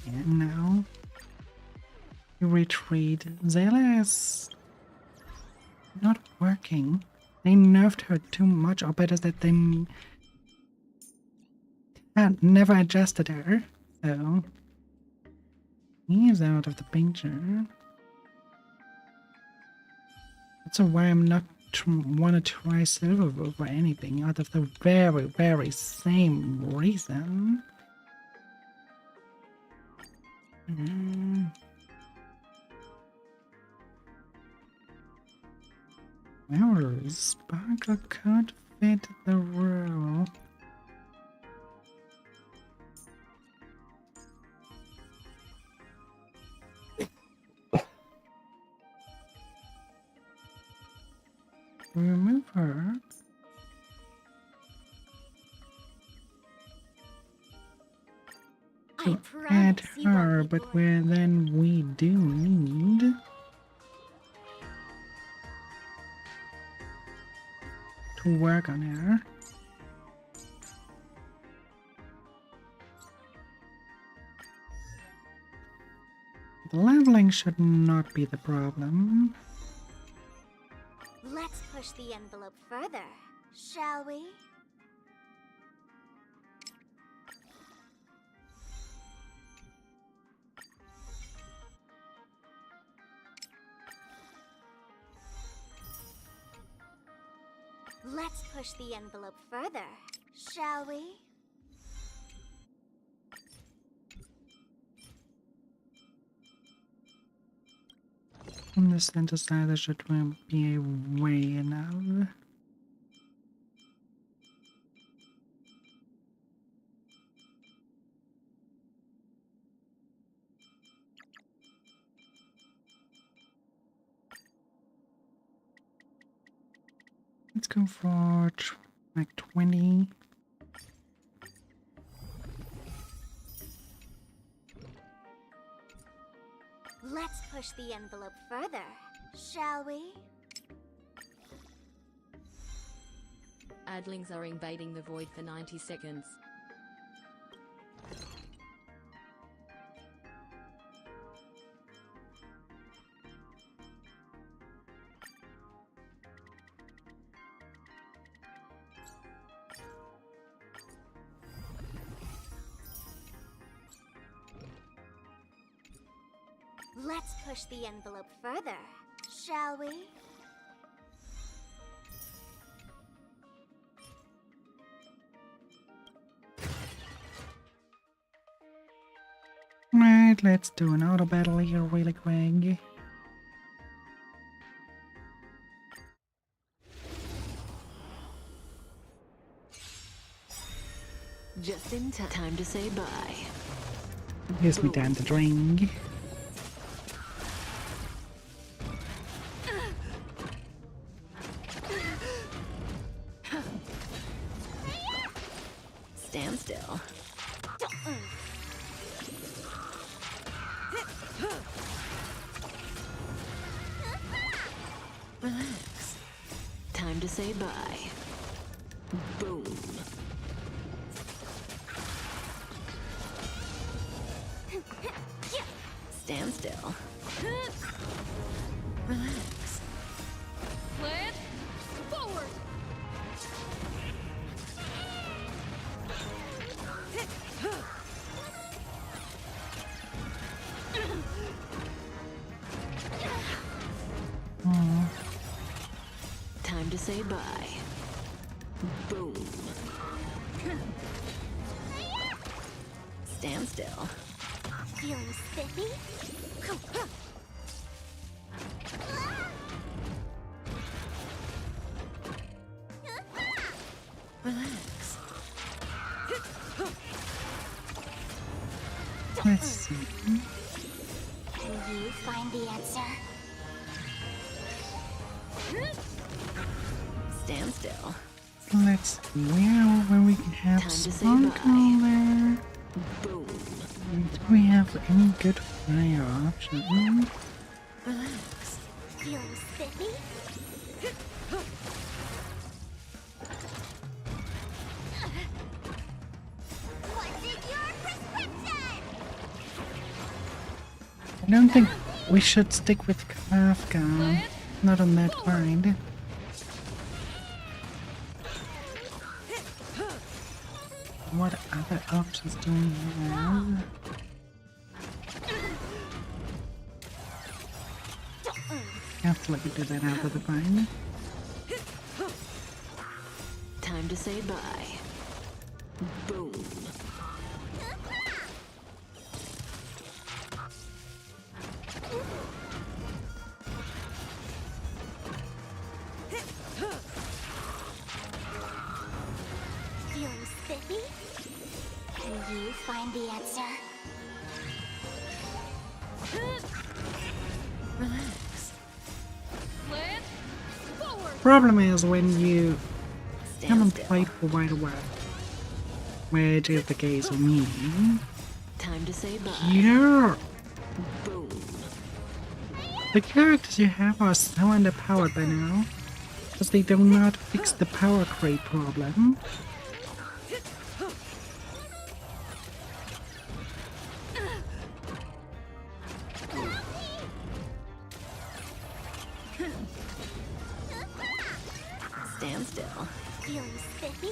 S1: And now you retreat. Zayla is not working. They nerfed her too much, or better that they had never adjusted her. So he is out of the picture. That's why I'm not want to try silver or anything out of the very, very same reason. Well, Sparkle could fit the role. Remove her.
S2: I
S1: To
S2: promise
S1: add
S2: you won't
S1: her,
S2: be
S1: but
S2: bored.
S1: where then we do need to work on her. The leveling should not be the problem.
S2: Let's push the envelope further, shall we? Let's push the envelope further, shall we?
S1: From the synthesizer should be a way enough. Let's go for like 20.
S2: Let's push the envelope further, shall we?
S3: Adlings are invading the void for 90 seconds.
S2: Let's push the envelope further, shall we?
S1: Right, let's do an auto battle here really quick.
S3: Just in time to say bye.
S1: Gives me time to drink.
S3: Stand still. Relax. Time to say bye. Boom. Stand still. Relax.
S9: Plan forward.
S3: Time to say bye. Boom. Stand still.
S2: Feeling spiffy?
S3: Relax.
S1: Let's see.
S2: Can you find the answer?
S3: Stand still.
S1: Let's where we can have
S3: Time to say
S1: Sparkle
S3: bye.
S1: there.
S3: Boom.
S1: Do we have any good fire options?
S3: Relax.
S2: Feeling spiffy? What's in your prescription?
S1: I don't think we should stick with Kafka. Not on that point. what other options do we have? Absolutely do that after the fight.
S3: Time to say bye. Boom.
S2: Feeling spiffy? Can you find the answer?
S3: Relax.
S9: Land forward.
S1: Problem is when you
S3: Stand
S1: haven't
S3: still.
S1: played for quite a while, which is the case with me.
S3: Time to say bye.
S1: Yeah,
S3: Boom.
S1: the characters you have are so underpowered by now, because they do not fix the power creep problem.
S3: Stand still.
S2: Feeling spiffy?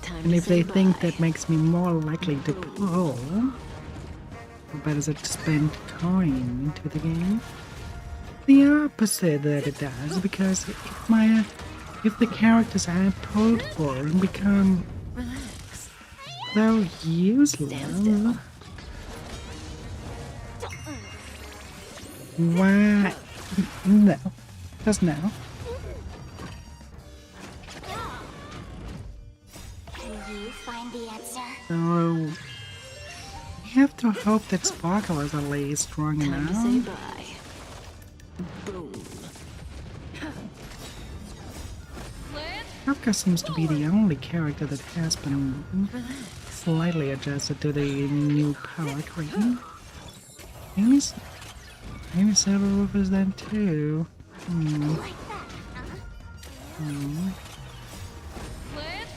S3: Time
S1: And
S3: to
S1: if
S3: say
S1: they think
S3: bye.
S1: that makes me more likely to pull, what better is it to spend coin into the game? The opposite that it does, because if the characters are pulled for and become
S3: Relax.
S1: so
S3: Stand
S1: useless,
S3: still.
S1: why? No, just no.
S2: Can you find the answer?
S1: So we have to hope that Sparkle is at least strong
S3: Time to say
S1: enough.
S3: bye. Boom.
S9: Land
S1: Kafka seems to be the only character that has been
S3: Relax.
S1: slightly adjusted to the new power creep. Maybe Silver Roof is then too.
S2: Like that, huh?
S9: land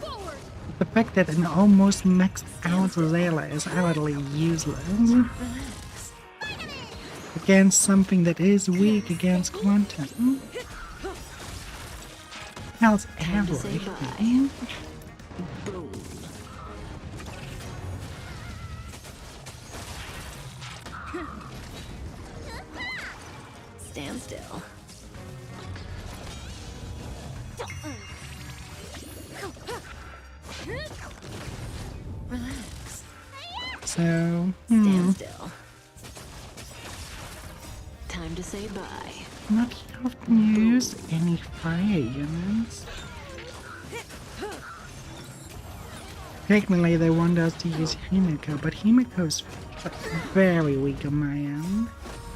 S9: forward.
S1: The fact that an almost maxed out Zayla is utterly useless
S3: Relax.
S1: against something that is weak against Quantum. Hell's
S3: Time to say
S1: everything.
S3: Boom. Stand still. Relax.
S1: So,
S3: Stand still. Time to say bye.
S1: not often use any fire units. Technically, they want us to use Himiko, but Himiko's very weak on my end.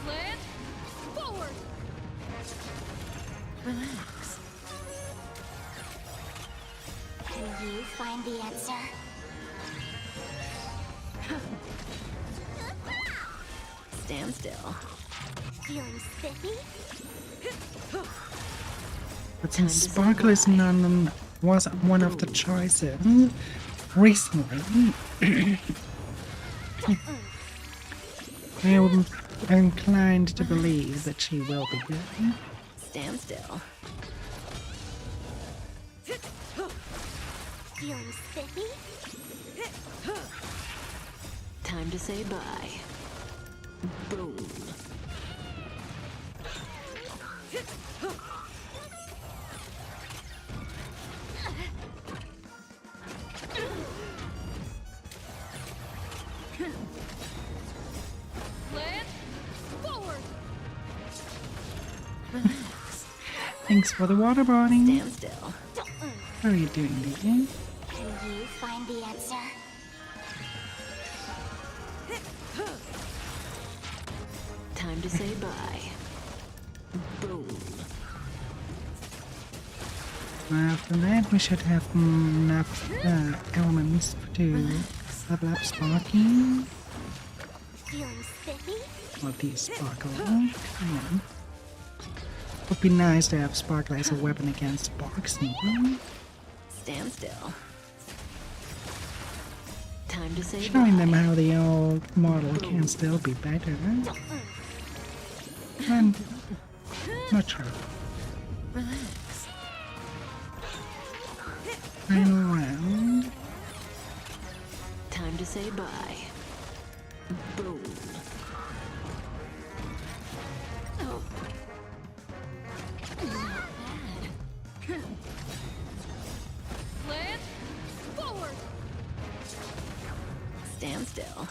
S9: Land forward.
S3: Relax.
S2: Can you find the answer?
S3: Stand still.
S2: Feeling spiffy?
S1: But since Sparkle is none, was one of the choices recently, I'm inclined to believe that she will be good.
S3: Stand still.
S2: Feeling spiffy?
S3: Time to say bye. Boom.
S9: Land forward.
S3: Relax.
S1: Thanks for the waterboarding.
S3: Stand still.
S1: How are you doing, Deacon?
S2: Can you find the answer?
S3: Time to say bye. Boom.
S1: After that, we should have enough elements to level up Sparky.
S2: Feeling spiffy?
S1: Or the Sparkle. Come on. Would be nice to have Sparkle as a weapon against sparxie.
S3: Stand still. Time to say
S1: Showing them
S3: bye.
S1: how the old model can still be better. And not sure.
S3: Relax.
S1: Final round.
S3: Time to say bye. Boom.
S2: Oh.
S9: Land forward.
S3: Stand still.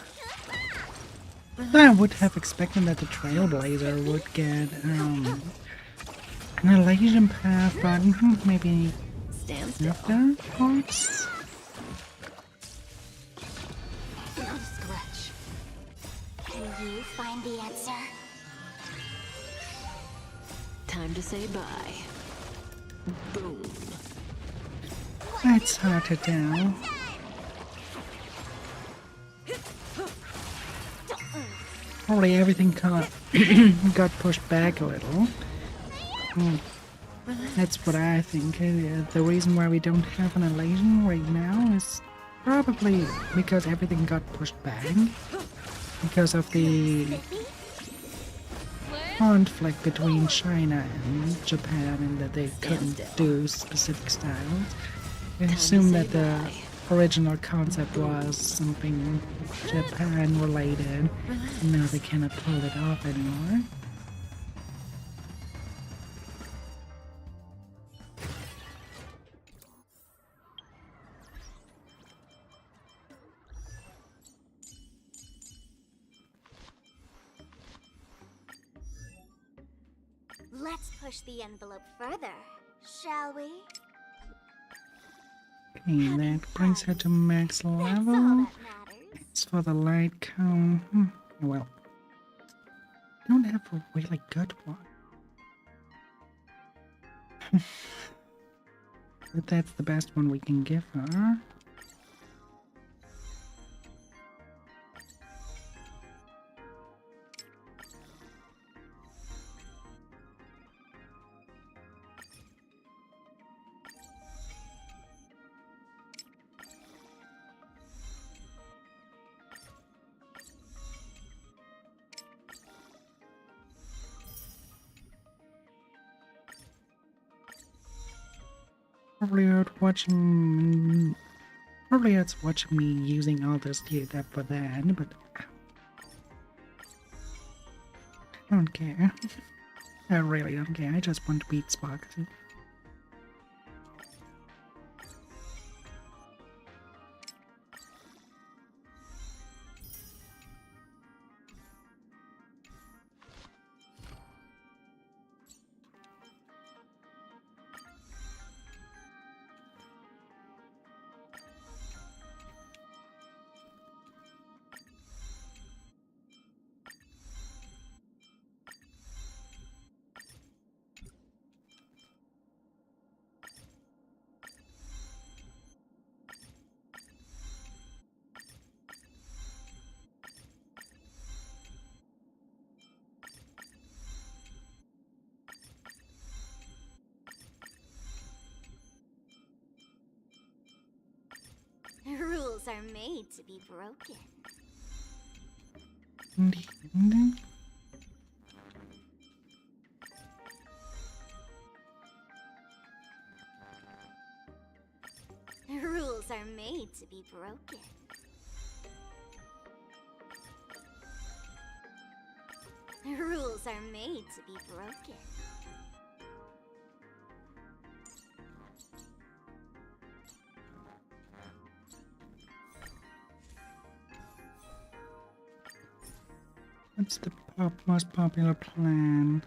S1: I would have expected that the Trailblazer would get an Elysian path, but maybe
S3: Stand still.
S1: afterwards.
S2: Not a scratch. Can you find the answer?
S3: Time to say bye. Boom.
S1: It's hard to tell. Probably everything got pushed back a little. That's what I think. The reason why we don't have an Elysian right now is probably because everything got pushed back. Because of the conflict between China and Japan, and that they couldn't do specific styles. I assume that the original concept was something Japan related, and now they cannot pull it off anymore.
S2: Let's push the envelope further, shall we?
S1: Okay, that brings her to max
S2: That's all
S1: level.
S2: that matters.
S1: As for the light cone, well, don't have a really good one. But that's the best one we can give her. Probably it's watching me using all this data for that, but I don't care. I really don't care. I just want to beat sparxie.
S2: Rules are made to be broken. Rules are made to be broken. Rules are made to be broken.
S1: What's the most popular plan?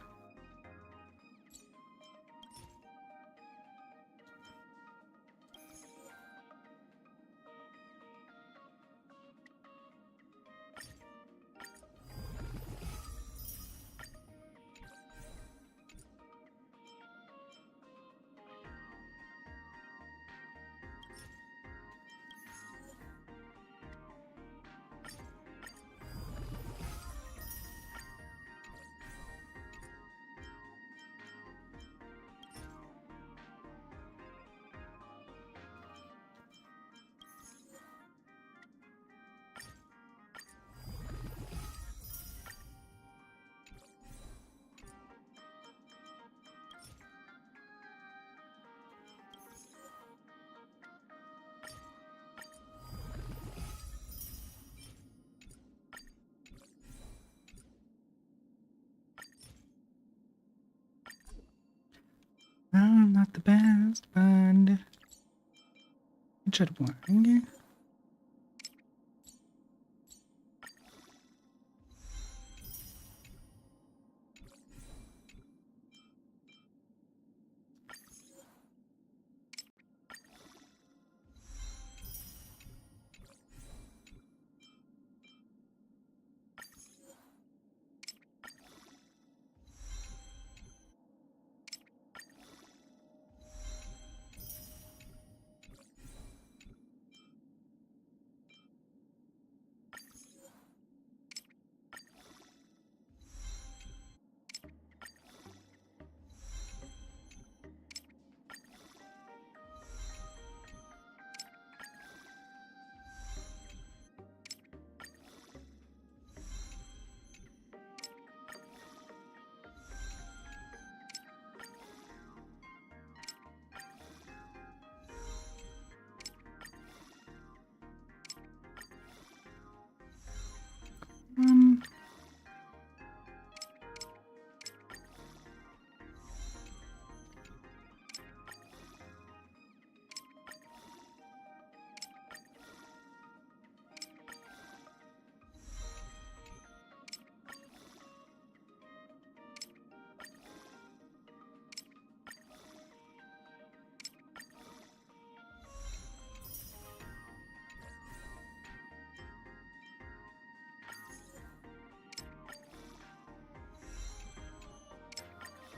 S1: It should work.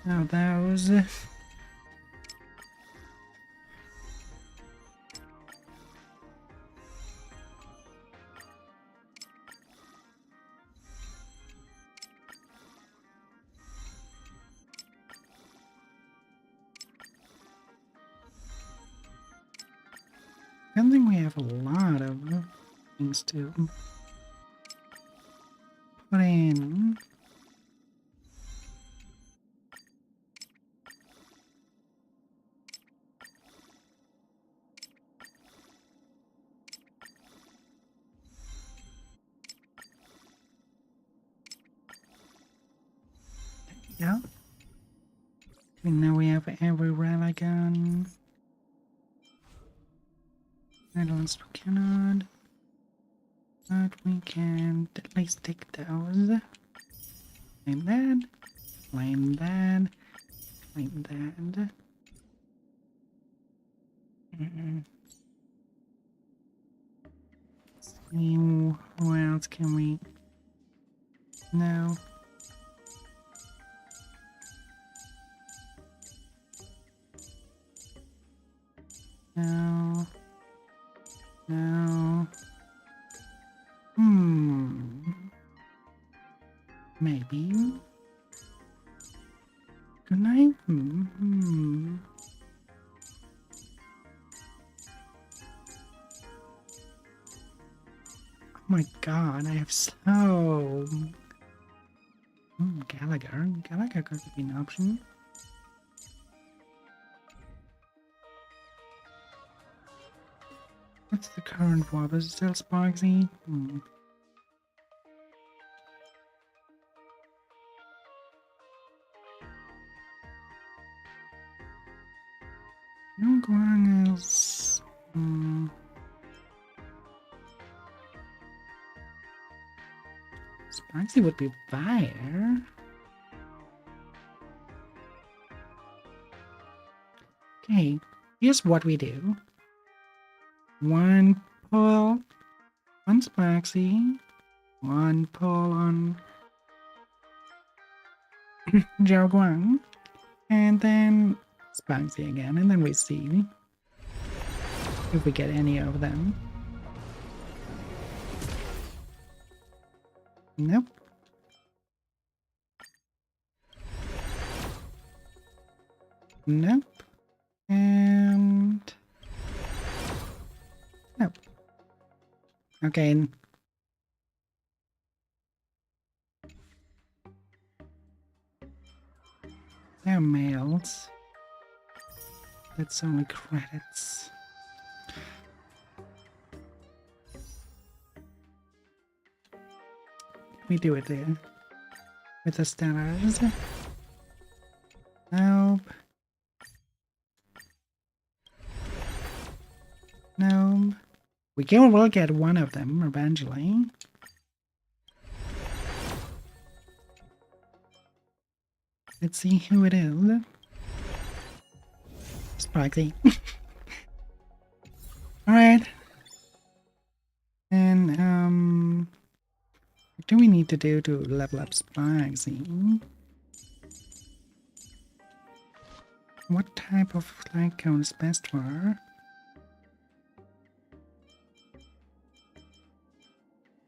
S1: Now those. I don't think we have a lot of things to put in. Yeah. And now we have every relic on. Else we cannot. But we can at least take those. Like that. Like that. Like that. See, who else can we? No. No. No. Maybe. Good night. Oh my god, I have so... Gallagher. Gallagher could be an option. What's the current warp? Is it still sparxie? No going else. Sparxie would be fire. Okay, here's what we do. One pull on Sparxie, one pull on Zhaoguang, and then Sparxie again, and then we see if we get any of them. Nope. Nope. And nope. Okay. They're males. That's only credits. We do it there. With the stars. Nope. No. So will get one of them eventually. Let's see who it is. Sparxie. Alright. And what do we need to do to level up Sparxie? What type of light cone is best for her?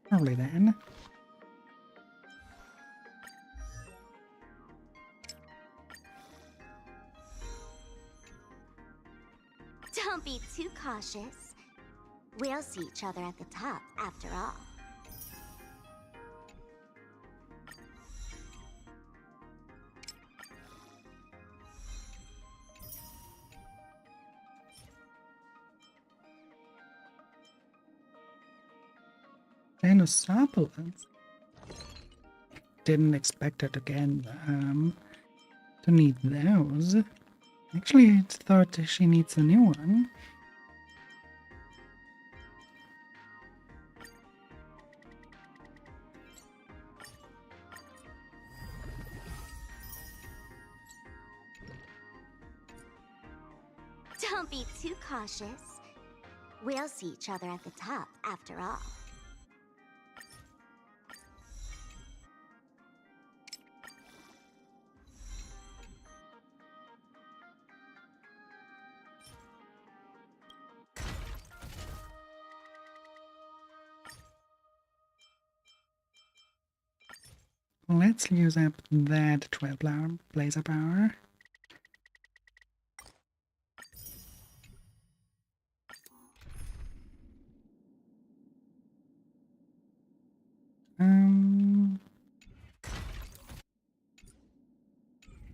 S1: Probably then.
S2: Don't be too cautious. We'll see each other at the top, after all.
S1: Dinosaurus. Didn't expect it again. To need those. Actually, I thought she needs a new one.
S2: Don't be too cautious. We'll see each other at the top, after all.
S1: Let's use up that 12 blazer power.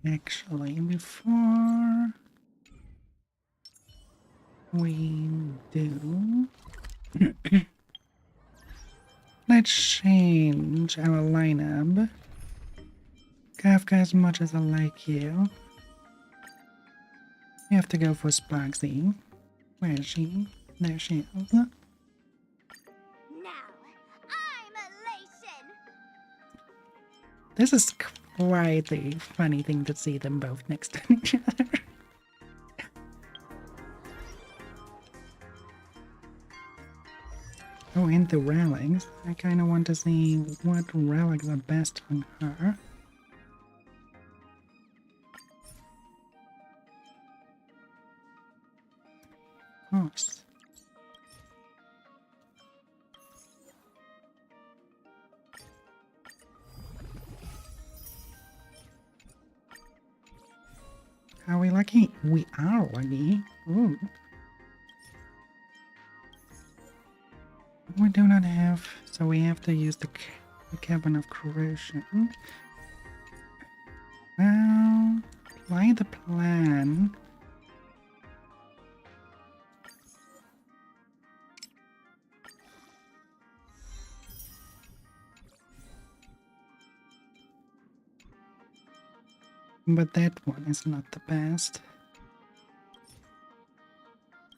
S1: Actually, before we do, let's change our lineup. Kafka, as much as I like you, you have to go for Sparxie. Where is she? There she is.
S2: Now, I'm elation!
S1: This is quite a funny thing to see them both next to each other. Oh, and the relics. I kind of want to see what relics are best on her. Of course. Are we lucky? We are lucky. Ooh. We do not have, so we have to use the Cavern of Corrosion. Well, apply the plan. But that one is not the best.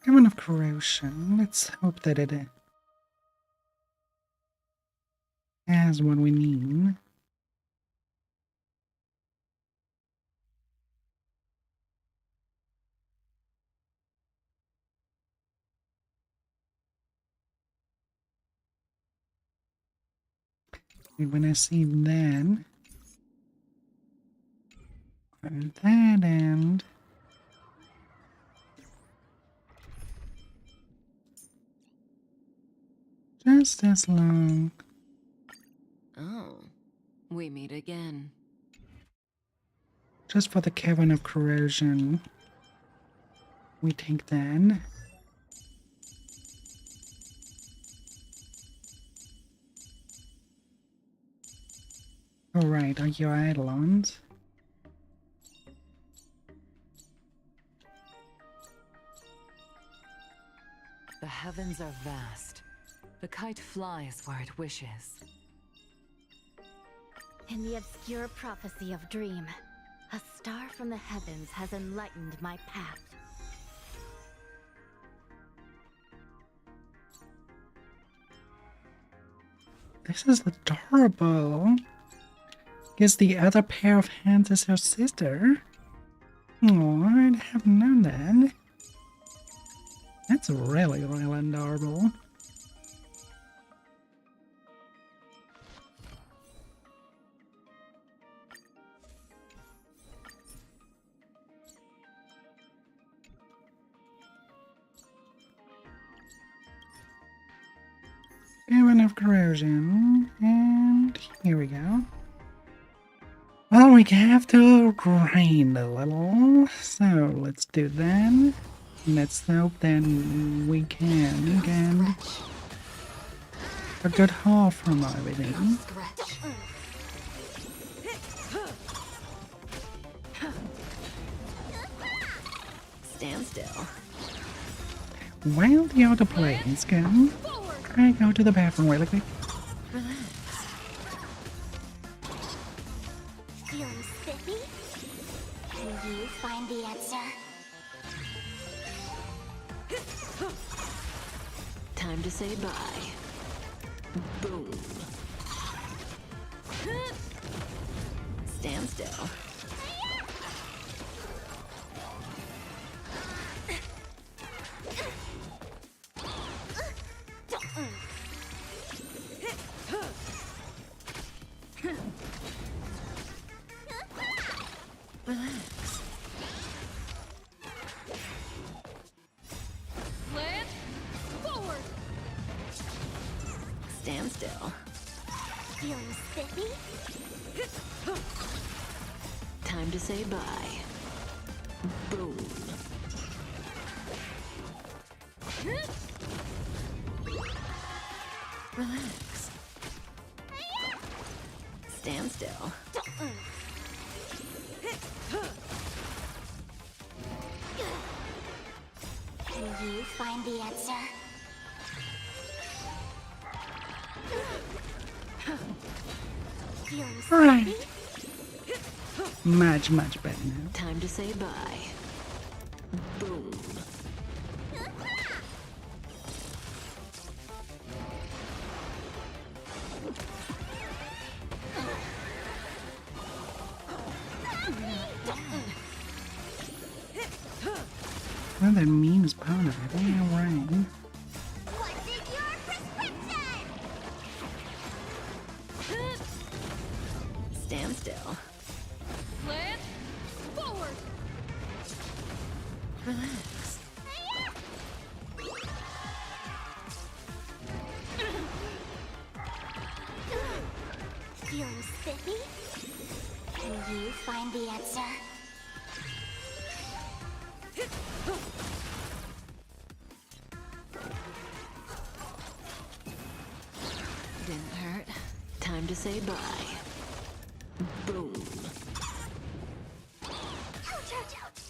S1: Cavern of Corrosion. Let's hope that it has what we need. And when I see that, on that end, just as long.
S3: Oh, we meet again.
S1: Just for the Cavern of Corrosion, we take that. Alright, are you Eidolons?
S4: The heavens are vast. The kite flies where it wishes.
S2: In the obscure prophecy of Dream, a star from the heavens has enlightened my path.
S1: This is adorable. Guess the other pair of hands is her sister. Oh, I haven't known that. That's really, really adorable. Codevein of corrosion, and here we go. Well, we have to grind a little, so let's do that. Let's hope then we can get a good haul from everything.
S3: Stand still.
S1: While the other players go, I go to the bathroom really quick.
S2: Feeling spiffy? Can you find the answer?
S3: Time to say bye. Boom. Stand still. Relax.
S9: Land forward.
S3: Stand still.
S2: Feeling spiffy?
S3: Time to say bye. Boom. Relax. Stand still.
S2: Can you find the answer? Feeling
S1: Alright.
S2: spiffy?
S1: Much, much better now.
S3: Time to say bye. Boom.
S1: Well, that means part of it. Yeah, right.
S2: What's in your prescription?
S3: Stand still.
S9: Land forward.
S3: Relax.
S2: Feeling spiffy? Can you find the answer?
S3: Didn't hurt. Time to say bye. Boom.
S2: Ouch, ouch, ouch.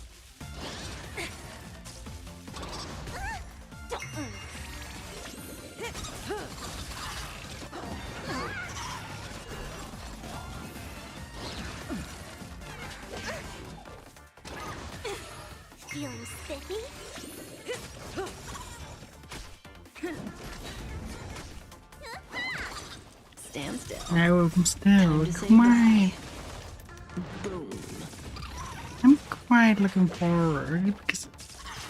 S2: Feeling spiffy?
S3: Stand still.
S1: I'm still
S3: Time to say
S1: quite,
S3: Boom.
S1: I'm quite looking forward because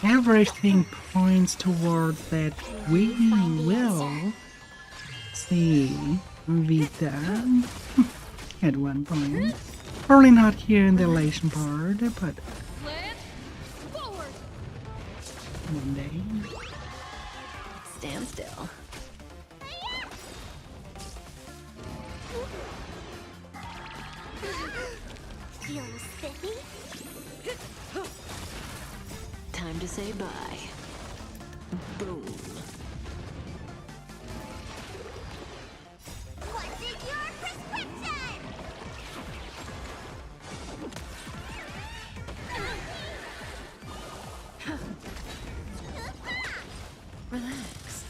S1: everything points toward that we will see Vita at one point. Probably not here in the elation part, but
S9: Land forward.
S1: one day.
S3: Stand still.
S2: Feeling spiffy?
S3: Time to say bye. Boom.
S2: What's in your prescription?
S3: Relax.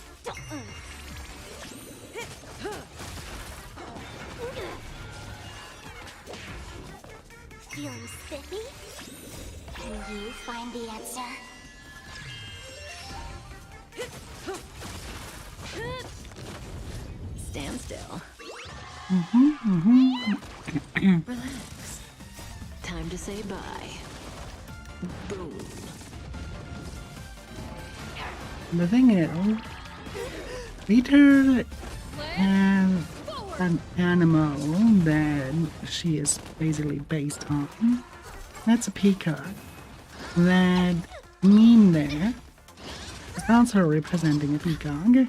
S2: Feeling spiffy? Can you find the answer?
S3: Stand still. Relax. Time to say bye. Boom.
S1: The thing is, Peter and an animal that she is basically based on. That's a peacock. That meme there is also representing a peacock.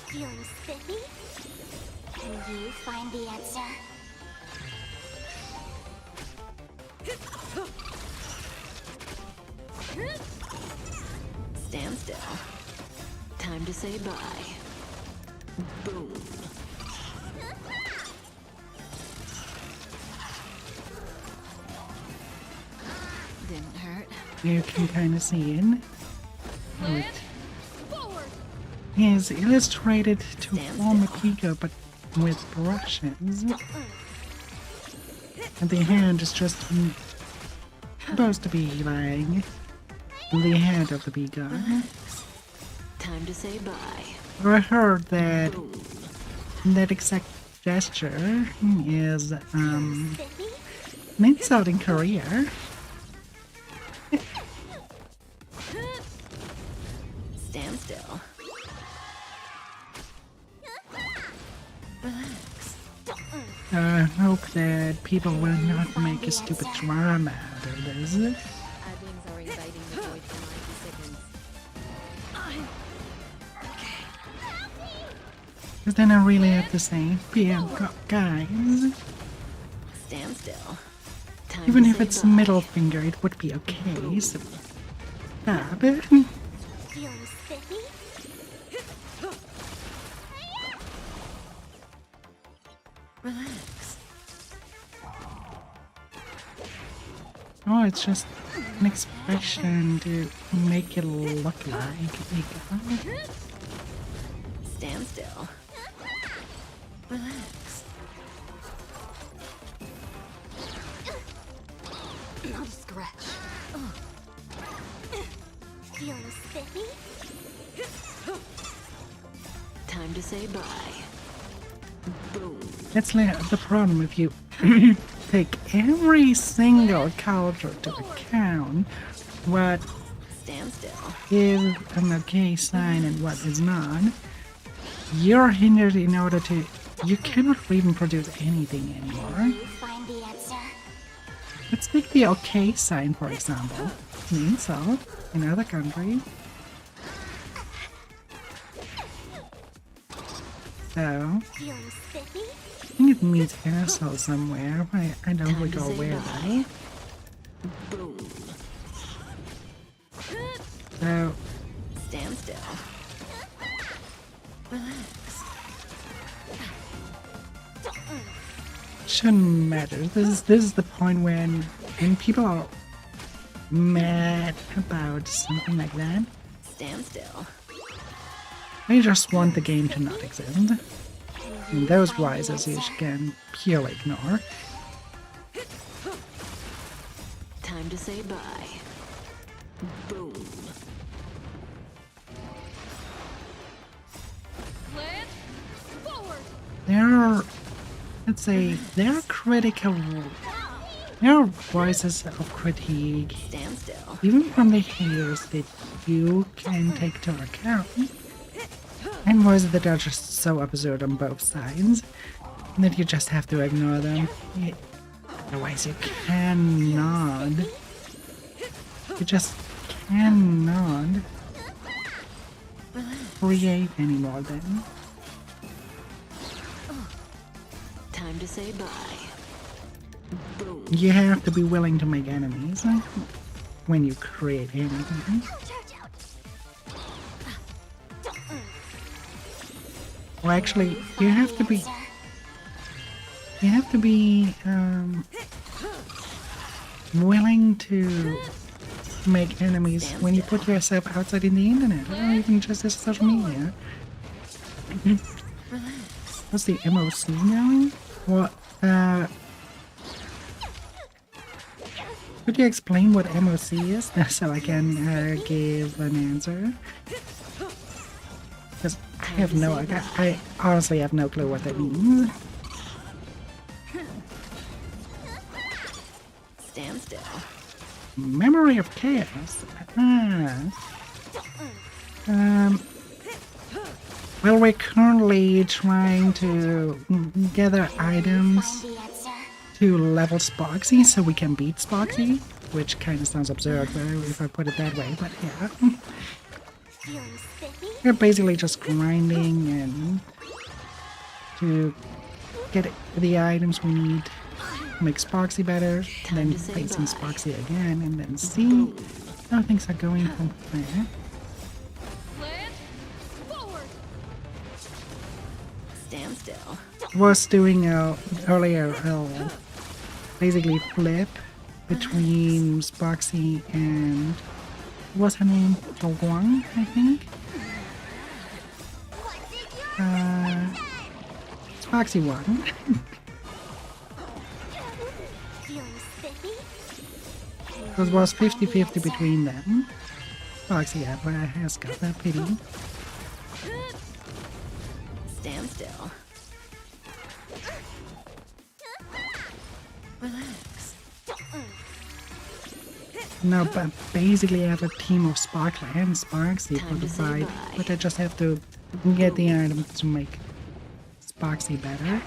S2: Feeling spiffy? Can you find the answer?
S3: Stand still. Time to say bye. Boom. Didn't hurt.
S1: You can kind of see it. It is illustrated to form a peacock, but with brushes. And the hand is just supposed to be lying on the head of the peacock.
S3: Time to say bye.
S1: I heard that that exact gesture is an insult in Korea.
S3: Stand still. Relax.
S1: I hope that people will not make a stupid drama out of this.
S9: Adlings are invading the void for 90 seconds.
S1: Because then I really have to say, guys,
S3: Stand still. Time
S1: even
S3: to
S1: if
S3: say
S1: it's
S3: bye.
S1: middle finger, it would be okay. So, stop it.
S2: Feeling spiffy?
S3: Relax.
S1: Oh, it's just an expression to make it look like a gun.
S3: Stand still. Relax.
S2: Not a scratch. Feeling spiffy?
S3: Time to say bye. Boom.
S1: That's the problem if you take every single culture to account. What
S3: Stand still.
S1: is an okay sign and what is not. You're hindered in order to... You cannot even produce anything anymore.
S2: You find the answer?
S1: Let's take the okay sign, for example. An insult in other countries. So,
S2: Feeling spiffy?
S1: I think it means asshole somewhere. I don't
S3: Time to
S1: recall
S3: say
S1: where
S3: bye.
S1: though.
S3: Boom.
S1: So,
S3: Stand still. Relax.
S1: shouldn't matter. This is the point when people are mad about something like that.
S3: Stand still.
S1: They just want the game to not exist. And those rises you can purely ignore.
S3: Time to say bye. Boom.
S9: Land forward.
S1: There are, let's say, there are voices of critique,
S3: Stand still.
S1: even from the haters that you can take to account. And voices that are just so absurd on both sides that you just have to ignore them. Otherwise you cannot. You just cannot create anymore then.
S3: Time to say bye. Boom.
S1: You have to be willing to make enemies when you create anything. Well, actually, you have to be willing to make enemies when you put yourself outside in the internet, or even just as social media. What's the MOC now? What, could you explain what MOC is so I can give an answer? Because I honestly have no clue what that means.
S3: Stand still.
S1: Memory of chaos. Well, we're currently trying to gather items to level Sparxie so we can beat Sparxie, which kind of sounds absurd if I put it that way, but yeah. We're basically just grinding and to get the items we need to make Sparxie better, then facing Sparxie again, and then see how things are going from there.
S3: Stand still.
S1: Was doing earlier basically flip between Sparxie and what's her name? Guang, I think. Sparxie won. It was 50-50 between them. Sparxie has got that pity.
S3: Stand still. Relax.
S1: No, but basically I have a team of Sparkler and Sparxie for the fight, but I just have to get the items to make Sparxie better.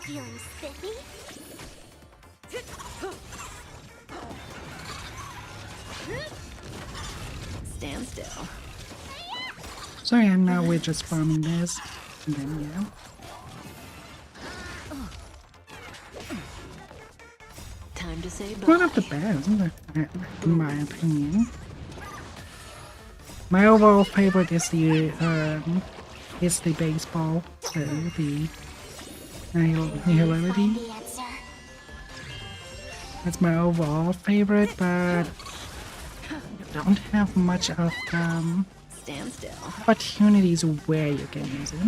S2: Feeling spiffy?
S3: Stand still.
S1: So yeah, now we're just farming this, and then yeah.
S3: Time to say bye.
S1: One of the best, in my opinion. My overall favorite is the baseball, so the nihility. That's my overall favorite, but you don't have much of
S3: Stand still.
S1: opportunities where you can use it.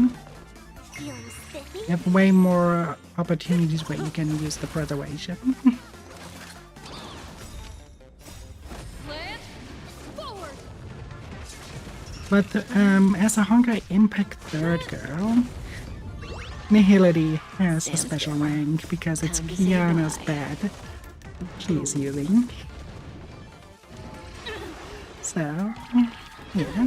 S2: Feeling spiffy?
S1: You have way more opportunities where you can use the preservation. But as a Honkai Impact 3rd girl, Nihility has a special rank because it's Kiana's bed she's using. So, yeah.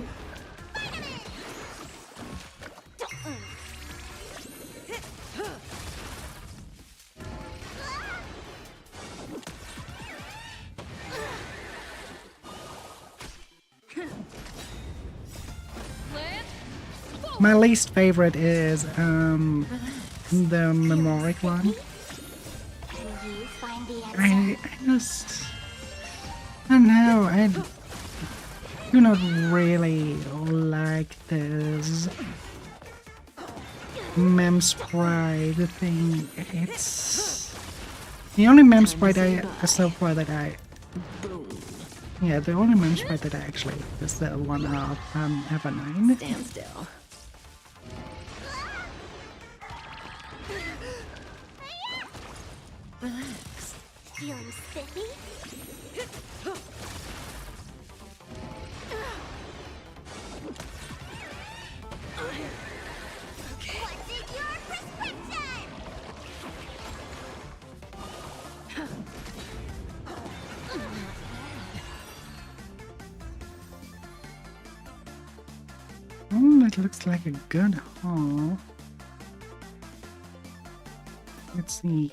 S1: My least favorite is the Memoric one.
S2: Will you find the answer?
S1: I don't know, I do not really like this mem sprite thing. It's the only mem sprite so far that the only mem sprite that I actually is the one of Ever9.
S3: Stand still. Relax.
S2: Feeling spiffy? What's in your prescription?
S1: Oh, that looks like a good haul. Let's see.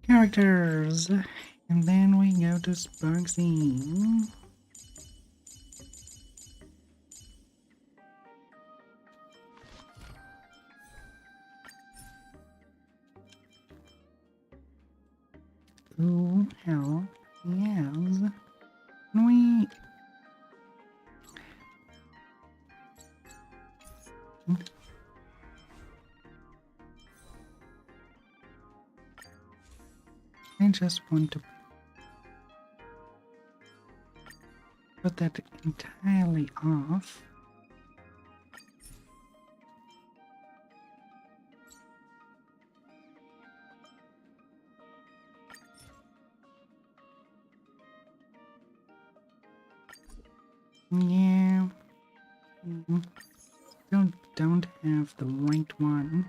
S1: Characters, and then we go to Sparxie. Who hell yes? Can we? I just want to put that entirely off. Yeah. Don't have the right one.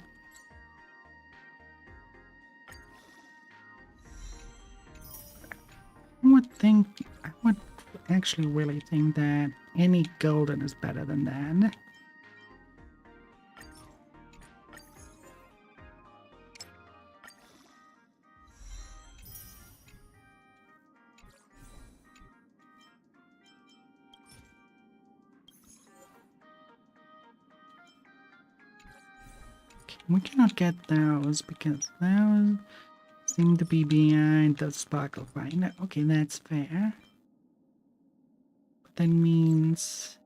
S1: I would actually really think that any golden is better than that. Okay, we cannot get those because those seem to be behind the sparkle finder. Okay, that's fair. But that means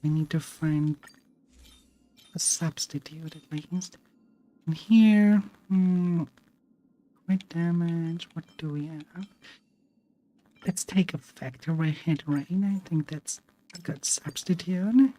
S1: we need to find a substitute at least. And here, crit damage, what do we have? Let's take a factor hit rain. I think that's a good substitute.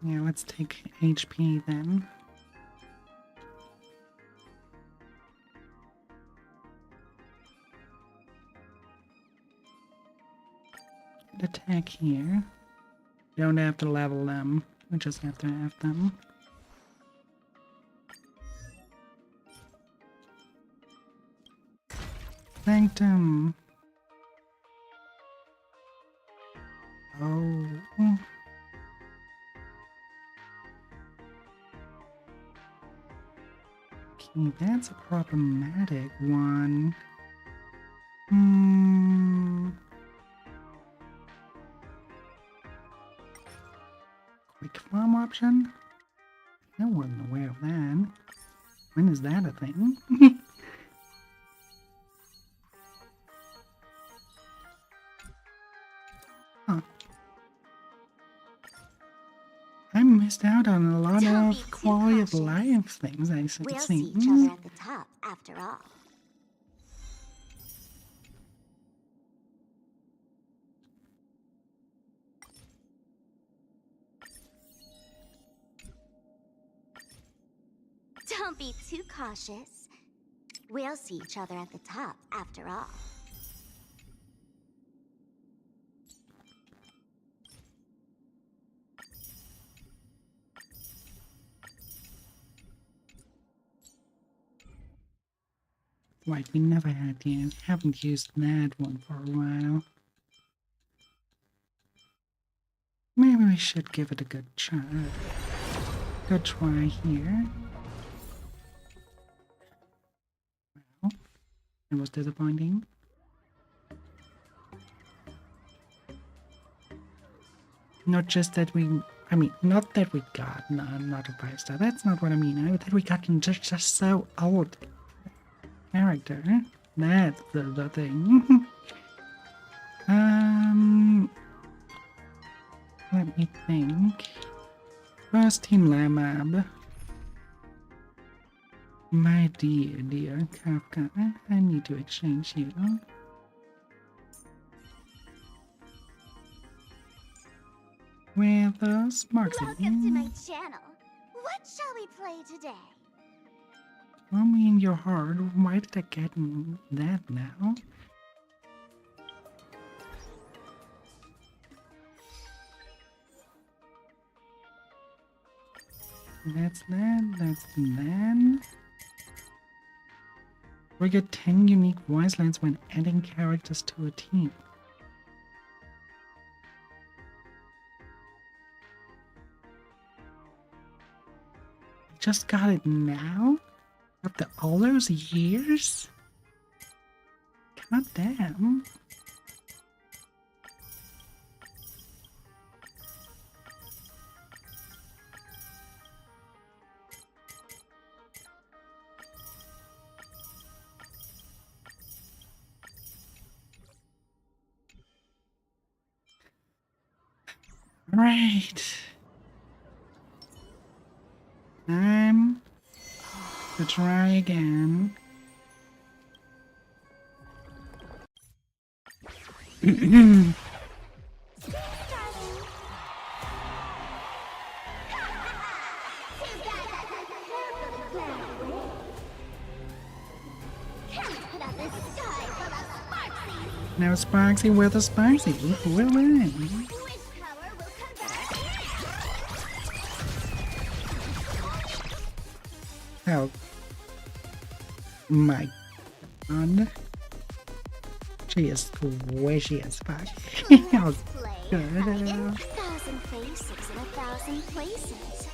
S1: Yeah, let's take HP then. Attack here. Don't have to level them. We just have to have them. Sanctum. Oh. Okay, that's a problematic one. Quick farm option? I wasn't aware of that. When is that a thing? Huh. I missed out on a lot of quality of life things, I see.
S2: We'll see each other at the top, after all. Don't be too cautious. We'll see each other at the top, after all.
S1: Right, we never had yet. Haven't used that one for a while. Maybe we should give it a good try. Good try here. Well, it was disappointing. Not just that we, I mean, not that we got not a 5-star. That's not what I mean. That we got just so old character. That's the thing. Let me think. First Team Lamab. My dear Kafka, I need to exchange you. With a sparxie.
S2: Welcome to my channel. What shall we play today?
S1: Throw me in your heart. Why did I get that now? That's that. That's that. We get 10 unique voice lines when adding characters to a team. Just got it now? After all those years? God damn. Right. Time to try again. Now Sparxie with a Sparxie will win. Oh my god. She is squishy as fuck. How good.
S2: 1,000 faces in 1,000 places.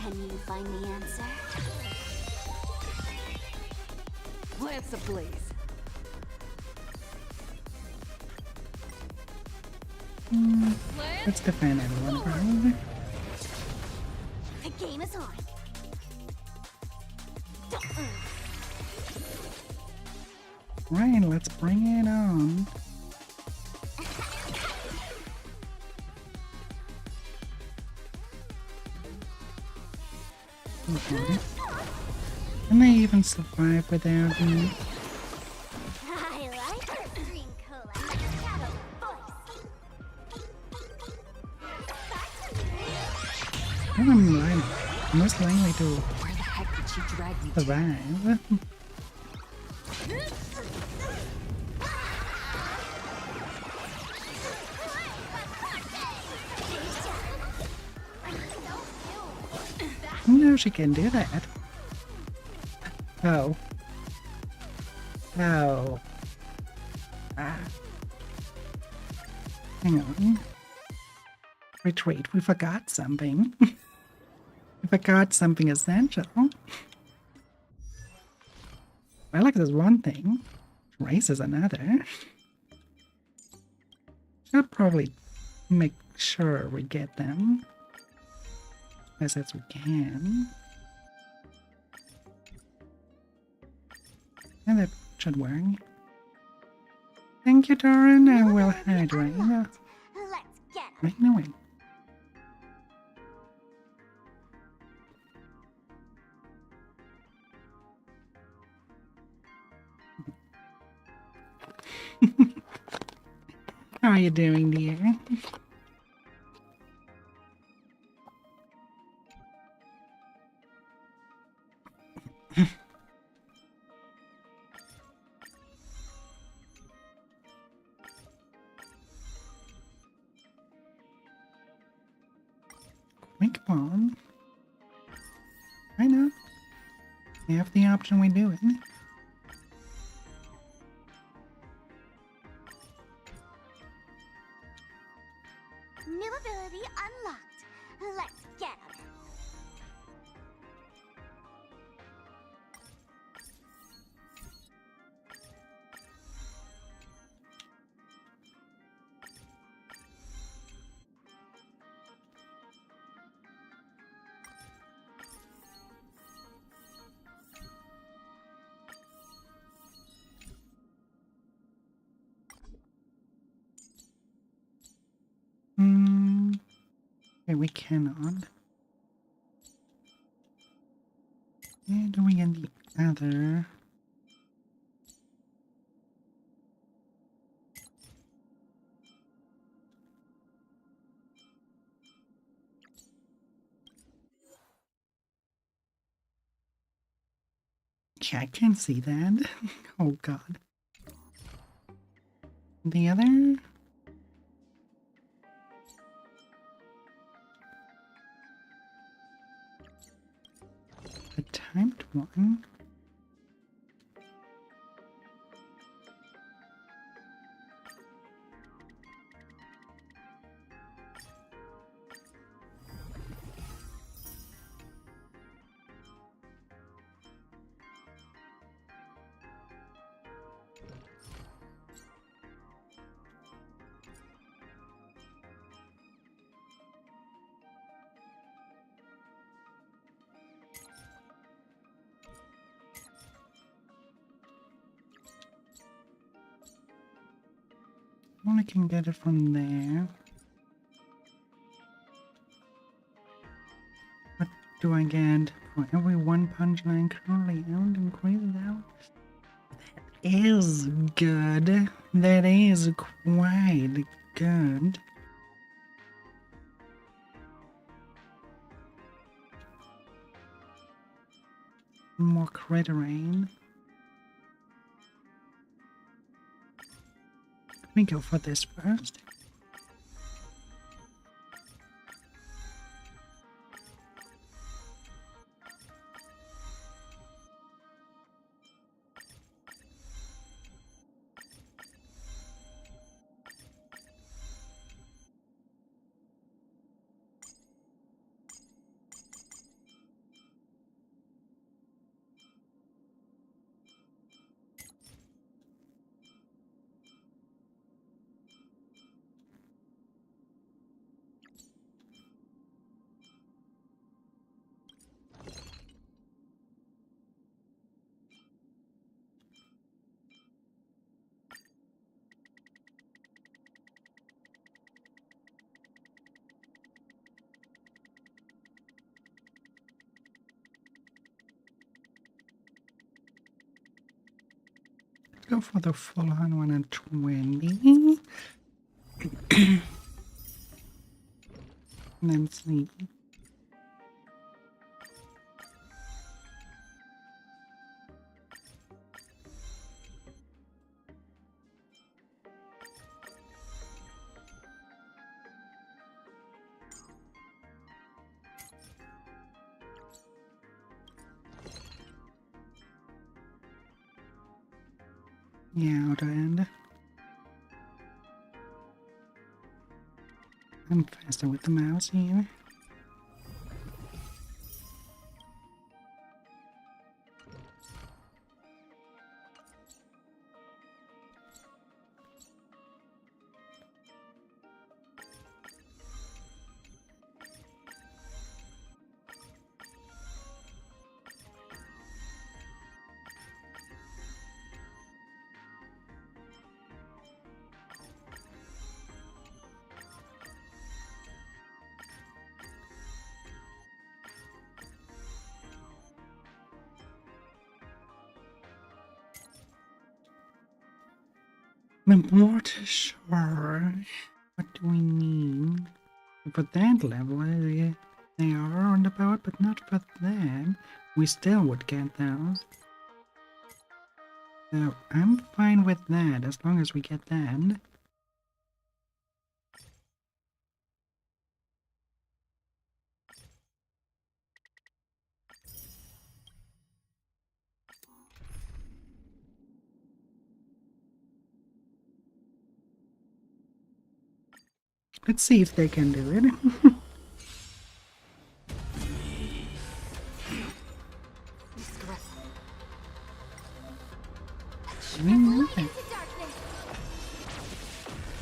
S2: Can you find the answer?
S4: Lance ablaze.
S1: Let's defend everyone, probably.
S2: The game is on.
S1: Right, let's bring it on. Okay. Can they even survive without me?
S2: I like her green cola and a shadow voice.
S1: I'm most likely to
S4: Where the heck did she drag me to?
S1: survive. No, she can do that. Oh. Oh. Ah. Hang on. Retreat, we forgot something. We forgot something essential. Relic is one thing. Race is another. Should probably make sure we get them. As best as we can. And that should work. Thank you, Doran. I will hide right now.
S2: Let's get it.
S1: Right now. How are you doing, dear? Quick bomb. I know. We have the option, we do it.
S2: New ability unlocked. Let's get him.
S1: Okay, we cannot. And do we get the other? Yeah, I can't see that. Oh god. The other? the timed one. I can get it from there. What do I get for every one punchline currently owned and created out? That is good. That is quite good. More crit rain. Let me go for this first. Go for the full 120. And then see. Yeah, outer end. I'm faster with the mouse here. The board is sure. What do we need? For that level, they are on the board, but not for that. We still would get those. So I'm fine with that, as long as we get that. Let's see if they can do it.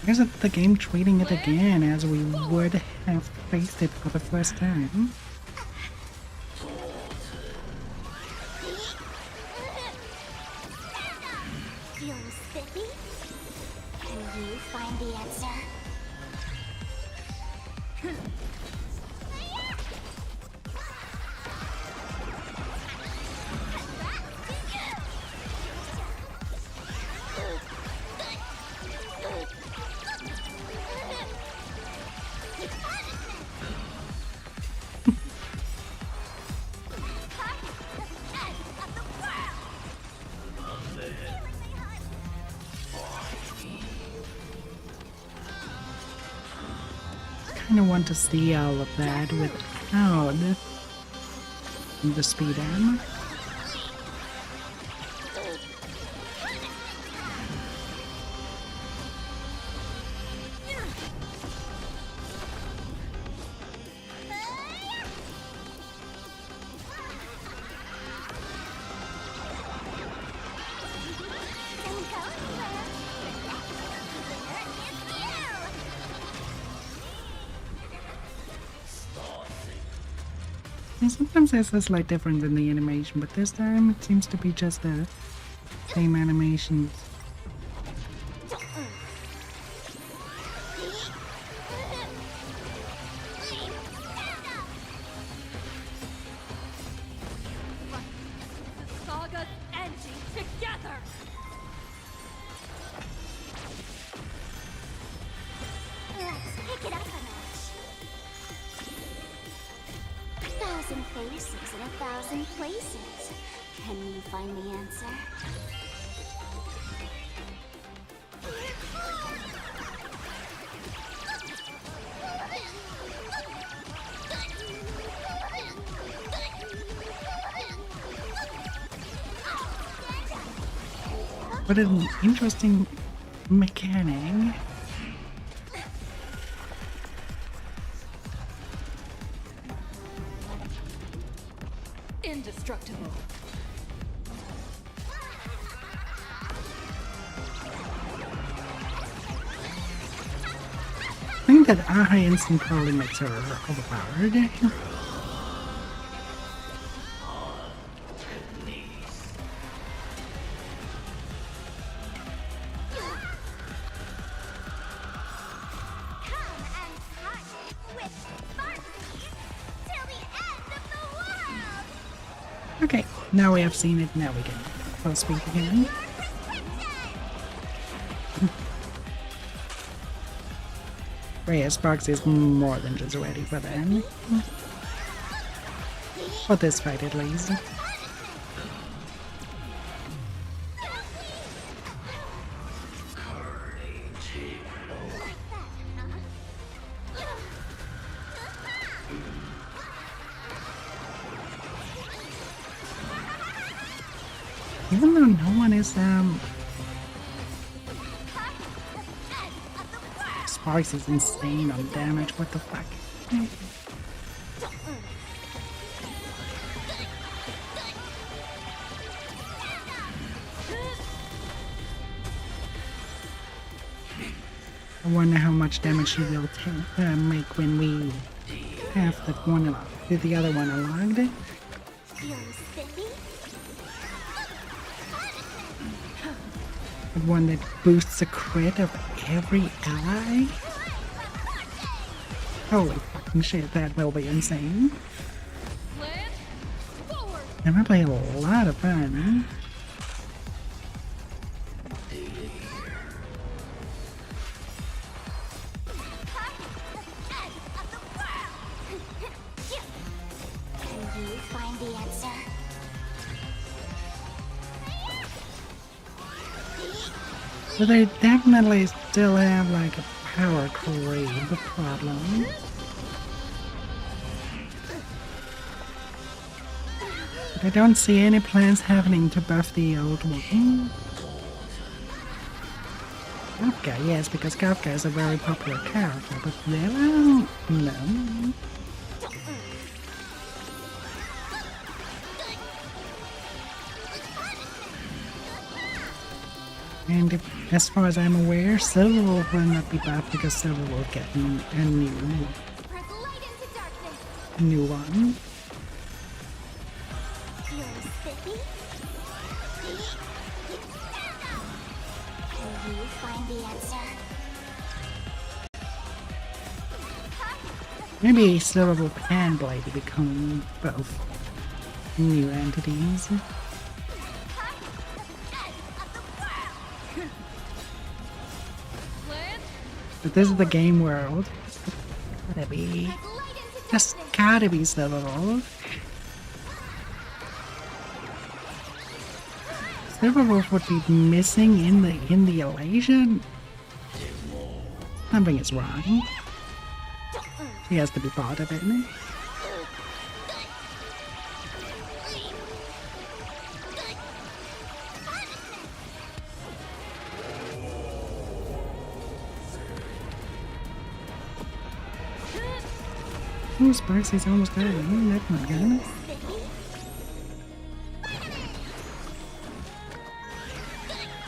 S1: Isn't the game treating it again as we would have faced it for the first time?
S2: Feeling spiffy? Can you find the answer?
S1: I kind of want to see all of that without the speed armor. And sometimes there's a slight difference in the animation, but this time it seems to be just the same animations.
S9: The saga's ending together!
S2: Let's pick it up a notch. 1,000 faces in 1,000 places. Can you find the answer?
S1: What an interesting mechanic.
S4: Indestructible.
S1: I think that our high instant probably makes her overpowered.
S2: Come and party with sparxie till the end of the world!
S1: Okay, now we have seen it, now we can full speed again. But yeah, Sparxie is more than just ready for them. For this fight at least. Even though no one is Sparx is insane on damage, what the fuck? I wonder how much damage she will make when we have that one, the other one unlocked.
S2: Feeling spiffy?
S1: The one that boosts the crit of every ally? Holy fucking shit, that will be insane.
S9: Land forward!
S1: And I play a lot of fun.
S2: Can you find the answer?
S1: But they definitely still have like a power creep problem. But I don't see any plans happening to buff the old one. Kafka, yes, because Kafka is a very popular character, but Zero? No. And as far as I'm aware, Silver will not be buffed because Silver will get a
S2: Press light into darkness.
S1: new one.
S2: Feeling spiffy? Can you find the answer?
S1: Maybe Silver will pan Blade to become both new entities.
S9: Land
S1: But this is the game world. Gotta be. Just gotta be Silverwolf. Silverwolf would be missing in the elation. Something is wrong. He has to be part of it. Oh, Sparxie's almost dead. Oh, that's not good.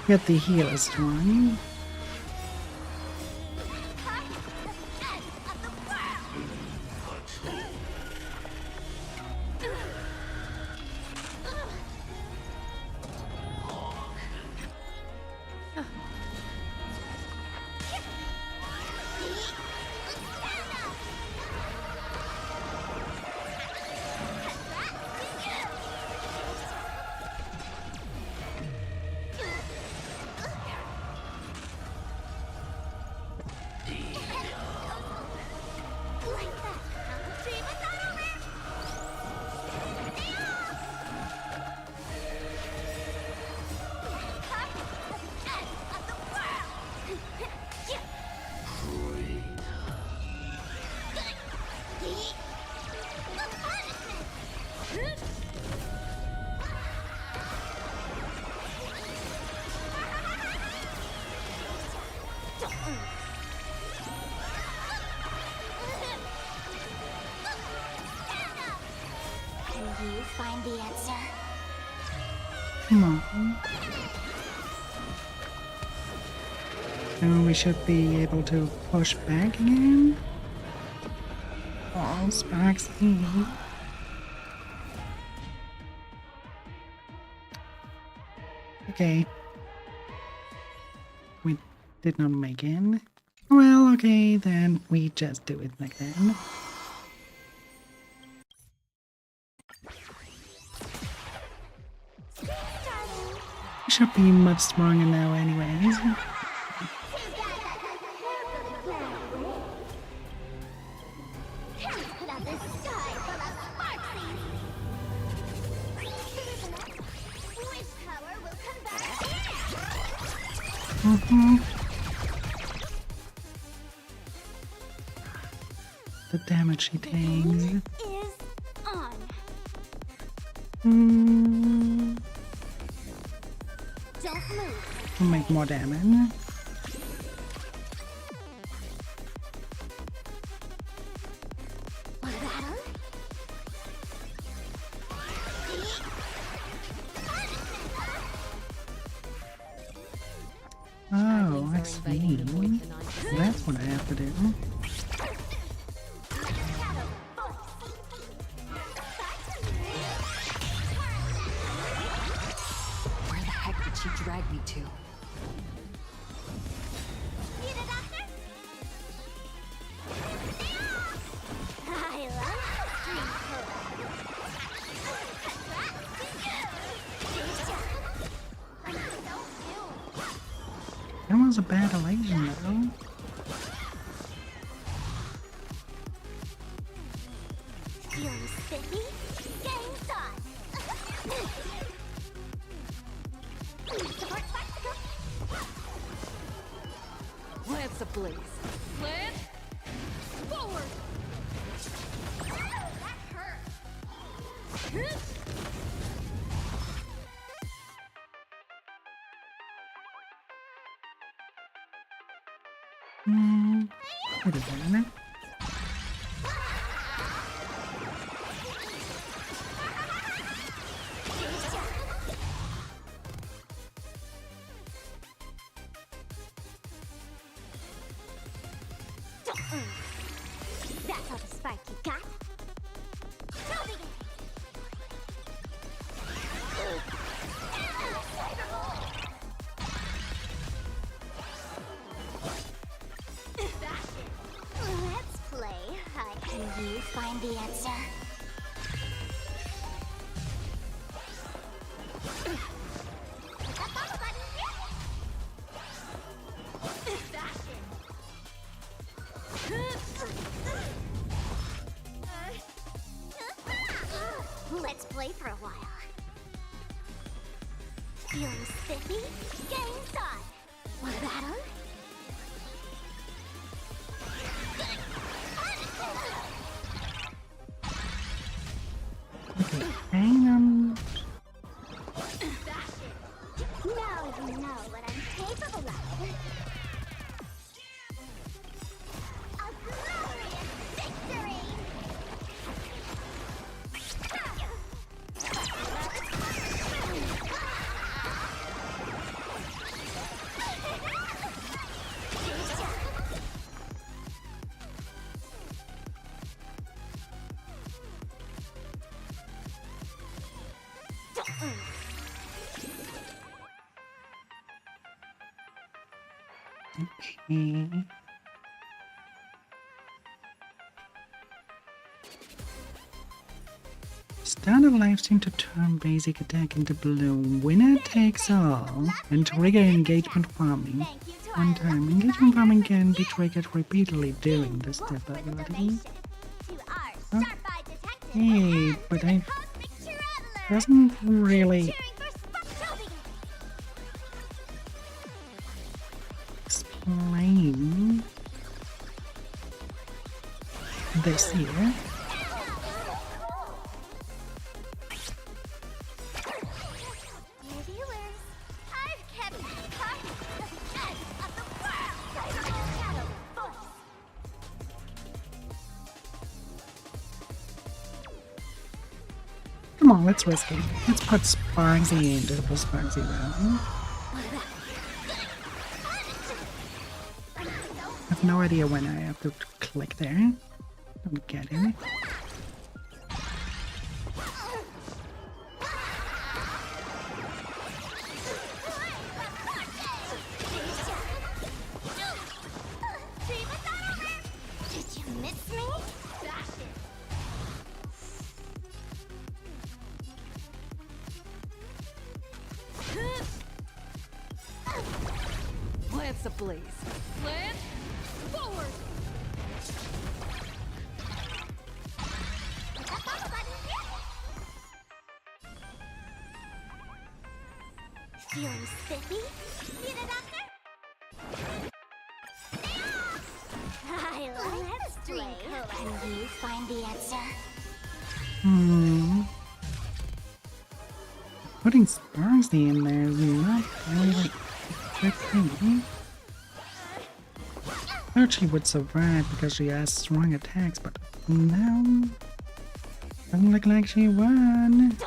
S1: Get the healest one.
S2: Can you find the answer?
S1: Come on. And we should be able to push back again. Oh, Sparxie. Okay. We did not make it. Well, okay, then we just do it like that. We should be much stronger now anyways. The damage he takes.
S2: Is on. Don't move.
S1: We'll make more damage.
S2: Want a battle?
S1: Oh, I see. That's what I have to do.
S3: Where the heck did she drag me to?
S2: Need a doctor? I love street
S1: That was a bad elation though.
S2: Feeling spiffy? Game's on! Support bicycle!
S9: Lance ablaze. Lance forward.
S2: That hurt!
S1: Wait a minute.
S2: That's all the spark you got? Go begin! Let's play. Can you find the answer? Hit that follow button. Let's play for a while. Feeling spiffy? Game's on! Want a battle?
S1: Okay, hang on.
S2: Now you know what I'm capable of. A glorious victory!
S1: Okay. Standard life seem to turn basic attack into bloom. Winner takes all. And trigger engagement farming.
S2: Thank you to
S1: One
S2: our
S1: time.
S2: lucky
S1: Engagement farming
S2: finders
S1: can
S2: of
S1: be
S2: the
S1: triggered repeatedly during the
S2: Woof
S1: step
S2: for the
S1: ability.
S2: donation. To our
S1: Huh?
S2: sharp-eyed detective
S1: Hey,
S2: and
S1: but
S2: to the
S1: I
S2: cosmic traveler.
S1: doesn't really
S2: Cheering for Sparxie.
S1: explain this here.
S2: Dear viewers, I've kept part of the edge of the world. Shadow voice.
S1: Come on, let's risk it. Let's put sparxie into the sparxie round. I have no idea when I have to click there. Don't get it.
S2: Did you miss me? Bash it.
S3: Lance ablaze.
S9: Lance, forward!
S2: Feeling spiffy? Need a doctor? I like the string color. Can you find the answer?
S1: Putting sparxie in there is not really like a good thing. I thought she would survive because she has strong attacks, but no. Doesn't look like she won.
S2: Did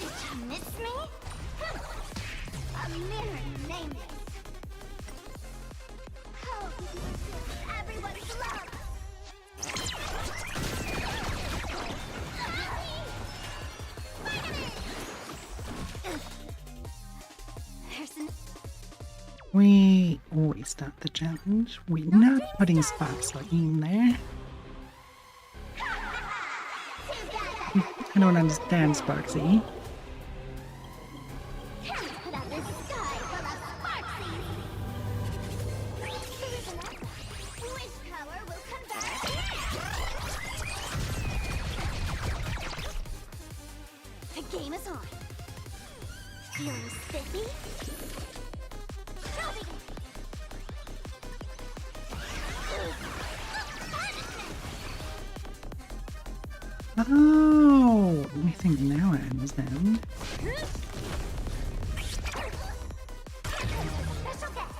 S2: you miss me? A mirror nameless. How did you feel everyone's love? There's an
S1: We always start the challenge. We're not putting sparxie in there. I don't understand sparxie.
S2: put out this sky full of sparxies. Wish power will convert. The game is on. Feeling spiffy? Go begin.
S1: Oh, I think now I understand.
S2: Special guest.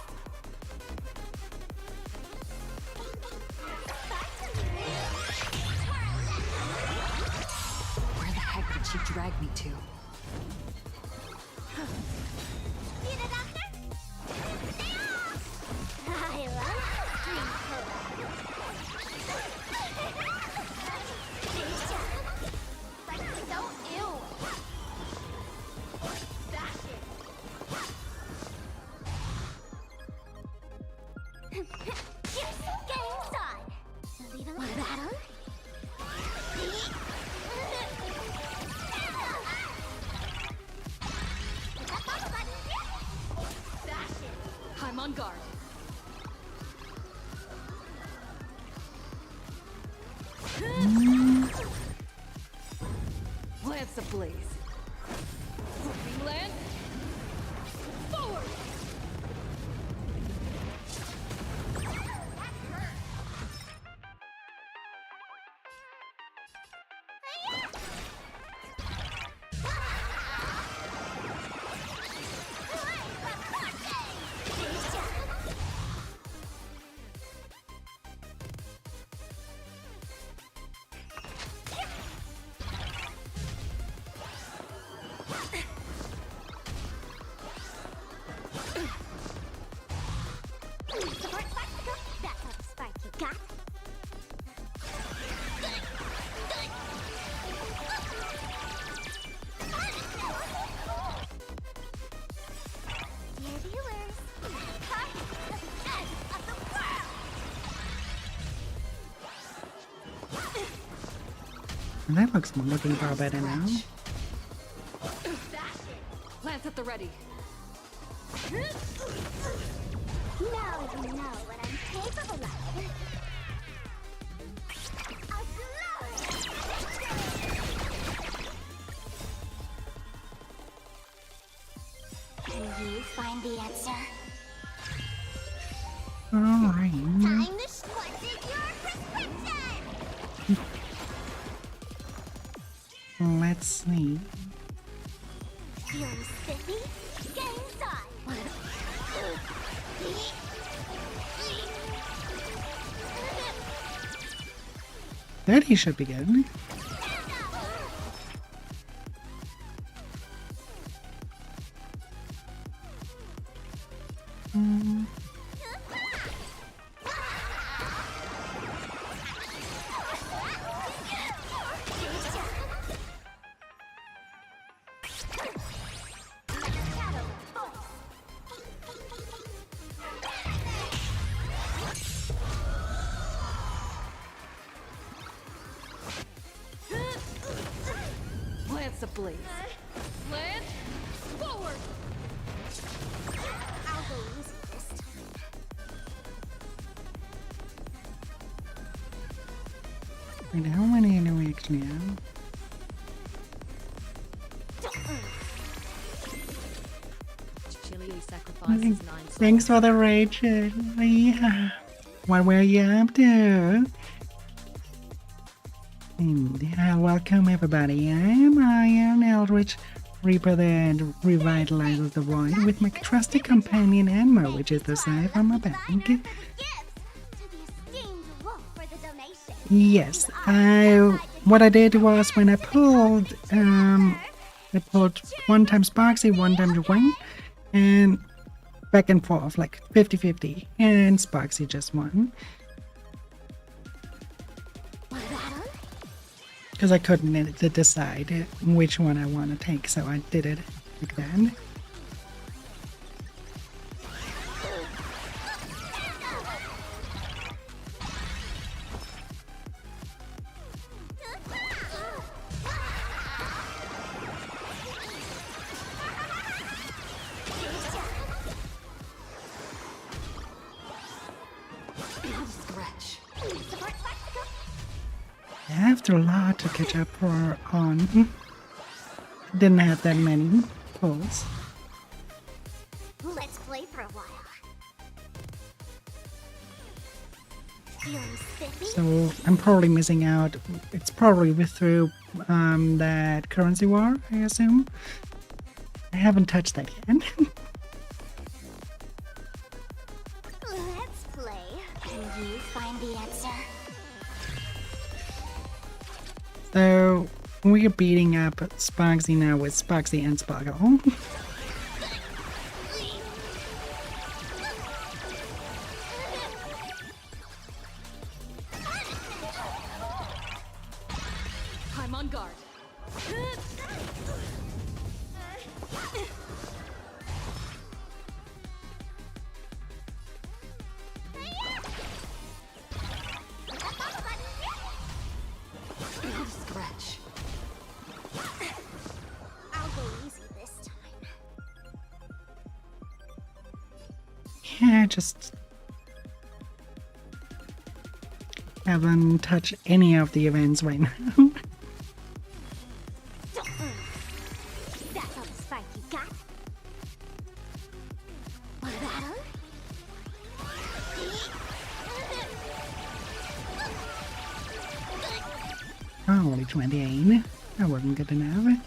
S3: Where the heck did she drag me to?
S2: Need a doctor? I love stream color. Like so ill. Bash it. Here's some game time. Leave him like that.
S9: I'm on guard.
S3: Lance ablaze.
S9: Moving Lance, forward!
S1: That looks looking far better now.
S9: Lance at the ready.
S2: Now you know what I'm capable of. A glory! Can you find the answer?
S1: Alright.
S2: Time to squash your prescription!
S1: Let's see.
S2: Feeling spiffy? Game's on!
S1: 30 should be good.
S9: Lance ablaze. Lance, forward!
S2: I'll go easy this time.
S1: Wait, how many do we actually have?
S9: Chile sacrifices 9 souls.
S1: Thanks for the rage. Yeah. What were you up to? And welcome everybody. I'm Iron Eldritch Reaper that revitalizes the void with my trusty companion Enmo, which is the side from my bank.
S2: Gifts to the esteemed wolf for the donation.
S1: Yes, what I did was when I pulled one time sparxie, one time Codevein, and back and forth like 50-50, and sparxie just won. Because I couldn't decide which one I want to take, so I did it like that. After a lot to catch up on. Didn't have that many pulls.
S2: Let's play for a while. Feeling spiffy?
S1: So I'm probably missing out. It's probably through that currency war, I assume. I haven't touched that yet.
S2: Let's play. Can you find the answer?
S1: So we're beating up Sparxie now with Sparxie and Sparkle.
S9: I'm on guard.
S3: Scratch.
S2: I'll go easy this time.
S1: Yeah, just haven't touched any of the events right now.
S2: That's all the spike you got. Battle?
S1: Only 28. That wasn't good enough.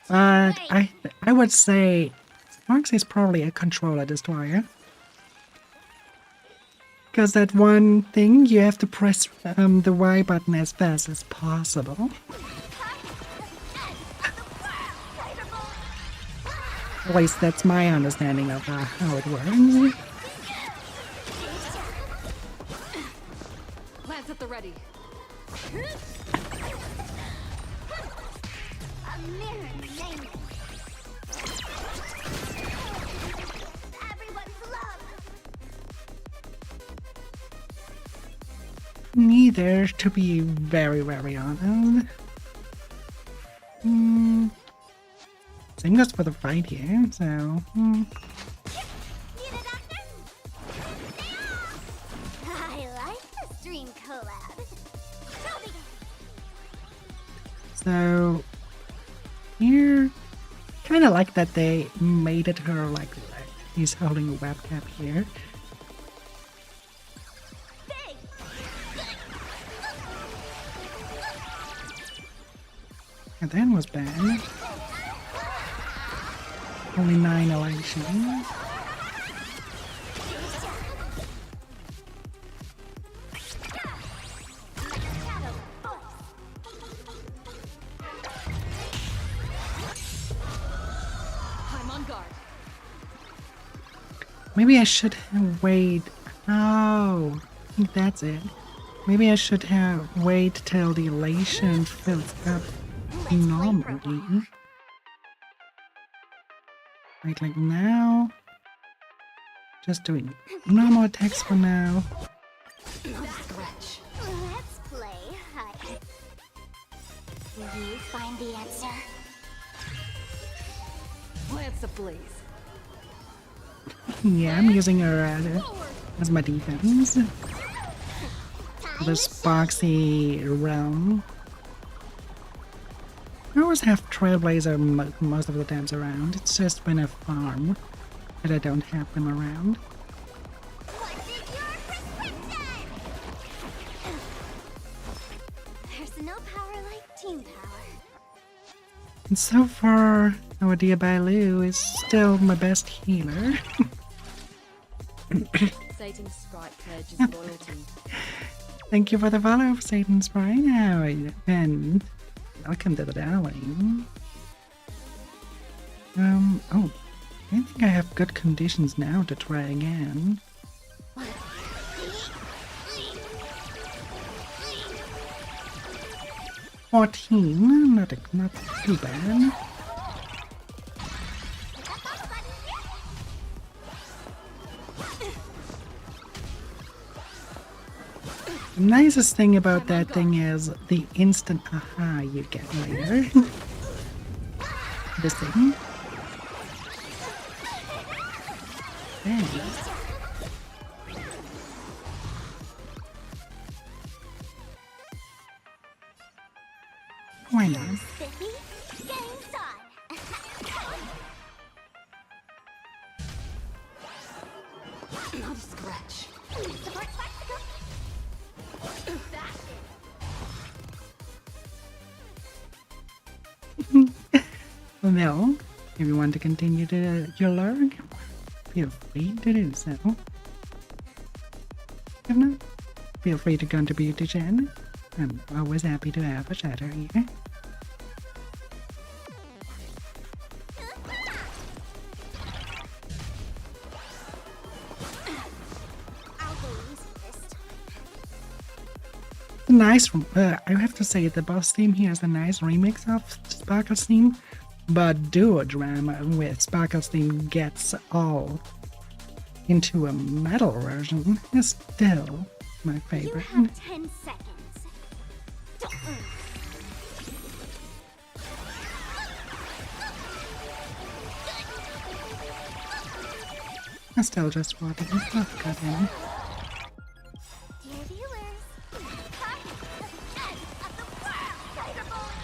S1: But I would say Sparxie is probably a controller destroyer. Because that one thing, you have to press the Y button as fast as possible. At least that's my understanding of how it works.
S9: Lance at the ready.
S2: A mirror name. Everyone's love.
S1: neither, to be very, very honest. Same goes for the fight here, so...
S2: Need a doctor? I like this dream collab. Show begin.
S1: So... Here... Kinda like that they made it her like he's holding a webcam here.
S2: Big.
S1: And that was bad. Only 9 elections.
S9: I'm on guard.
S1: Maybe I should have wait. Oh, I think that's it. Maybe I should have wait till the elation fills up normally. Like now. Just doing normal attacks for now.
S2: Let's play hide. Will you find the answer?
S3: Lance ablaze.
S1: Yeah, I'm using her as my defense. The sparxie realm. I always have Trailblazer most of the times around. It's just when I farm that I don't have them around.
S2: What is your prescription? There's no power like team power.
S1: And so far, our dear Bailu is still my best healer.
S9: Satan's sprite pledges loyalty.
S1: Thank you for the follow, Satan's Sprite. And welcome to the darling. Oh, I think I have good conditions now to try again. 14, not too bad. The nicest thing about that thing is the instant aha you get later. This thing. Thanks. Why not?
S2: Spiffy, game's on.
S3: Not a scratch.
S2: Support Sparxicle.
S1: Well, if you want to continue your learn, feel free to do so. If not, feel free to contribute to channel. I'm always happy to have a chatter here.
S2: I'll go easy this time.
S1: Nice, I have to say the boss theme here is a nice remix of Sparkle's theme, but Duo Drama with Sparkle's theme gets all into a metal version is still my
S2: You
S1: favorite.
S2: have 10 seconds.
S1: I still just want to get cut in.
S2: Dear viewers, come to the end of the world, Cyberbully!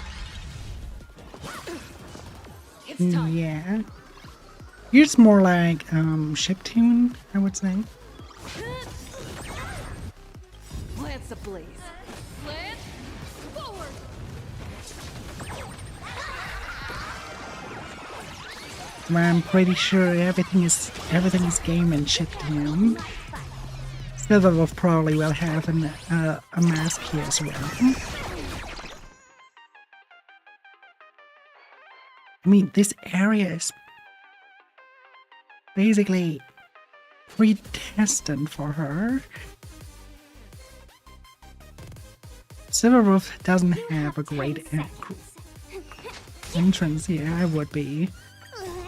S9: It's time.
S1: Yeah. It's more like chiptune, I would say.
S3: Lance ablaze.
S9: Lance, forward.
S1: I'm pretty sure everything is game in chiptune. Silverwolf probably will have a mask here as well. I mean, this area is basically predestined for her. Silverwolf doesn't have a great entrance here. I would be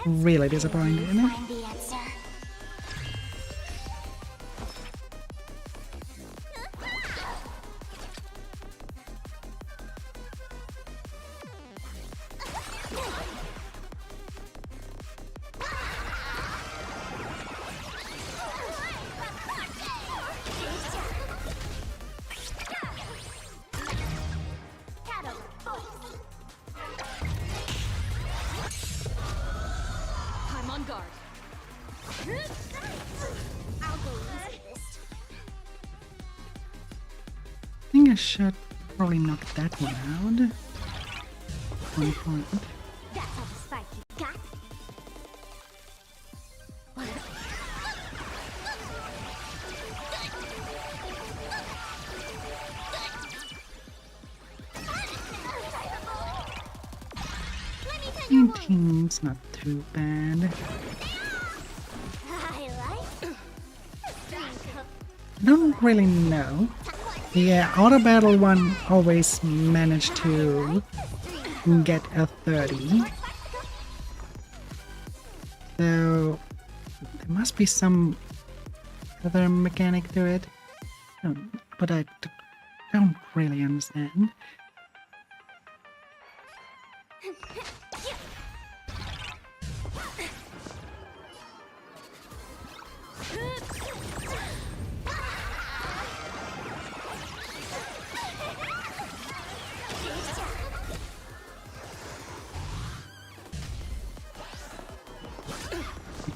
S1: really disappointed.
S2: Find the answer. I'll go easiest.
S1: I think I should probably knock that one out. 1 point.
S2: That's all the spike you got. Let me tell you
S1: 18's not too bad.
S2: I like.
S1: I don't really know. The auto battle one always managed to get a 30. So there must be some other mechanic to it. But I don't really understand.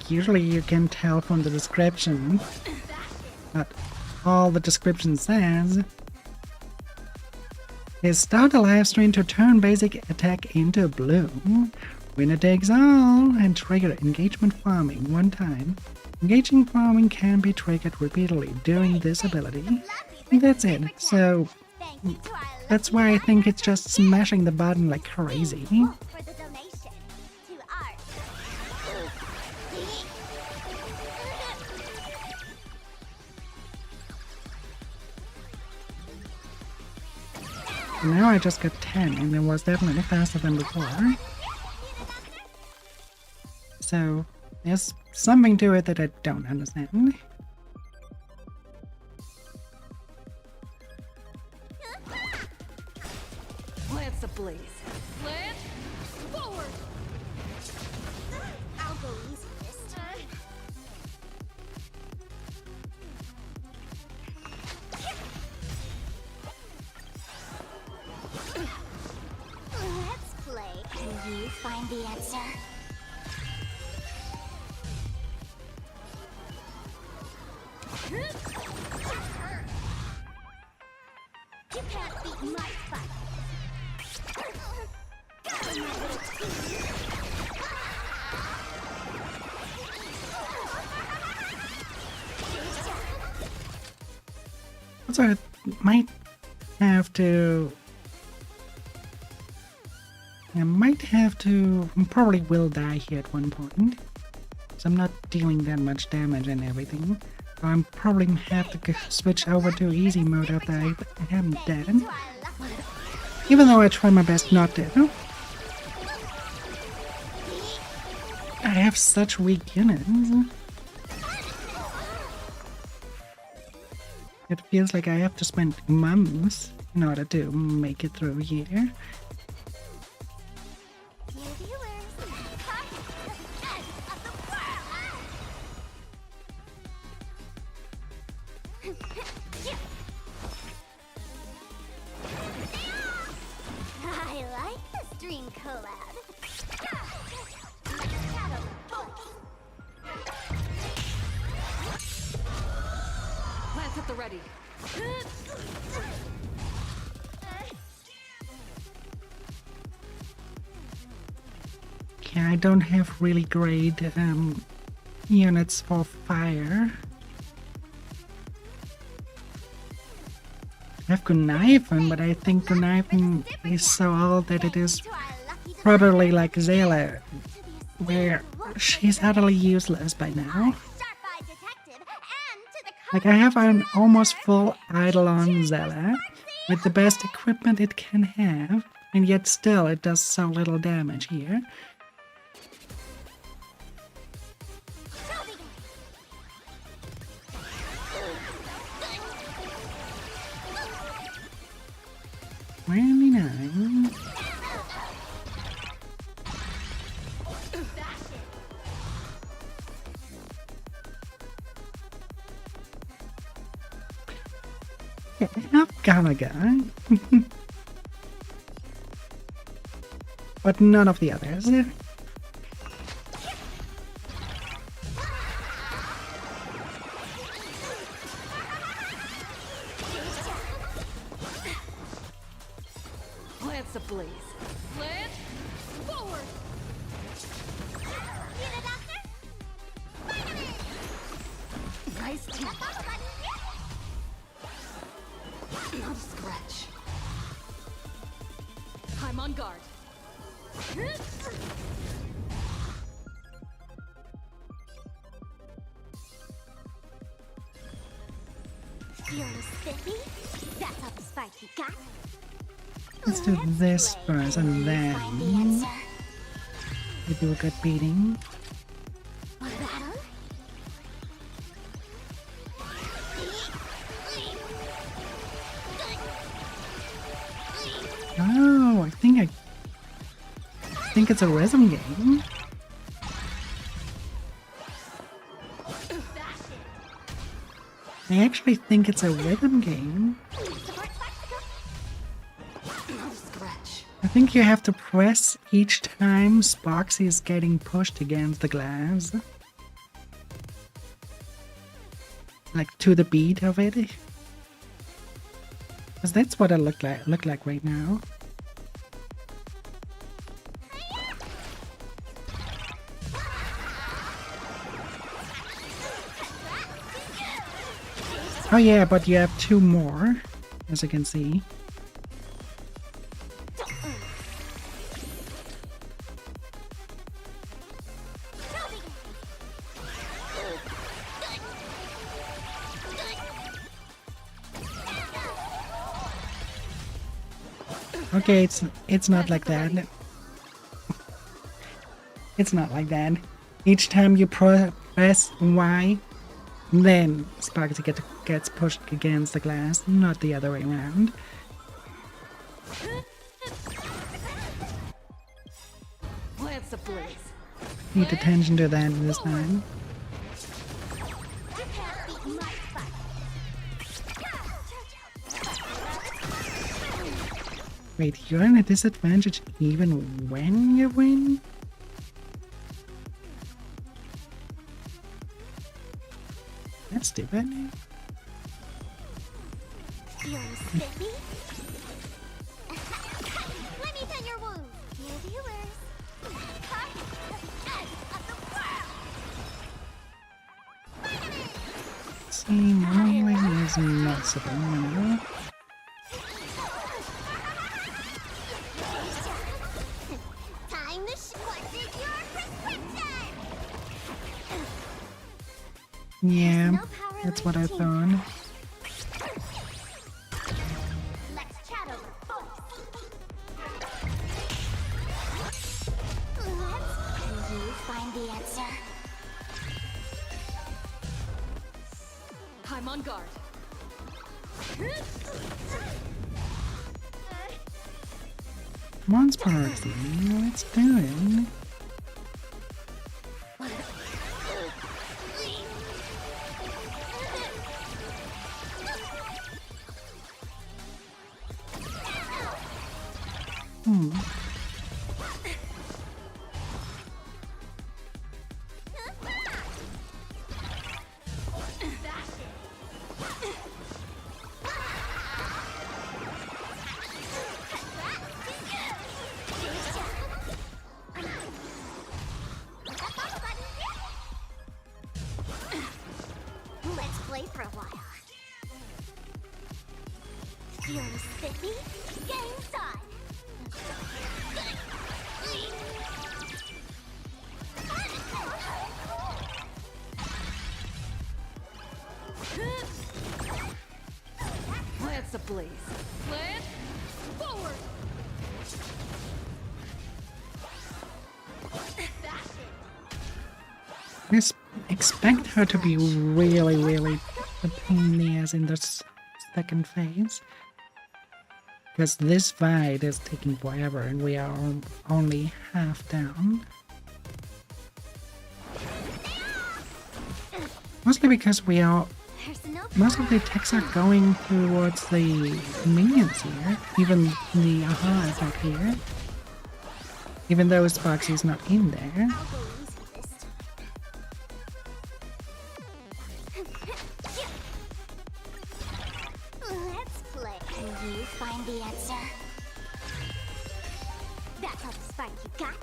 S1: Usually you can tell from the description, but all the description says is start a live stream to turn basic attack into bloom. Winner takes all and trigger engagement farming 1 time. Engaging farming can be triggered repeatedly during this ability. And that's it. So that's why I think it's just smashing the button like crazy.
S2: For the donation to art.
S1: Now I just got 10 and it was definitely faster than before. So there's something to it that I don't understand.
S3: Lance ablaze.
S9: Lance, forward!
S2: I'll go easiest. Let's play. Can you find the answer? You can't beat my fight.
S1: Also, I might have to... probably will die here at one point. So I'm not dealing that much damage and everything. So I'm probably have to switch over to easy mode after I am dead. Even though I try my best not to. I have such weak units. It feels like I have to spend months in order to make it through here.
S2: I like this dream collab.
S9: Lance at the ready.
S1: Yeah, I don't have really great units for fire. I have Codevein, but I think Codevein is so old that it is probably like Zayla, where she's utterly useless by now. Like, I have an almost full Eidolon Zella with the best equipment it can have, and yet still it does so little damage here. Really nice. Yeah, I have Galaga. But none of the others.
S3: blaze.
S9: Slant forward.
S2: See the doctor? Vitamin!
S3: Nice
S2: The
S3: team.
S2: bubble button.
S3: Not a scratch.
S9: I'm on guard.
S2: Feeling spiffy? That's all the sparks you got.
S1: Let's do this first and then
S2: Find the answer.
S1: we do a good beating.
S2: Battle?
S1: Oh, I think it's a rhythm game. I actually think it's a rhythm game.
S3: Not a scratch.
S1: I think you have to press each time Sparxie is getting pushed against the glass. Like to the beat of it. Because that's what it look like right now. Oh yeah, but you have two more, as you can see. Okay, it's not like that. It's not like that. Each time you press Y, then Sparxie gets pushed against the glass, not the other way around.
S3: Lance ablaze.
S1: Need attention to that this time. Wait, you're in a disadvantage even when you win? That's stupid.
S2: Feeling spiffy? Let me tend your wounds, dear viewers. End of the world!
S1: See, modeling is not subliminal.
S2: Time to what is your prescription?
S1: Yeah,
S2: No power
S1: that's
S2: like
S1: what I
S2: teamwork.
S1: thought.
S2: Let's chat over voice. Can you find the answer?
S9: I'm on guard.
S1: Come on, Sparxie, let's do it.
S2: Let's play for a while. Feeling spiffy? Game time!
S3: Lance ablaze.
S9: Slant forward.
S1: I expect her to be really a pain in the ass in this second phase. Because this fight is taking forever and we are only half down. Mostly because we are...
S2: There's no
S1: Most of the attacks are going towards the minions here. Even the aha attack here. Even though Sparxie is not in there.
S2: I'll go easy this time. Let's play. Can you find the answer? That's all the spark you got?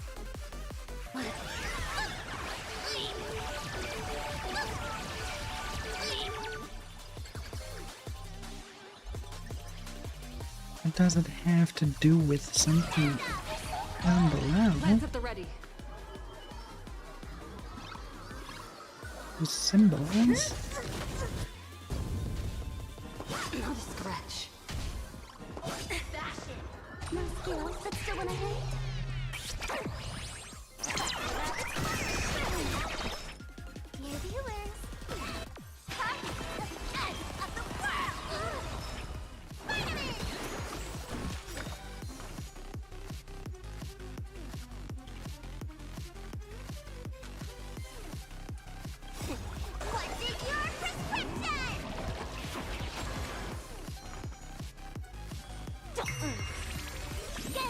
S1: What does it have to do with something down below?
S4: Lance at the ready.
S1: The symbols?
S4: Not a scratch.
S2: No skills, but still wanna hate? Dear viewers, Sparky is the edge of the world! Finally! What is your prescription?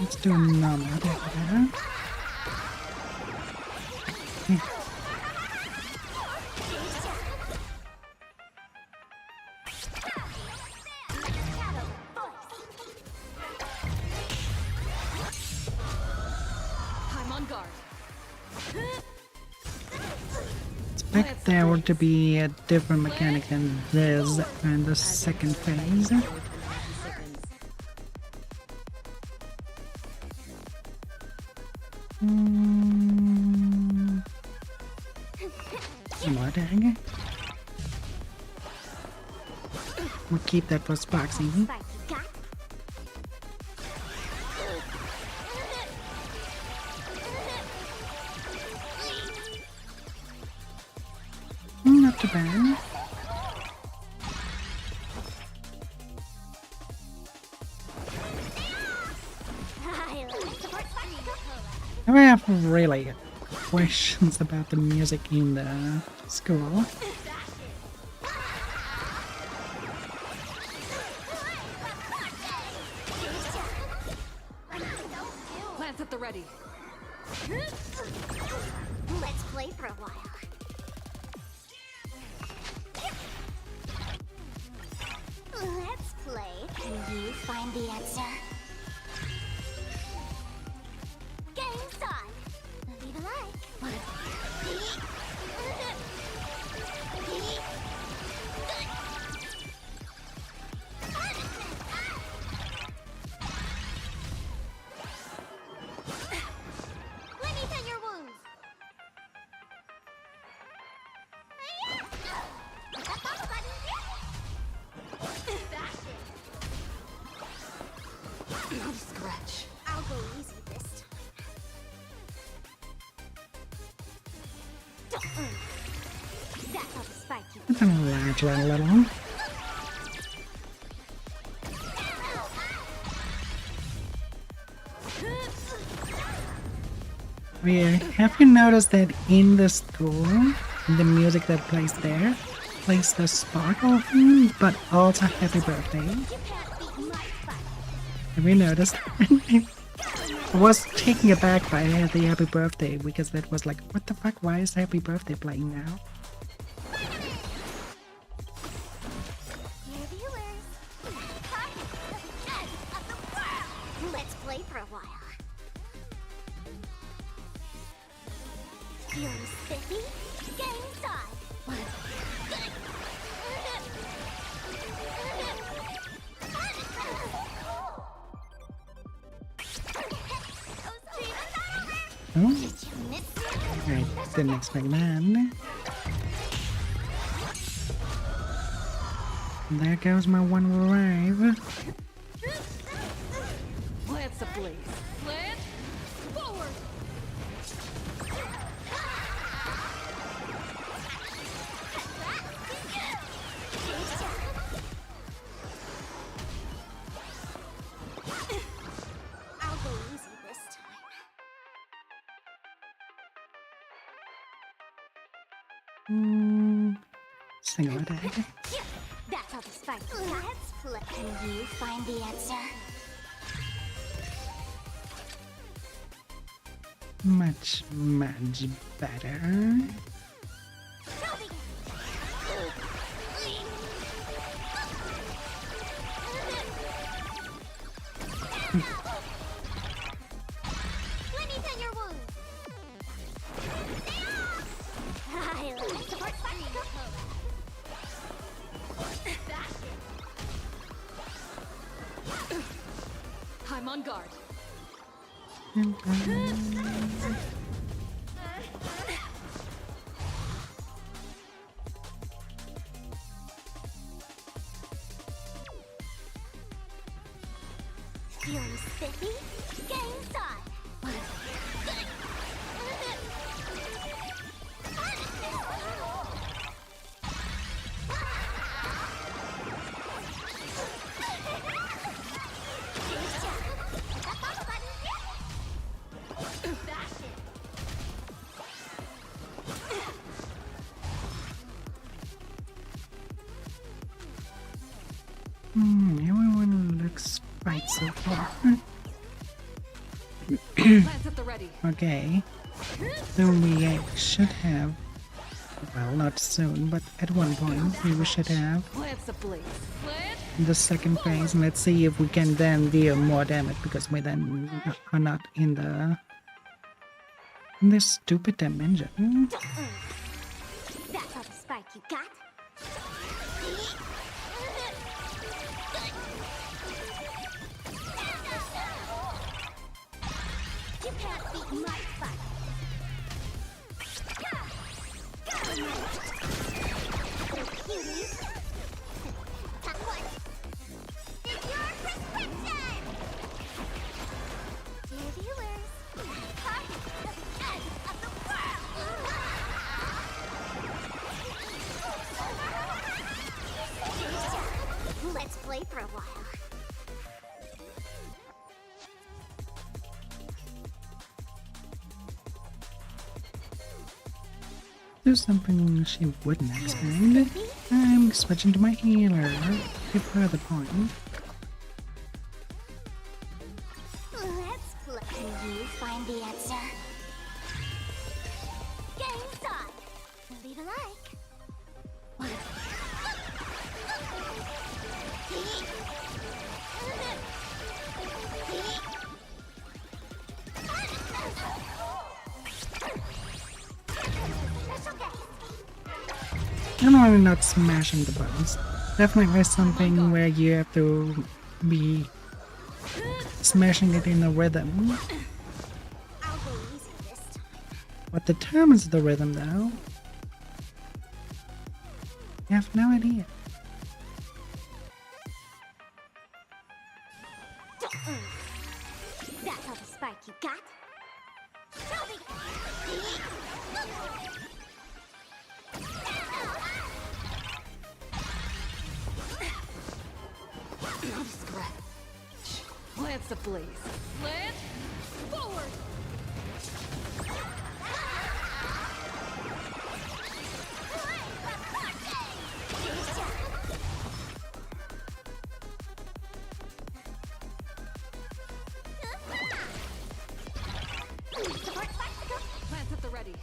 S1: Let's do another there.
S4: I'm on guard.
S1: Expect there to be a different mechanic than this in the second phase. More dang. We'll keep that for sparxie.
S2: Sparky got?
S1: Not too bad.
S2: I like support Sparky.
S1: I have really questions about the music in the school.
S4: Lance at the ready.
S2: Let's play for a while. Let's play. Can you find the answer? Game's on. Leave a like. Let me tend your wounds.
S4: Not a scratch.
S2: I'll go easy this time. That's how the spike you
S1: I'm gonna latch a little. Have you noticed that in the school, the music that plays there plays the Sparkle theme, but also Happy Birthday?
S2: can't beat my fight.
S1: Have you noticed? I was taken aback by the Happy Birthday because that was like, what the fuck? Why is Happy Birthday playing now?
S2: Dear viewers, Sparky is the edge of the world. Let's play for a while. Feeling spiffy? Game's on.
S1: Oh,
S2: Did you miss me?
S1: I didn't expect that. There goes my one revive.
S4: Lance ablaze. Lance, forward!
S2: I'll go easy this time.
S1: Single attack.
S2: That's how the spike. Let's play. Can you find the answer?
S1: Much, much better.
S9: on guard.
S2: Feeling spiffy? Game's on!
S1: Everyone looks right so far.
S9: Plants at the ready.
S1: Okay. So we should have, well, not soon, but at one point we should have
S9: Plants ablaze. Plant.
S1: the second phase, and let's see if we can then deal more damage, because we then are not in this stupid dimension.
S2: That's all the spark you got? You can't beat my spark. Cuties. What? It's your prescription! Dear viewers, part of the end of the world! Let's play for a while.
S1: Do something she wouldn't expect. I'm switching to my healer. Give her the point.
S2: Let's play. Can you find the answer? Game's on! Leave a like.
S1: I'm really not smashing the buttons. Definitely something where you have to be smashing it in a rhythm.
S2: I'll go easy this time.
S1: What determines the rhythm, though? I have no idea.
S2: That's all the spark you got?
S9: Scratch. Plants ablaze. Plant. Forward. Plants at the ready.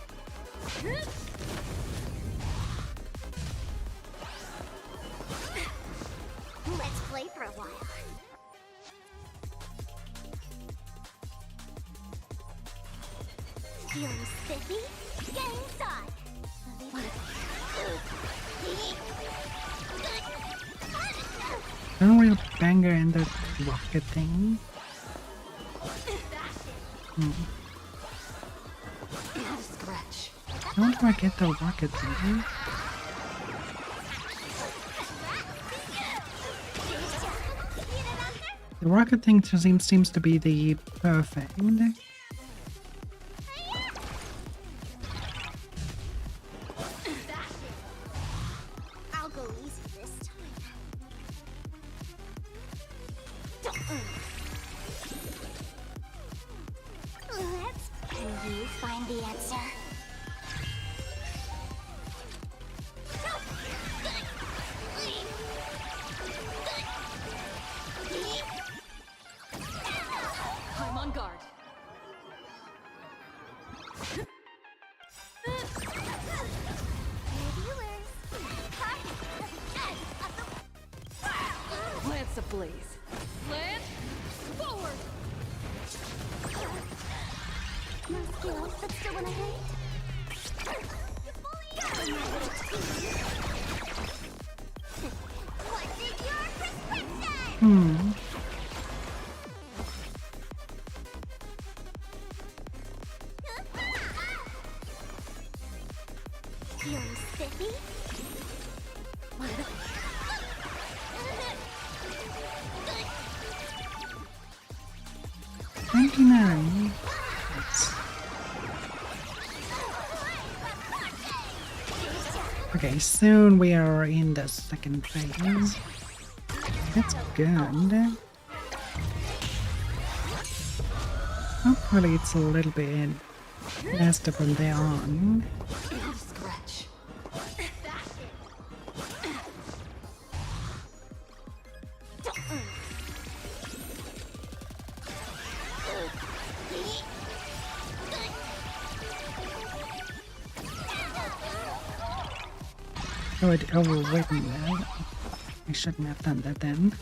S2: Let's play for a while. Feeling spiffy? Game's on!
S1: Don't real banger in the rocket thing.
S9: Scratch.
S1: Don't forget the rocket thing. The rocket thing seems to be the perfect.
S2: I'll go easy this time. Let's. Can you find the answer?
S9: I'm on guard. Plants ablaze. Plant. Forward.
S2: No skill, but still wanna hate? What is your prescription?
S1: $29. Okay, soon we are in the second phase. That's good. Hopefully it's a little bit faster from there on.
S3: Scratch.
S1: Oh, it overwritten that. I shouldn't have done that then.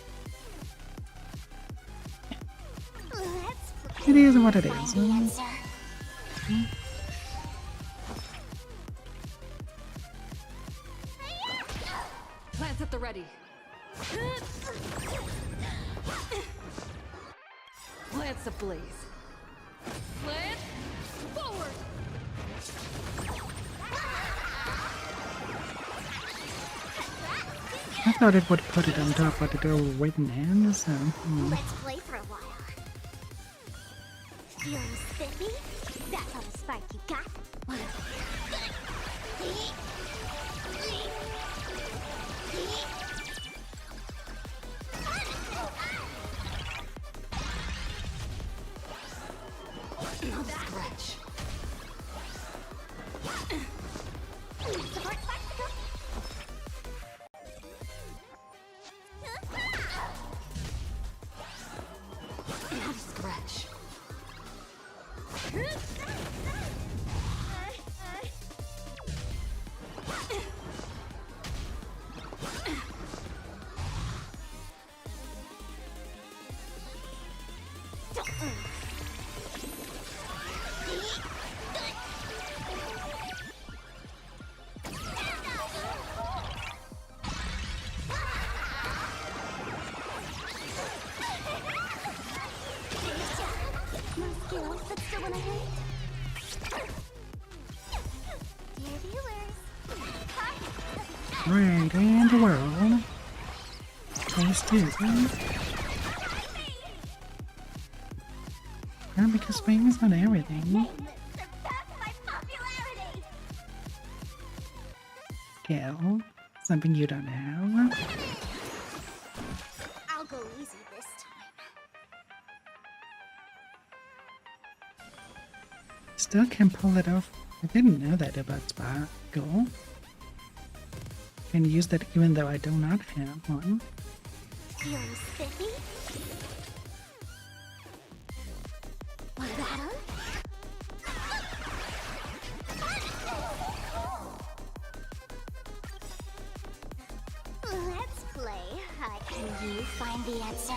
S1: It is what it is.
S9: Plants at the ready. Plants ablaze. Plant forward.
S1: I thought it would put it on top, but it overwritten in, so...
S2: Let's play for a while. Feeling spiffy? That's all the spark you got.
S3: Scratch.
S2: Support bicycle.
S3: Scratch.
S2: No skills, but still wanna hate? Dear viewers,
S1: Right in the world. Taste it. Yeah, because famous on everything.
S2: surpass my popularity!
S1: Skill. Something you don't know.
S2: I'll go easy this time.
S1: Still can pull it off. I didn't know that about Sparkle. Can use that even though I do not have one.
S2: Feeling spiffy? Want battle? Let's play. Can you find the answer?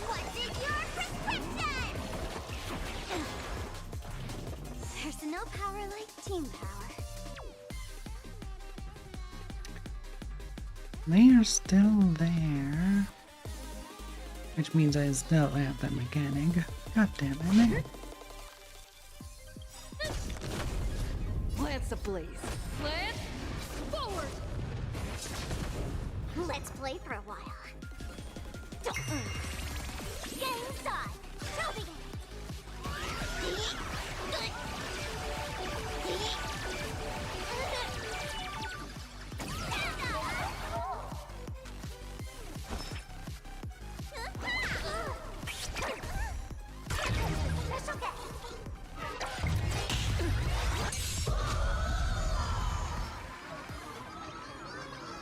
S2: What's in your prescription? There's no power like team power.
S1: They are still there. Which means I still have that mechanic. God damn it.
S9: Plants ablaze. Plant forward.
S2: Let's play for a while. Game time. Show me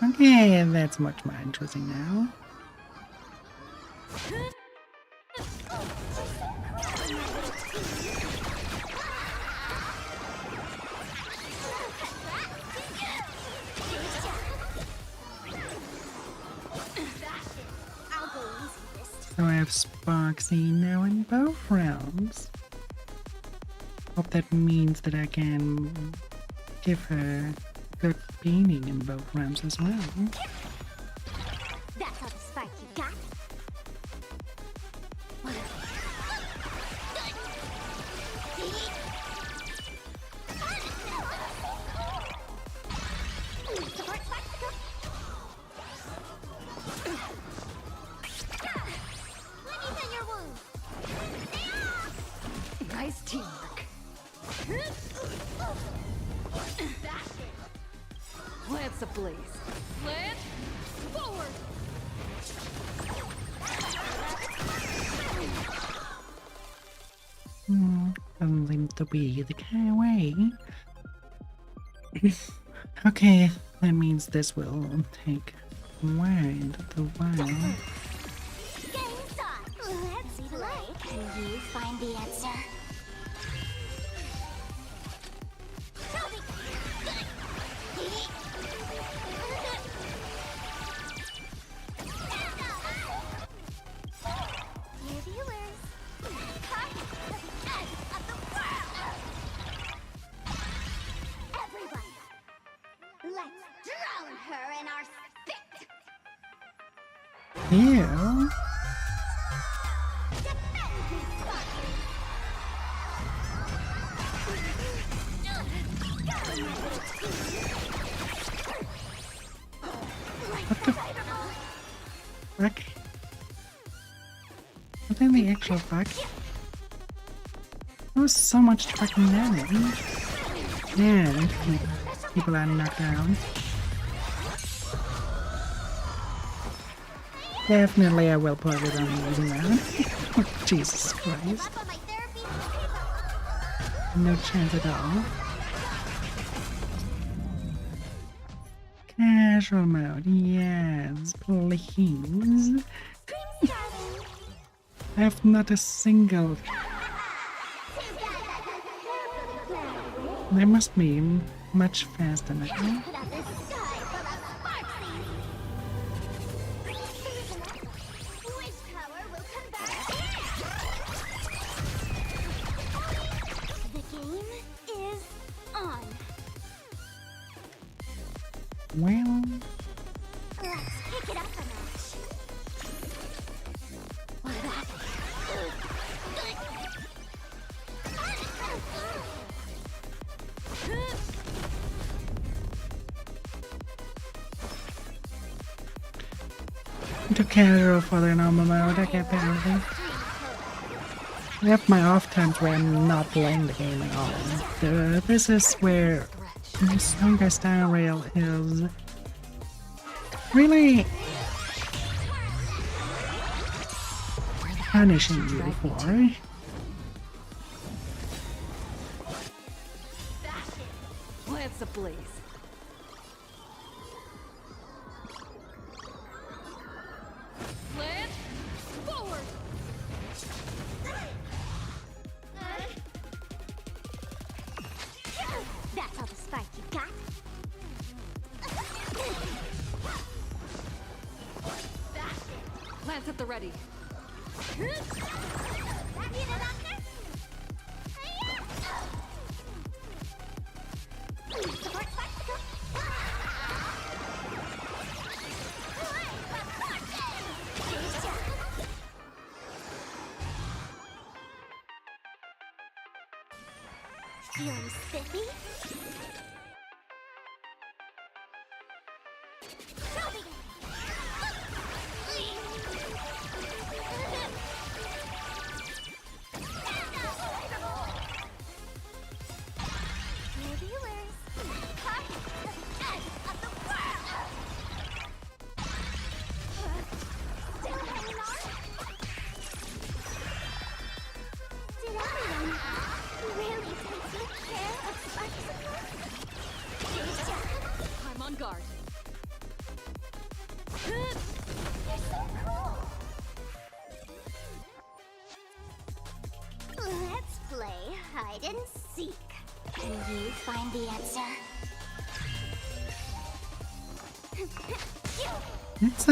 S1: Okay, that's much more interesting now.
S2: I'll go easy this time.
S1: So I have Sparxie now in both rounds. Hope that means that I can give her good beating in both rounds as well.
S2: got?
S4: Nice teamwork. Lance ablaze.
S9: Lance, forward!
S1: Doesn't seem to be the kind of way. Okay, that means this will take quite a while.
S2: Game's on. Let's play. Can you find the answer? Dear viewers, Party to the end of the world! Everyone, let's drown her in our spit!
S1: Ew.
S2: Defend me, Sparky! Got him, my little team!
S1: What the fuck? What in the actual fuck? That was so much fucking damage. And people are knocked down. Definitely I will put it on using that. Jesus Christ.
S2: Up on my therapy
S1: No chance at all. Casual mode, yes, please. I have not a single. They must be much faster now.
S2: Put out this sky full of sparxies! Wish power will come back! The game is on!
S1: Well,
S2: Let's pick it up a notch!
S1: to casual for the normal mode, okay, apparently. I have my off times where I'm not playing the game at all. This is where the stronger style rail is really punishing you for.
S4: Lance ablaze.
S9: Lance, forward!
S2: That's all the spark you got?
S4: Lance at the ready.
S2: That need a doctor? Support bicycle? Feeling spiffy? Dear viewers, party to the end of the world! Still hanging on? Did everyone really take good care of sparxie?
S9: I'm on guard.
S2: You're so cool! Let's play hide and seek. Can you find the answer?
S1: It's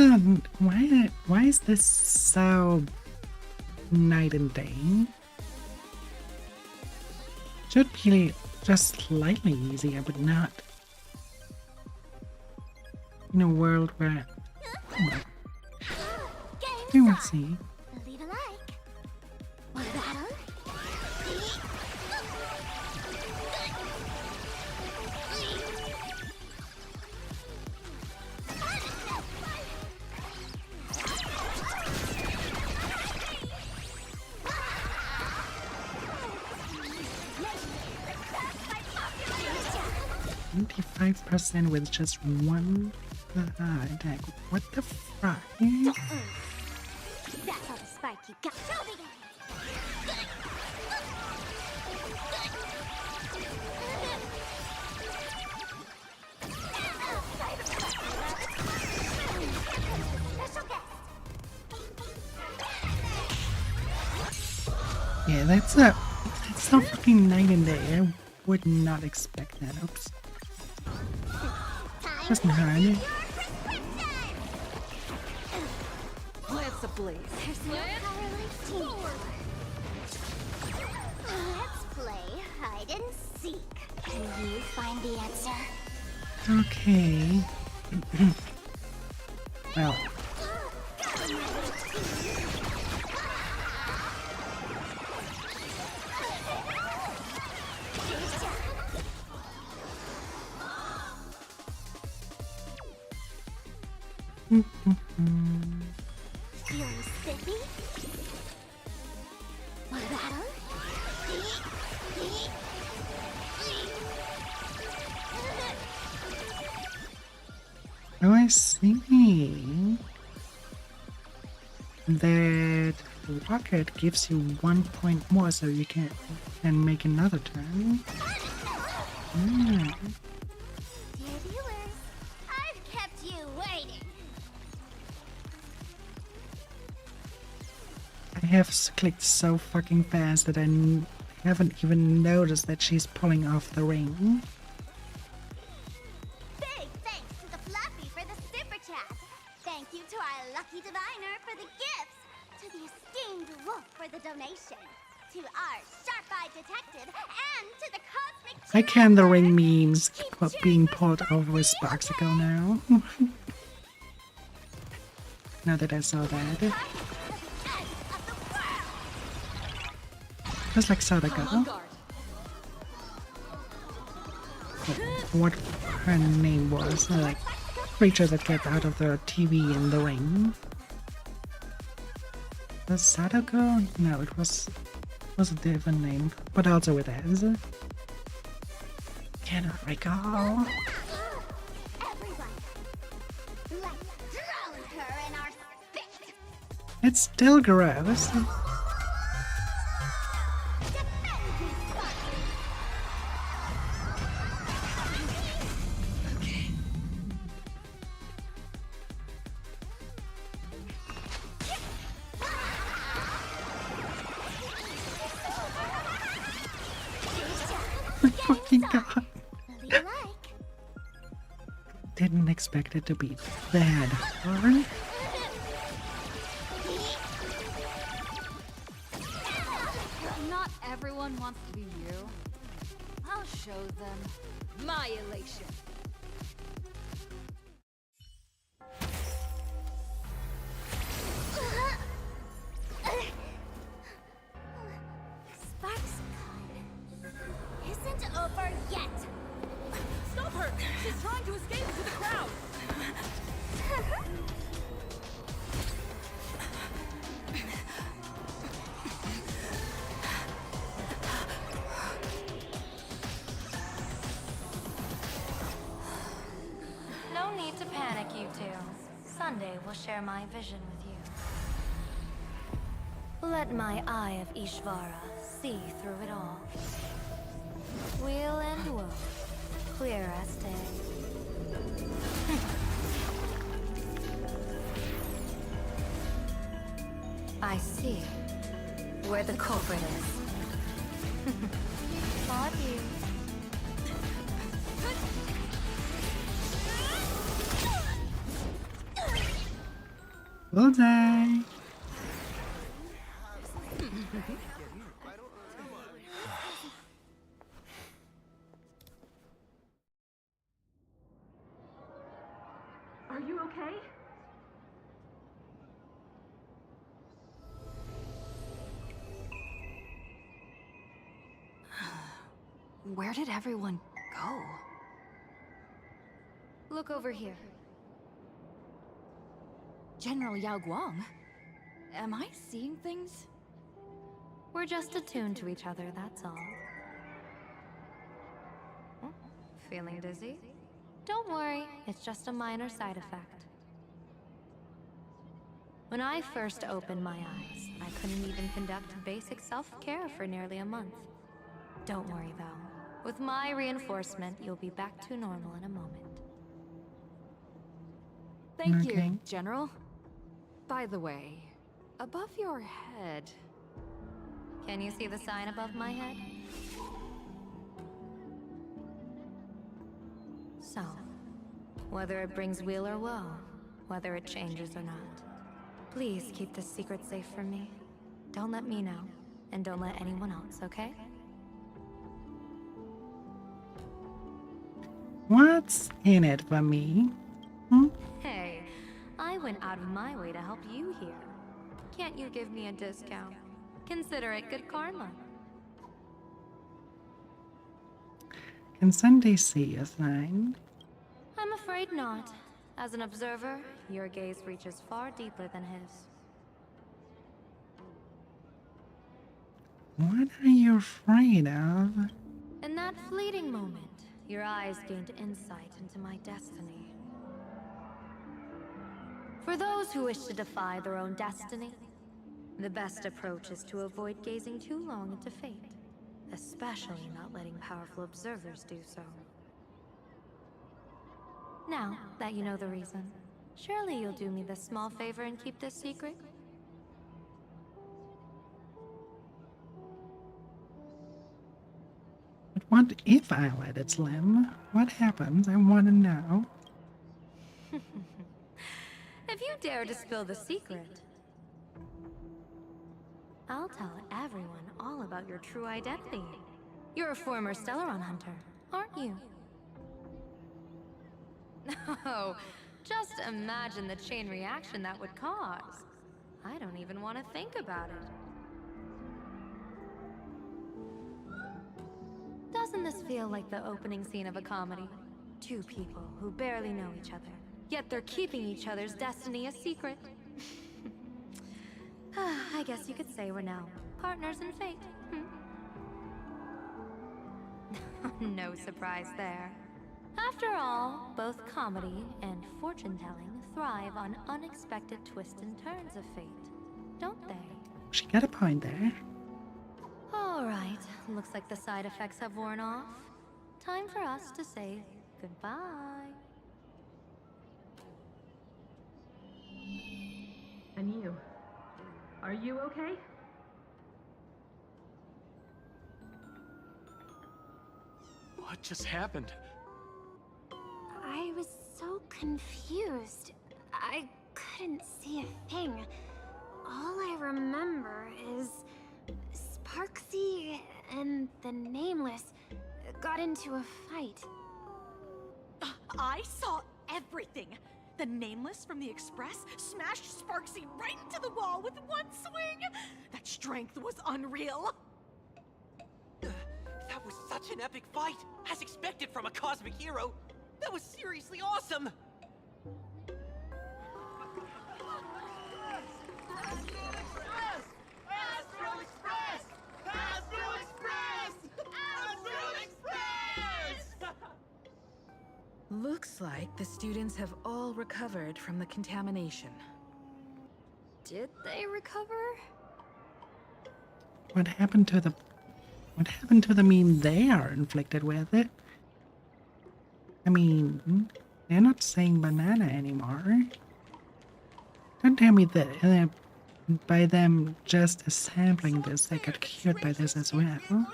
S1: why is this so night and day? Should be just slightly easier, but not in a world where We will see.
S2: Believe alike. One battle.
S1: Twenty-five % with just one attack. What the fuck?
S2: That's all the spark you got. Show me
S1: Yeah, that's a fucking night and day. I would not expect that. Oops. That's not hard.
S3: Lance ablaze.
S2: There's no power like teamwork. Let's play hide and seek. Can you find the answer?
S1: Okay. Well.
S2: Feeling spiffy? One battle?
S1: Oh, I see. That rocket gives you 1 point more, so you can make another turn.
S2: Dear viewers, I've kept you waiting.
S1: I have clicked so fucking fast that I haven't even noticed that she's pulling off the ring.
S2: Big thanks to the Fluffy for the super chat. Thank you to our lucky diviner for the gifts. To the esteemed Wolf for the donation. To our sharp-eyed detective and to the cosmic.
S1: I can the ring memes being pulled over with Sparxicle now. Now that I saw that. Just like Sadako. What her name was, like creature that get out of the TV in the ring. Was Sadako? No, it was a different name, but also with S. Cannot recall.
S2: Everyone, let's drown her in our spit.
S1: It's still gross. Fucking god. Didn't expect it to be that hard.
S9: Not everyone wants to be you. I'll show them my elation.
S2: sparxie isn't over yet.
S6: Stop her! She's trying to escape into the crowd!
S7: No need to panic, you two. Sunday will share my vision with you. Let my eye of Ishvara see through it all. Weal and woe, clear as day. I see where the culprit is. Thought you.
S1: Bullseye!
S6: Are you okay?
S4: Where did everyone go?
S9: Look over here.
S4: General Yao Guang? Am I seeing things?
S7: We're just attuned to each other, that's all.
S9: Feeling dizzy?
S7: Don't worry, it's just a minor side effect. When I first opened my eyes, I couldn't even conduct basic self-care for nearly a month. Don't worry though. With my reinforcement, you'll be back to normal in a moment.
S4: Thank
S1: Okay.
S4: you, General. By the way, above your head...
S7: Can you see the sign above my head? So, whether it brings weal or woe, whether it changes or not, please keep this secret safe from me. Don't let me know, and don't let anyone else, okay?
S1: What's in it for me? Hmm?
S7: Hey, I went out of my way to help you here. Can't you give me a discount? Consider it good karma.
S1: Can Sunday see a sign?
S7: I'm afraid not. As an observer, your gaze reaches far deeper than his.
S1: What are you afraid of?
S7: In that fleeting moment, your eyes gained insight into my destiny. For those who wish to defy their own destiny, the best approach is to avoid gazing too long into fate, especially not letting powerful observers do so. Now that you know the reason, surely you'll do me this small favor and keep this secret?
S1: But what if I let it slim? What happens? I want to know.
S7: If you dare to spill the secret, I'll tell everyone all about your true identity. You're a former Stellaron hunter, aren't you? Oh, just imagine the chain reaction that would cause. I don't even want to think about it. Doesn't this feel like the opening scene of a comedy? Two people who barely know each other, yet they're keeping each other's destiny a secret. I guess you could say we're now partners in fate. No surprise there. After all, both comedy and fortune-telling thrive on unexpected twists and turns of fate, don't they?
S1: She got a point there.
S7: All right, looks like the side effects have worn off. Time for us to say goodbye.
S6: And you? Are you okay?
S5: What just happened?
S2: I was so confused. I couldn't see a thing. All I remember is Sparxie and the Nameless got into a fight.
S6: I saw everything. The Nameless from the Express smashed Sparxie right into the wall with one swing. That strength was unreal.
S8: That was such an epic fight, as expected from a cosmic hero. That was seriously awesome.
S4: Looks like the students have all recovered from the contamination.
S9: Did they recover?
S1: What happened to the meme they are inflicted with it? I mean, they're not saying banana anymore. Don't tell me that by them just sampling this, they got cured by this as well.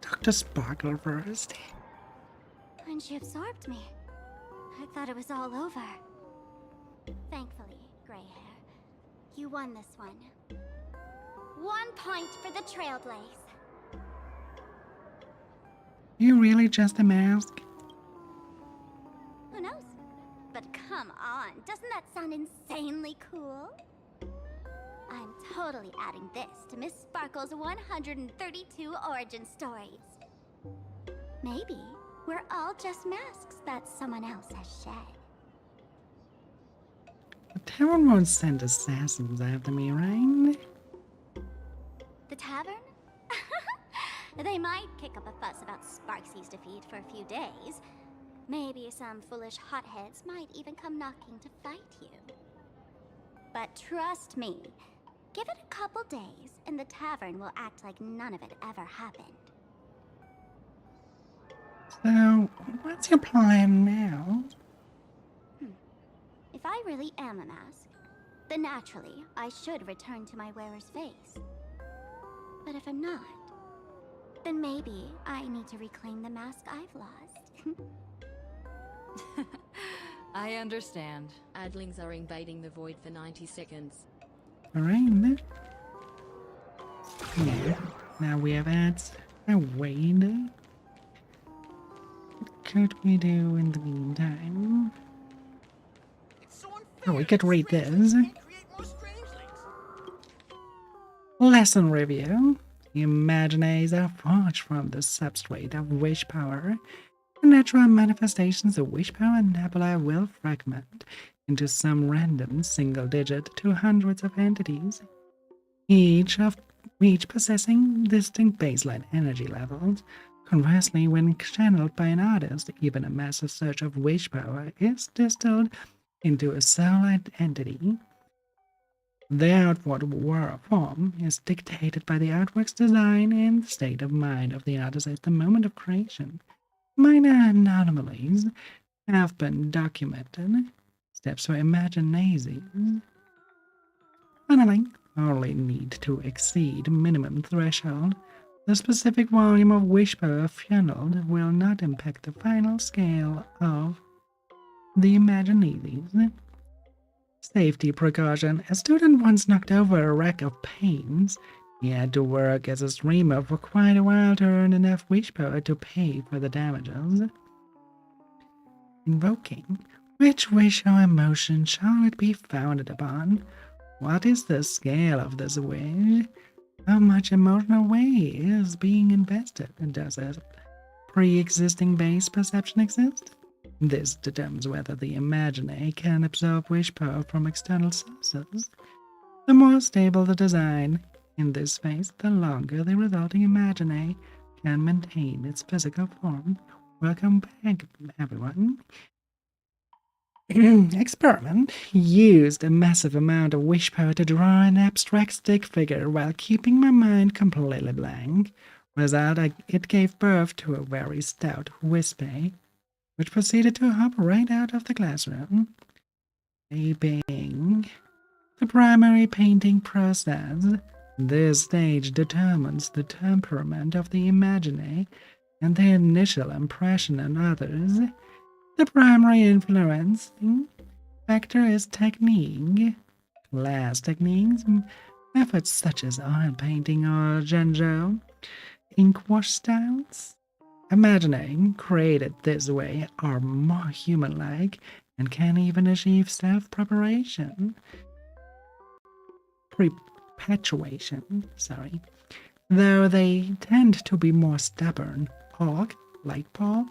S1: Dr. Sparkle first.
S2: When she absorbed me, I thought it was all over. Thankfully, Gray Hair, you won this one. 1 point for the Trailblaze.
S1: You really just a mask?
S2: Who knows? But come on, doesn't that sound insanely cool? I'm totally adding this to Miss Sparkle's 132 origin stories. Maybe we're all just masks that someone else has shed.
S1: The tavern won't send assassins after me, right?
S2: The tavern? They might kick up a fuss about Sparxie's defeat for a few days. Maybe some foolish hotheads might even come knocking to fight you. But trust me, give it a couple days and the tavern will act like none of it ever happened.
S1: So, what's your plan now?
S2: If I really am a mask, then naturally I should return to my wearer's face. But if I'm not, then maybe I need to reclaim the mask I've lost.
S9: I understand.
S3: Adlings are invading the void for 90 seconds.
S1: Alright. Yeah. Now we have ads. Oh, wait. What could we do in the meantime?
S5: It's so unfair.
S1: Oh, we could read this.
S5: Can't create more strangelings.
S1: Lesson review. Imaginaries are forged from the substrate of wish power. The natural manifestations of wish power nebula will fragment into some random single digit to hundreds of entities, each possessing distinct baseline energy levels. Conversely, when channeled by an artist, even a massive surge of wish power is distilled into a sole entity. The outward form is dictated by the artwork's design and the state of mind of the artist at the moment of creation. Minor anomalies have been documented. Steps for imagination. Finally, only need to exceed minimum threshold. The specific volume of wish power funneled will not impact the final scale of the imaginees. Safety precaution. A student once knocked over a rack of paints. He had to work as a streamer for quite a while to earn enough wish power to pay for the damages. Invoking. Which wish or emotion shall it be founded upon? What is the scale of this wish? How much emotional weight is being invested? Does a pre-existing base perception exist? This determines whether the imaginae can absorb wish power from external sources. The more stable the design in this space, the longer the resulting imaginae can maintain its physical form. Welcome back, everyone. Experiment used a massive amount of wish power to draw an abstract stick figure while keeping my mind completely blank. Result, it gave birth to a very stout wispy, which proceeded to hop right out of the classroom. Vaping. The primary painting process. This stage determines the temperament of the imaginae and their initial impression on others. The primary influencing factor is technique. Class techniques, methods such as oil painting or genjo, ink wash styles. Imagining created this way are more human-like and can even achieve self-preparation. Perpetuation, though they tend to be more stubborn. Orc, like Paul,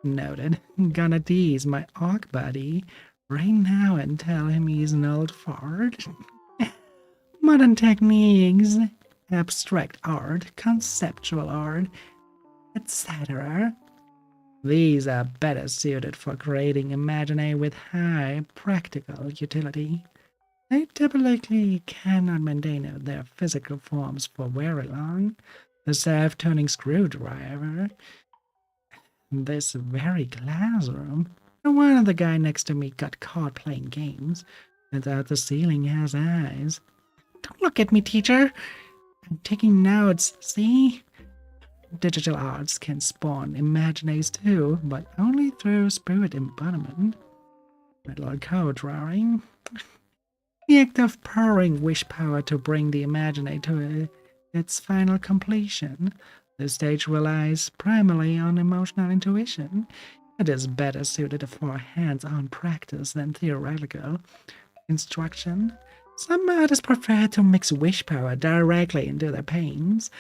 S1: noted. Gonna tease my orc buddy right now and tell him he's an old fart. Modern techniques, abstract art, conceptual art, etc. These are better suited for creating imaginary with high practical utility. They typically cannot maintain their physical forms for very long. The self-turning screwdriver. This very classroom. No wonder the guy next to me got caught playing games. Turns out the ceiling has eyes. Don't look at me, teacher. I'm taking notes, see? Digital arts can spawn imaginaries too, but only through spirit embodiment. Metal code drawing. The act of pouring wish power to bring the imaginary to its final completion. This stage relies primarily on emotional intuition. It is better suited for hands-on practice than theoretical instruction. Some artists prefer to mix wish power directly into their paints,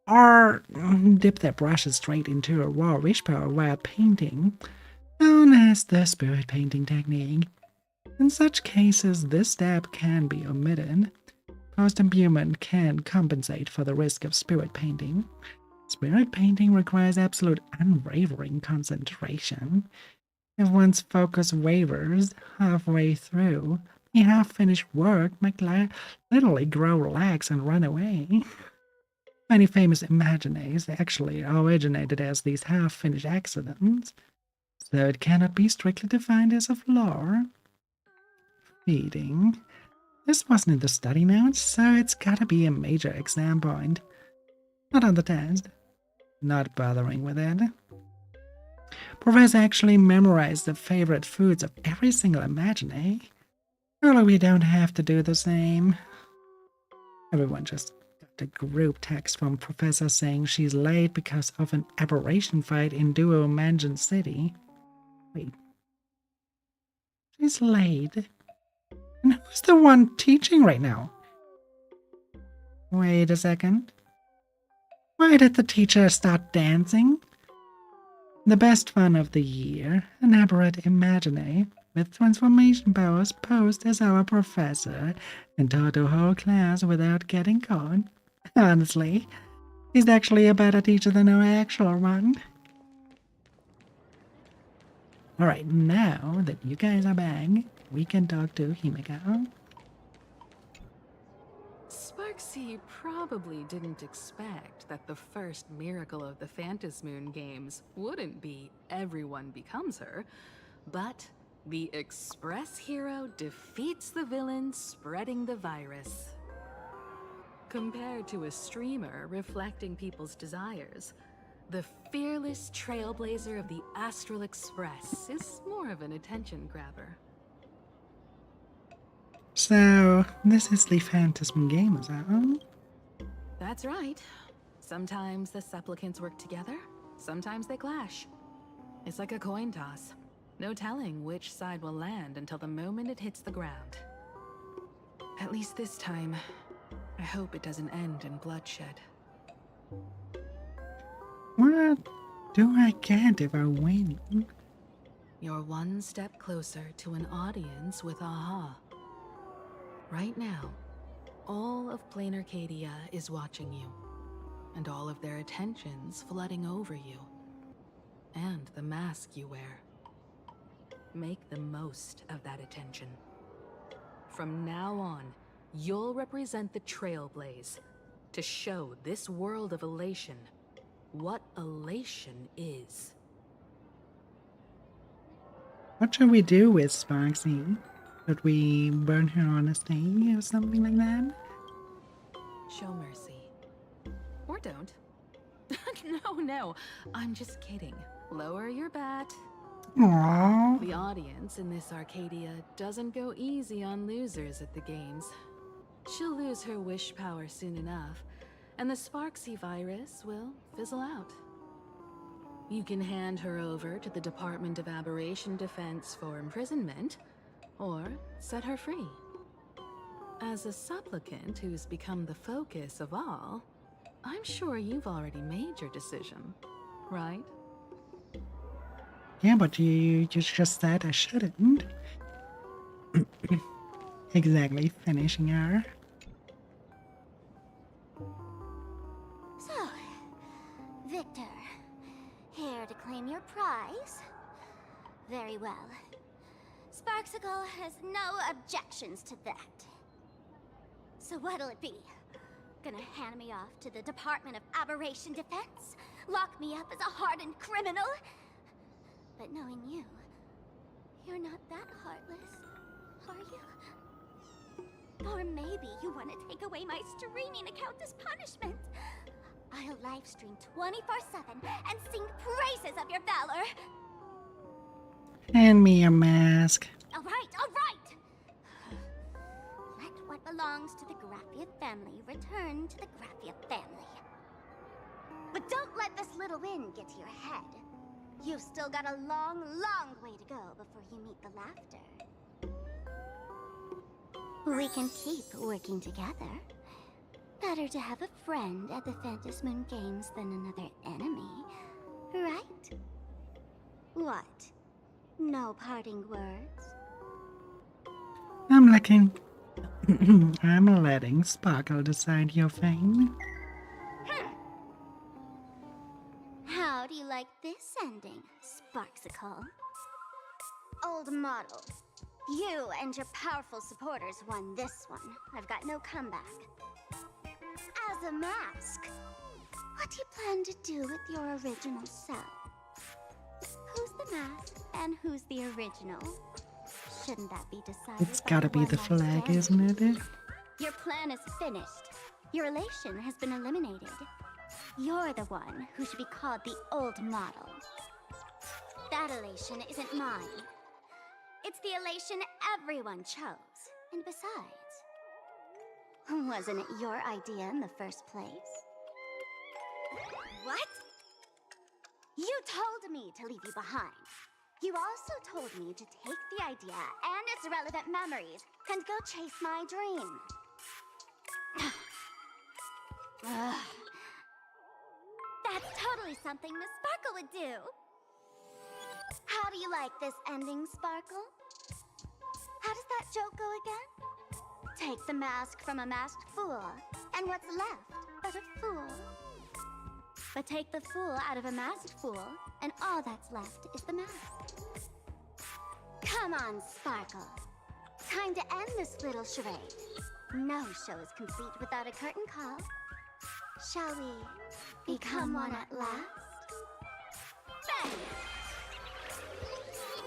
S1: or dip their brushes straight into a raw wish power while painting, known as the spirit painting technique. In such cases, this step can be omitted. Post-imbuement can compensate for the risk of spirit painting. Spirit painting requires absolute unwavering concentration. If one's focus wavers halfway through, the half-finished work might literally grow lax and run away. Many famous imaginings actually originated as these half-finished accidents, so it cannot be strictly defined as a flaw. Feeding. This wasn't in the study notes, so it's gotta be a major exam point. Not on the test. Not bothering with it. Professor actually memorized the favorite foods of every single imaginee. Surely we don't have to do the same. Everyone just got a group text from Professor saying she's late because of an aberration fight in Duo Mansion City. Wait. She's late? And who's the one teaching right now? Wait a second. Why did the teacher start dancing? The best fun of the year, an aberrant imaginary with transformation powers posed as our professor and taught a whole class without getting caught. Honestly, he's actually a better teacher than our actual one. Alright, now that you guys are back, we can talk to Himiko.
S4: Sparxie probably didn't expect that the first miracle of the Phantasmoon games wouldn't be everyone becomes her, but the Express hero defeats the villain spreading the virus. Compared to a streamer reflecting people's desires, the fearless trailblazer of the Astral Express is more of an attention grabber.
S1: So, this is the Phantasm game, is that all?
S4: That's right. Sometimes the supplicants work together, sometimes they clash. It's like a coin toss. No telling which side will land until the moment it hits the ground. At least this time, I hope it doesn't end in bloodshed.
S1: What do I get if I win?
S4: You're one step closer to an audience with Aha. Right now, all of Plain Arcadia is watching you, and all of their attention's flooding over you, and the mask you wear. Make the most of that attention. From now on, you'll represent the Trailblaze to show this world of elation what elation is.
S1: What should we do with Sparxie? Should we burn her on a stake or something like that?
S4: Show mercy. Or don't. No, I'm just kidding. Lower your bat.
S1: Aww.
S4: The audience in this Arcadia doesn't go easy on losers at the games. She'll lose her wish power soon enough, and the Sparxie virus will fizzle out. You can hand her over to the Department of Aberration Defense for imprisonment, or set her free. As a supplicant who's become the focus of all, I'm sure you've already made your decision, right?
S1: Yeah, but you just said I shouldn't. Exactly, finishing her.
S2: So, Victor, here to claim your prize? Very well. Sparxicle has no objections to that. So what'll it be? Gonna hand me off to the Department of Aberration Defense? Lock me up as a hardened criminal? But knowing you, you're not that heartless, are you? Or maybe you want to take away my streaming account as punishment. I'll livestream 24/7 and sing praises of your valor.
S1: Hand me a mask.
S2: All right. Let what belongs to the Graffia family return to the Graffia family. But don't let this little win get to your head. You've still got a long, long way to go before you meet the laughter. We can keep working together. Better to have a friend at the Phantom Moon Games than another enemy, right? What? No parting words?
S1: I'm letting I'm letting Sparkle decide your fate.
S2: How do you like this ending, Sparxicle? Old model. You and your powerful supporters won this one. I've got no comeback. As a mask, what do you plan to do with your original self? Who's the mask and who's the original? Shouldn't that be decided?
S1: It's gotta be the flag, isn't it?
S2: Your plan is finished. Your elation has been eliminated. You're the one who should be called the old model. That elation isn't mine. It's the elation everyone chose. And besides, wasn't it your idea in the first place? What? You told me to leave you behind. You also told me to take the idea and its relevant memories and go chase my dream. Ugh. That's totally something Miss Sparkle would do. How do you like this ending, Sparkle? How does that joke go again? Take the mask from a masked fool, and what's left but a fool? But take the fool out of a masked fool, and all that's left is the mask. Come on, Sparkle. Time to end this little charade. No show is complete without a curtain call. Shall we become one at last? Bang!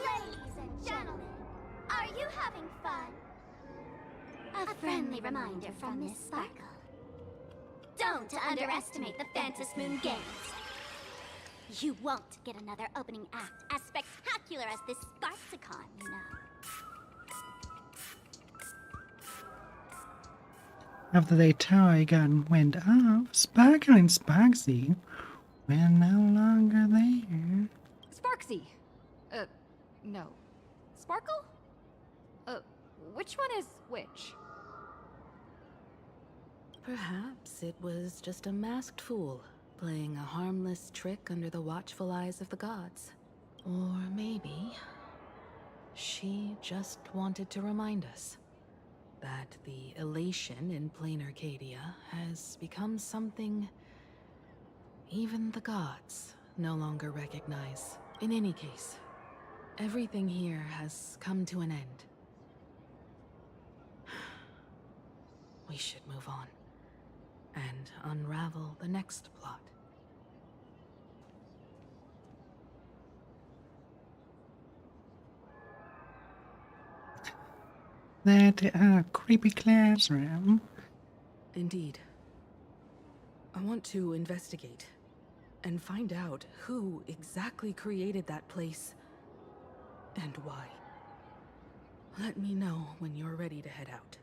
S2: Ladies and gentlemen, are you having fun? A friendly reminder from Miss Sparkle. Don't underestimate the Phantom Moon Games. You won't get another opening act as spectacular as this Sparxicon, you know.
S1: After the toy gun went off, Sparkle and Sparxie were no longer there.
S9: Sparxie! No. Sparkle? Which one is which?
S4: Perhaps it was just a masked fool, playing a harmless trick under the watchful eyes of the gods. Or maybe she just wanted to remind us that the elation in plain Arcadia has become something even the gods no longer recognize. In any case, everything here has come to an end. We should move on and unravel the next plot.
S1: That creepy classroom.
S4: Indeed. I want to investigate and find out who exactly created that place and why. Let me know when you're ready to head out.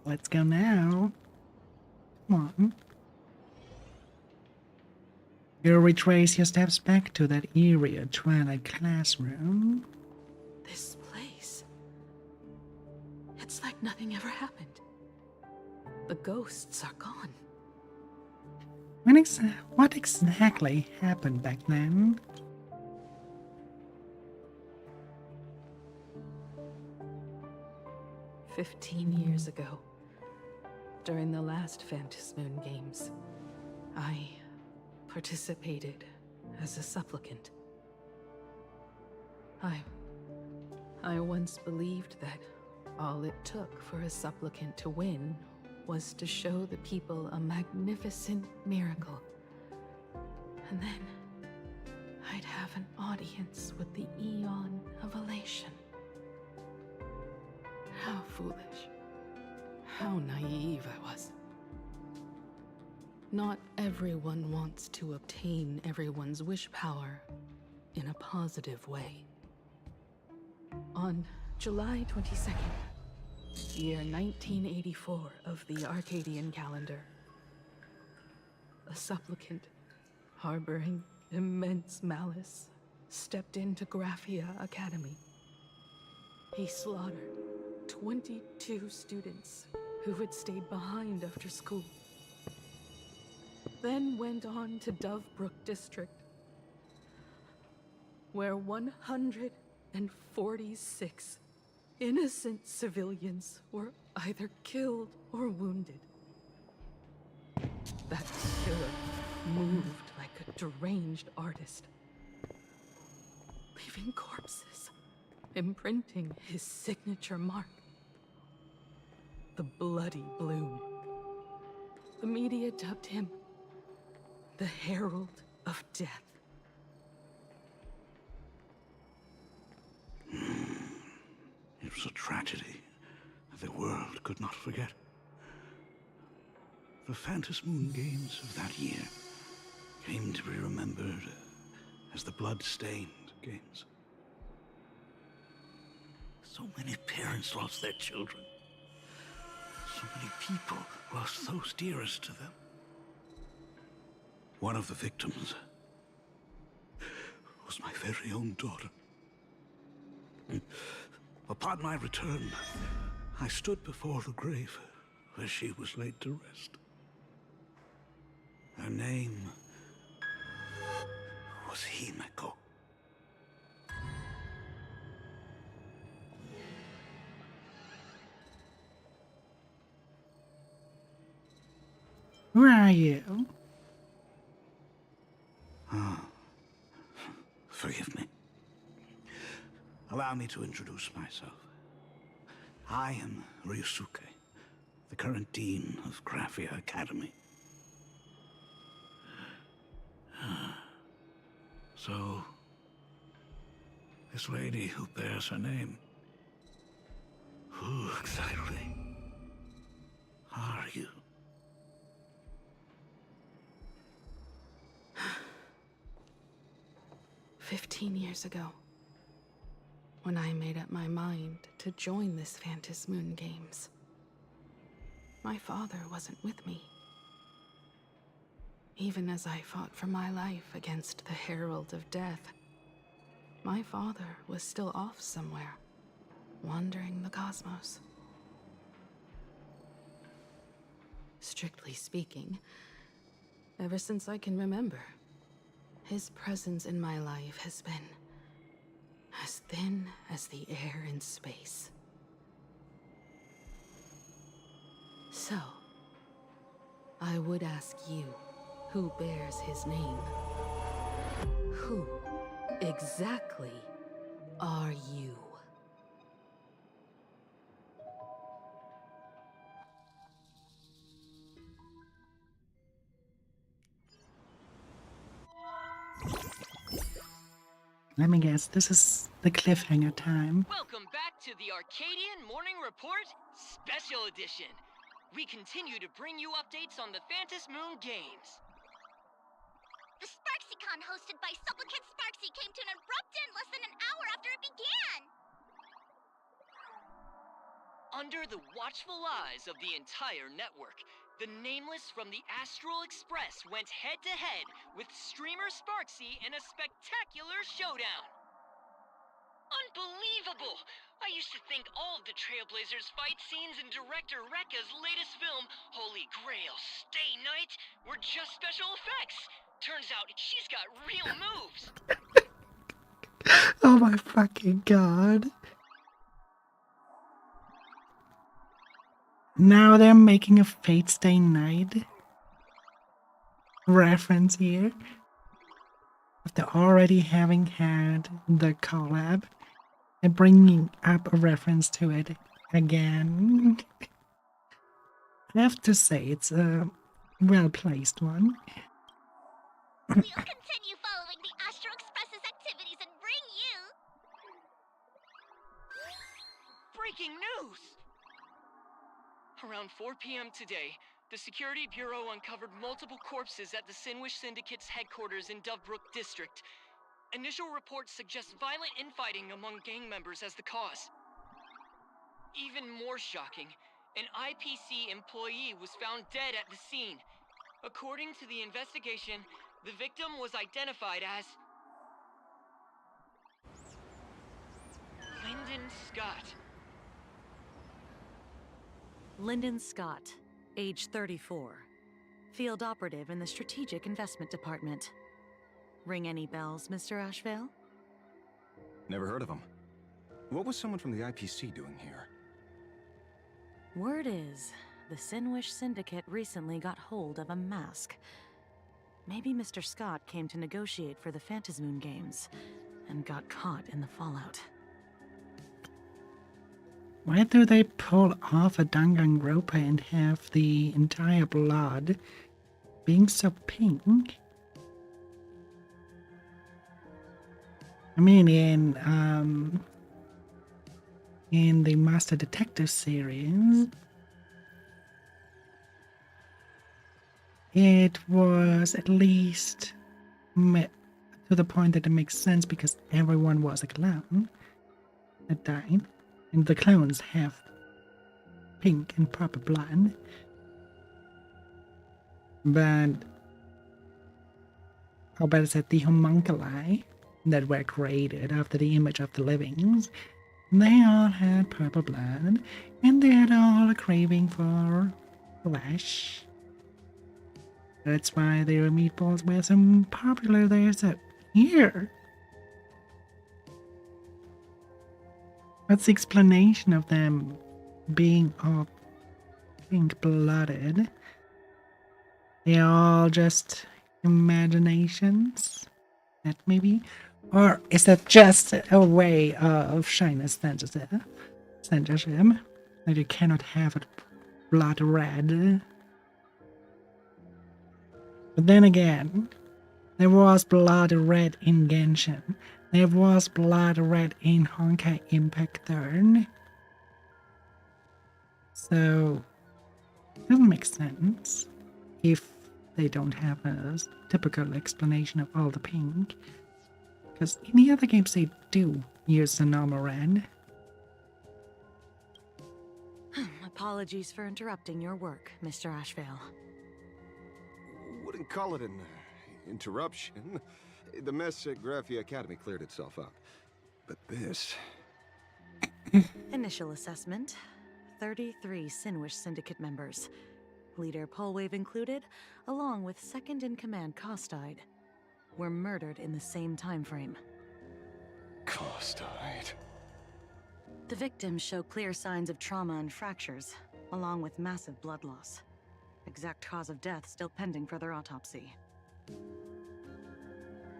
S1: Let's go now. Come on. You retrace your steps back to that eerie twilight classroom.
S4: This place. It's like nothing ever happened. The ghosts are gone.
S1: What exactly happened back then?
S4: "15 years ago, during the last Phantom Moon Games, I participated as a supplicant. I once believed that all it took for a supplicant to win was to show the people a magnificent miracle. And then I'd have an audience with the Eon of Elation. How foolish. How naive I was. Not everyone wants to obtain everyone's wish power in a positive way. On July 22nd, year 1984 of the Arcadian calendar, a supplicant harboring immense malice stepped into Graphia Academy. He slaughtered 22 students who had stayed behind after school. Then went on to Dovebrook District, where 146 innocent civilians were either killed or wounded. That killer moved like a deranged artist, leaving corpses, imprinting his signature mark. The Bloody Bloom. The media dubbed him the Herald of Death.
S10: It was a tragedy that the world could not forget. The Phantom Moon Games of that year came to be remembered as the Blood-Stained Games. So many parents lost their children. So many people lost those dearest to them. One of the victims was my very own daughter. Upon my return, I stood before the grave where she was laid to rest. Her name was Himeko.
S1: Who are you?
S10: Forgive me. Allow me to introduce myself. I am Ryusuke, the current dean of Graphia Academy. So, this lady who bears her name, who exactly are you?
S4: 15 years ago, when I made up my mind to join this Phantom Moon Games, my father wasn't with me. Even as I fought for my life against the Herald of Death, my father was still off somewhere, wandering the cosmos. Strictly speaking, ever since I can remember, his presence in my life has been as thin as the air in space. So, I would ask you, who bears his name? Who exactly are you?
S1: Let me guess, this is the cliffhanger time.
S8: Welcome back to the Arcadian Morning Report Special Edition. We continue to bring you updates on the Phantom Moon Games.
S2: The SparxieCon hosted by Supplicant Sparxie came to an abrupt end less than an hour after it began.
S8: Under the watchful eyes of the entire network, the Nameless from the Astral Express went head-to-head with streamer Sparxie in a spectacular showdown. Unbelievable! I used to think all of the Trailblazers fight scenes in director Rekka's latest film, Holy Grail Stay Night, were just special effects. Turns out she's got real moves.
S1: Oh my fucking god. Now they're making a Fate Stay Night reference here. After already having had the collab and bringing up a reference to it again. I have to say, it's a well-placed one.
S2: We'll continue following the Astro Express's activities and bring you...
S8: Breaking news! Around 4 p.m. today, the Security Bureau uncovered multiple corpses at the Sinwish Syndicate's headquarters in Dovebrook District. Initial reports suggest violent infighting among gang members as the cause. Even more shocking, an IPC employee was found dead at the scene. According to the investigation, the victim was identified as Lyndon Scott.
S4: Lyndon Scott, age 34. Field operative in the Strategic Investment Department. Ring any bells, Mr. Ashvale?
S11: Never heard of him. What was someone from the IPC doing here?
S4: Word is, the Sinwish Syndicate recently got hold of a mask. Maybe Mr. Scott came to negotiate for the Phantasmoon Games, and got caught in the fallout.
S1: Why do they pull off a Danganronpa and have the entire blood being so pink? I mean, in the Master Detective series, it was at least to the point that it makes sense because everyone was a clown that died. And the clones have pink and purple blood. But how about it, the homunculi that were created after the image of the livings, they all had purple blood, and they had all a craving for flesh. That's why their meatballs were so popular there. So here, what's the explanation of them being all pink-blooded? They're all just imaginations? That maybe? Or is that just a way of shyness censorship? That you cannot have it blood red? But then again, there was blood red in Genshin. There was blood red in Honkai Impact 3. So, it doesn't make sense if they don't have a typical explanation of all the pink. Because in the other games they do use the normal red.
S4: Apologies for interrupting your work, Mr. Ashvale.
S11: Wouldn't call it an interruption. The mess at Graphia Academy cleared itself up. But this...
S4: Initial assessment. 33 Sinwish Syndicate members. Leader Polwave included, along with second-in-command Costide, were murdered in the same time frame.
S11: Costide.
S4: The victims show clear signs of trauma and fractures, along with massive blood loss. Exact cause of death still pending further autopsy.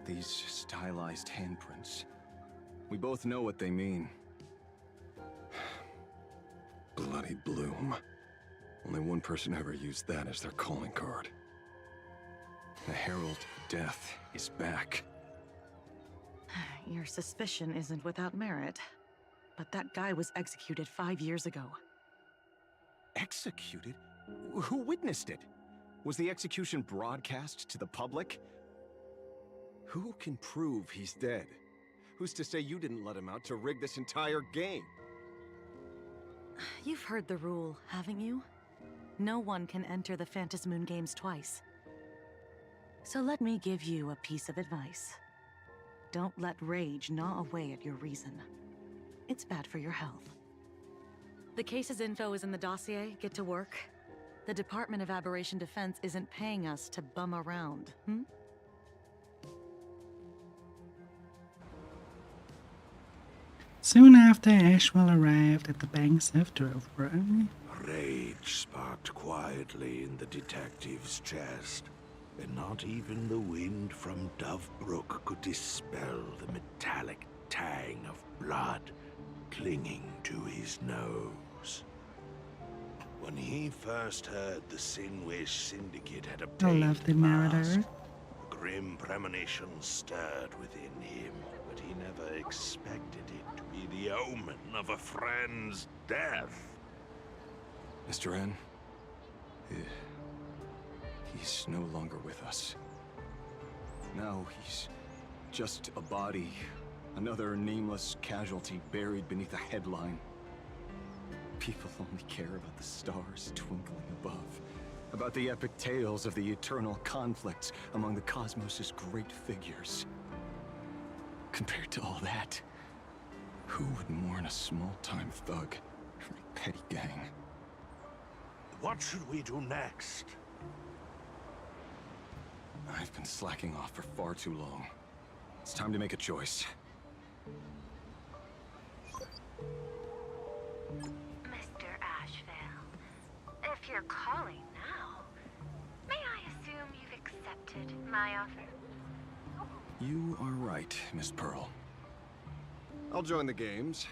S11: These stylized handprints. We both know what they mean. Bloody Bloom. Only one person ever used that as their calling card. The Herald of Death is back.
S4: Your suspicion isn't without merit, but that guy was executed 5 years ago.
S11: Executed? Who witnessed it? Was the execution broadcast to the public? Who can prove he's dead? Who's to say you didn't let him out to rig this entire game?
S4: You've heard the rule, haven't you? No one can enter the Phantasmoon Games twice. So let me give you a piece of advice. Don't let rage gnaw away at your reason. It's bad for your health. The case's info is in the dossier. Get to work. The Department of Aberration Defense isn't paying us to bum around,
S1: Soon after, Ashwell arrived at the banks of Droveborough.
S10: Rage sparked quietly in the detective's chest, and not even the wind from Dovebrook could dispel the metallic tang of blood clinging to his nose. When he first heard the Sinwish Syndicate had obtained
S1: I love the
S10: the mask,
S1: narrator.
S10: a grim premonition stirred within him, but he never expected it to be the omen of a friend's death.
S11: Mr. N, he's no longer with us. Now he's just a body, another nameless casualty buried beneath a headline. People only care about the stars twinkling above, about the epic tales of the eternal conflicts among the cosmos's great figures. Compared to all that, who would mourn a small-time thug from a petty gang?
S10: What should we do next?
S11: I've been slacking off for far too long. It's time to make a choice.
S7: Mr. Ashvale, if you're calling now, may I assume you've accepted my offer?
S11: You are right, Miss Pearl. I'll join the games.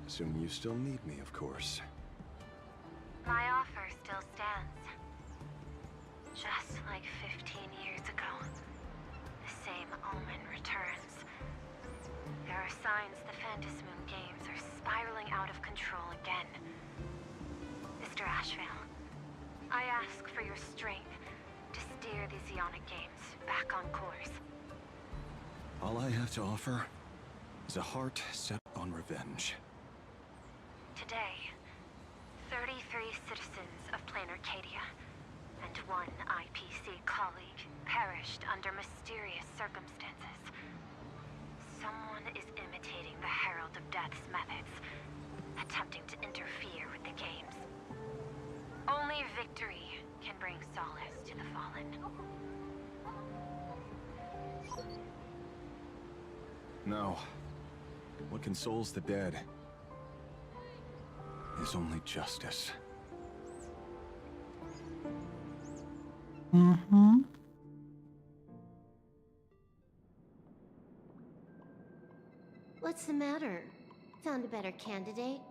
S11: Assuming you still need me, of course.
S7: My offer still stands. Just like 15 years ago, the same omen returns. There are signs the Phantasmoon games are spiraling out of control again. Mr. Ashvale, I ask for your strength to steer the Zeonic games back on course.
S11: All I have to offer is a heart set on revenge.
S7: Today, 33 citizens of Plain Arcadia and one IPC colleague perished under mysterious circumstances. Someone is imitating the Herald of Death's methods, attempting to interfere with the games. Only victory can bring solace to the fallen.
S11: No. What consoles the dead is only justice.
S1: Mm-hmm.
S12: What's the matter? Found a better candidate?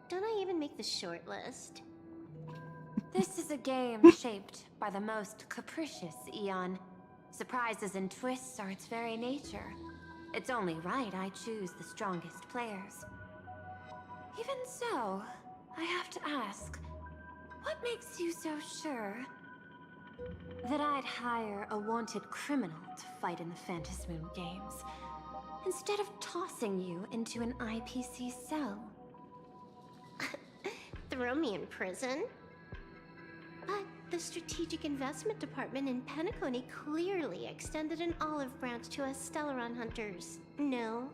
S12: Don't I even make the short list?
S7: This is a game shaped by the most capricious Eon. Surprises and twists are its very nature. It's only right I choose the strongest players. Even so, I have to ask, what makes you so sure that I'd hire a wanted criminal to fight in the Phantasmoon games, instead of tossing you into an IPC cell?
S12: Throw me in prison? But the Strategic Investment Department in Penacony clearly extended an olive branch to us Stellaron hunters. No?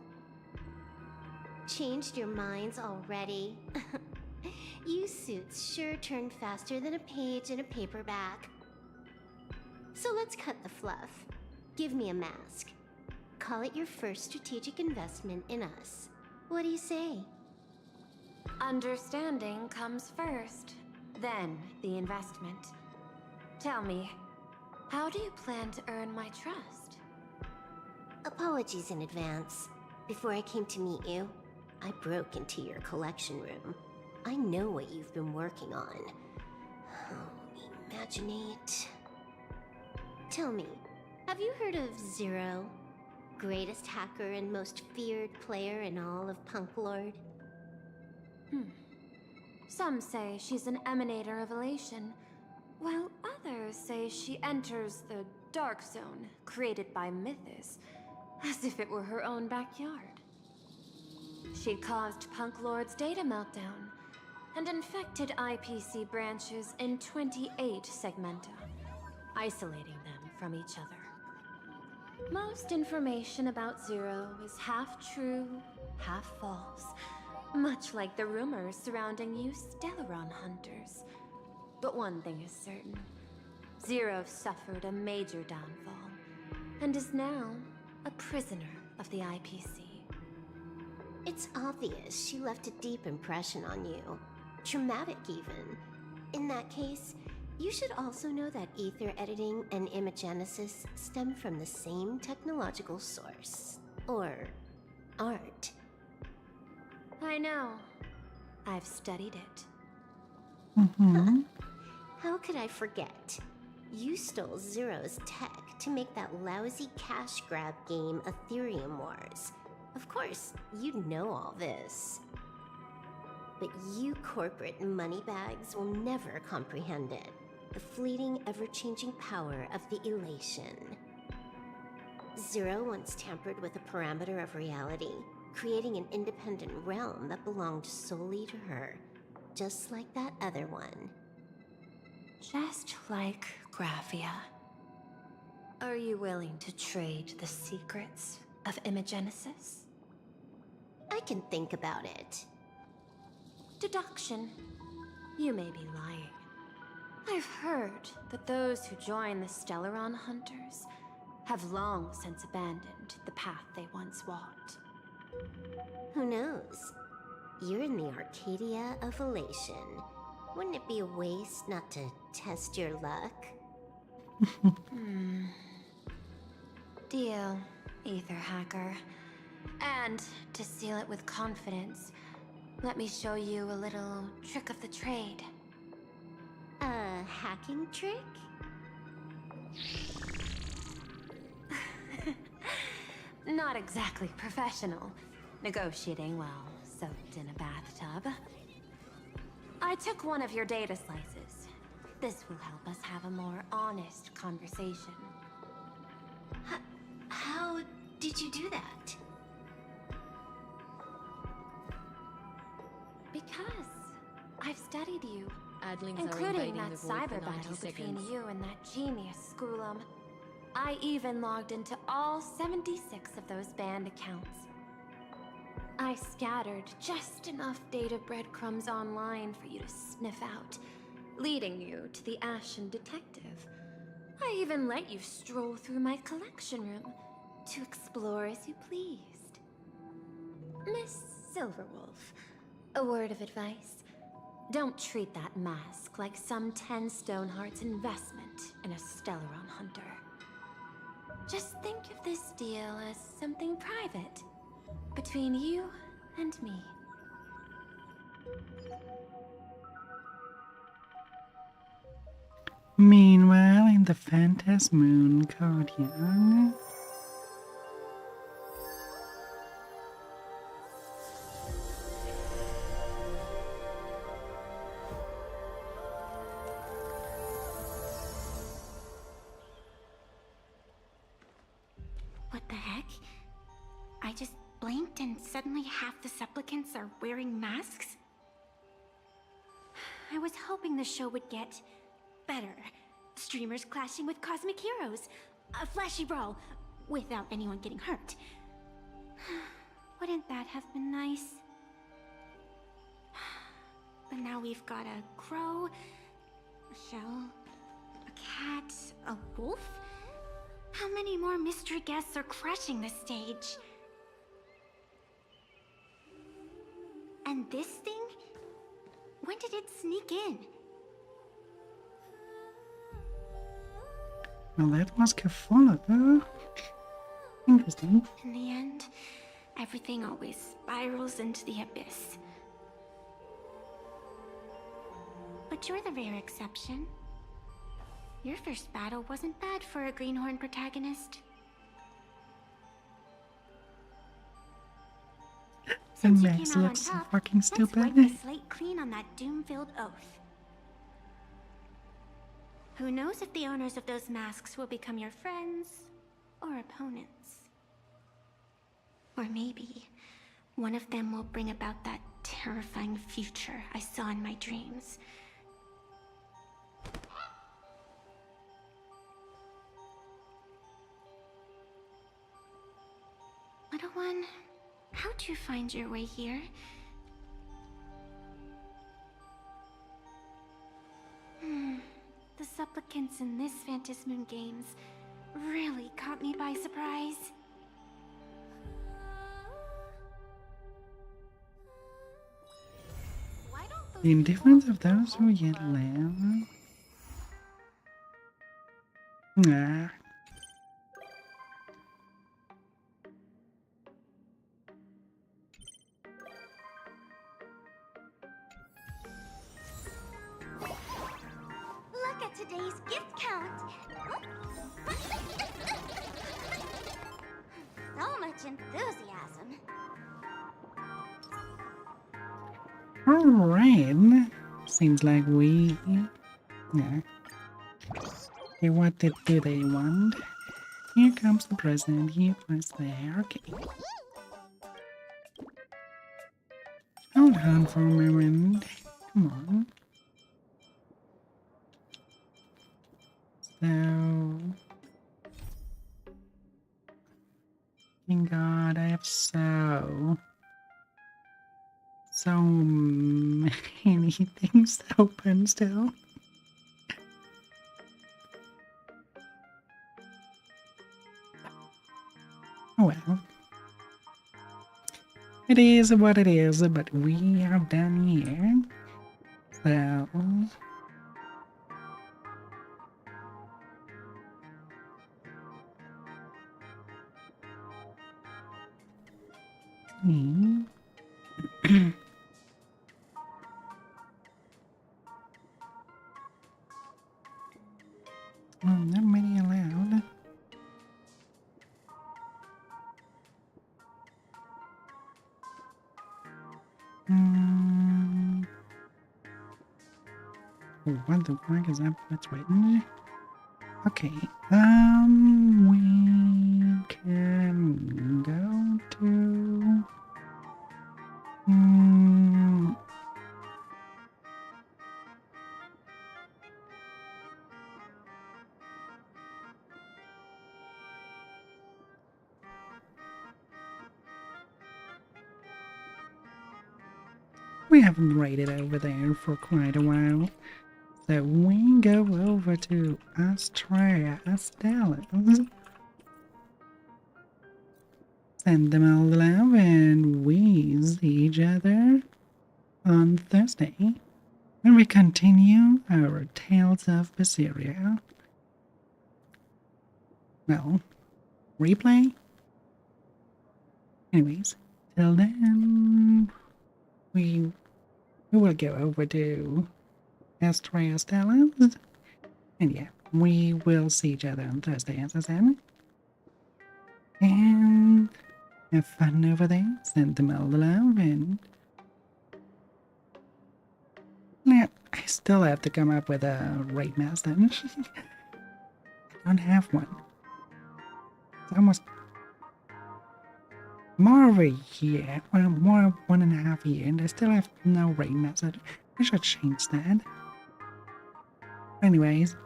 S12: Changed your minds already? You suits sure turn faster than a page in a paperback. So let's cut the fluff. Give me a mask. Call it your first strategic investment in us. What do you say?
S7: Understanding comes first, then the investment. Tell me, how do you plan to earn my trust?
S12: Apologies in advance. Before I came to meet you, I broke into your collection room. I know what you've been working on. Oh, imaginate. Tell me, have you heard of Zero? Greatest hacker and most feared player in all of Punk Lord?
S7: Some say she's an emanator of elation, while others say she enters the dark zone created by Mythos, as if it were her own backyard. She caused Punk Lord's data meltdown and infected IPC branches in 28 segmenta, isolating them from each other. Most information about Zero is half true, half false, much like the rumors surrounding you Stellaron hunters. But one thing is certain. Zero suffered a major downfall, and is now a prisoner of the IPC.
S12: It's obvious she left a deep impression on you. Traumatic, even. In that case, you should also know that ether editing and imagenesis stem from the same technological source. Or art.
S7: I know. I've studied it.
S1: Mm-hmm.
S12: How could I forget? You stole Zero's tech to make that lousy cash grab game Ethereum Wars. Of course, you'd know all this. But you corporate moneybags will never comprehend it. The fleeting, ever-changing power of the elation. Zero once tampered with a parameter of reality, creating an independent realm that belonged solely to her, just like that other one.
S7: Just like Graphia. Are you willing to trade the secrets of imagenesis?
S12: I can think about it.
S7: Deduction. You may be lying, I've heard that those who join the Stellaron Hunters have long since abandoned the path they once walked.
S12: Who knows? You're in the Arcadia of Elation. Wouldn't it be a waste not to test your luck?
S7: Deal, Ether Hacker. And to seal it with confidence, let me show you a little trick of the trade.
S12: A hacking trick?
S7: Not exactly professional. Negotiating while soaked in a bathtub. I took one of your data slices. This will help us have a more honest conversation.
S12: How did you do that?
S7: Because I've studied you.
S3: Adlings are
S7: Including
S3: invading
S7: that
S3: the void
S7: cyber
S3: for 90
S7: battle between
S3: seconds.
S7: you and that genius Schoolum. I even logged into all 76 of those banned accounts. I scattered just enough data breadcrumbs online for you to sniff out, leading you to the Ashen Detective. I even let you stroll through my collection room to explore as you pleased. Miss Silverwolf, a word of advice. Don't treat that mask like some 10 Stonehearts investment in a Stellaron Hunter. Just think of this deal as something private, between you and me.
S1: Meanwhile, in the Phantasmoon Guardian.
S13: What the heck? I just blinked and suddenly half the supplicants are wearing masks? I was hoping the show would get better. Streamers clashing with cosmic heroes. A flashy brawl without anyone getting hurt. Wouldn't that have been nice? But now we've got a crow, a shell, a cat, a wolf? How many more mystery guests are crashing the stage? And this thing? When did it sneak in?
S1: Well, that was Cafolo. Interesting.
S13: In the end, everything always spirals into the abyss. But you're the rare exception. Your first battle wasn't bad for a greenhorn protagonist.
S1: The
S13: Since you
S1: mask
S13: came out on
S1: looks so
S13: top,
S1: fucking
S13: let's wipe
S1: stupid.
S13: the slate clean on that doom-filled oath. Who knows if the owners of those masks will become your friends or opponents? Or maybe one of them will bring about that terrifying future I saw in my dreams. Little one, how'd you find your way here? The supplicants in this Phantasmoon Games really caught me by surprise.
S1: The indifference of those who yet live. Nah.
S2: Look at today's gift count. So much enthusiasm.
S1: Alright. Seems like we... Yeah. Okay, what do they want? Here comes the president. Here was there. Okay. Hold on for a moment. Come on. So... Thank God, I have so many things open still. Oh well. It is what it is, but we are done here. So... not many allowed. Oh, what the fuck is that? What's written? Okay, we can go to... we haven't raided over there for quite a while. So we go over to Astrea Astellas. Send them all the love and we see each other on Thursday when we continue our Tales of Berseria. Well, replay? Anyways, till then, we will go over to Astrea Astellas. And yeah, we will see each other on Thursday, as I said. And have fun over there. Send them all the love and... yeah, I still have to come up with a raid master. I don't have one. It's almost more of a year, well, more 1.5 years, and I still have no raid master. I should change that. Anyways,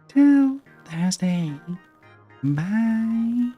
S1: till Thursday. Bye.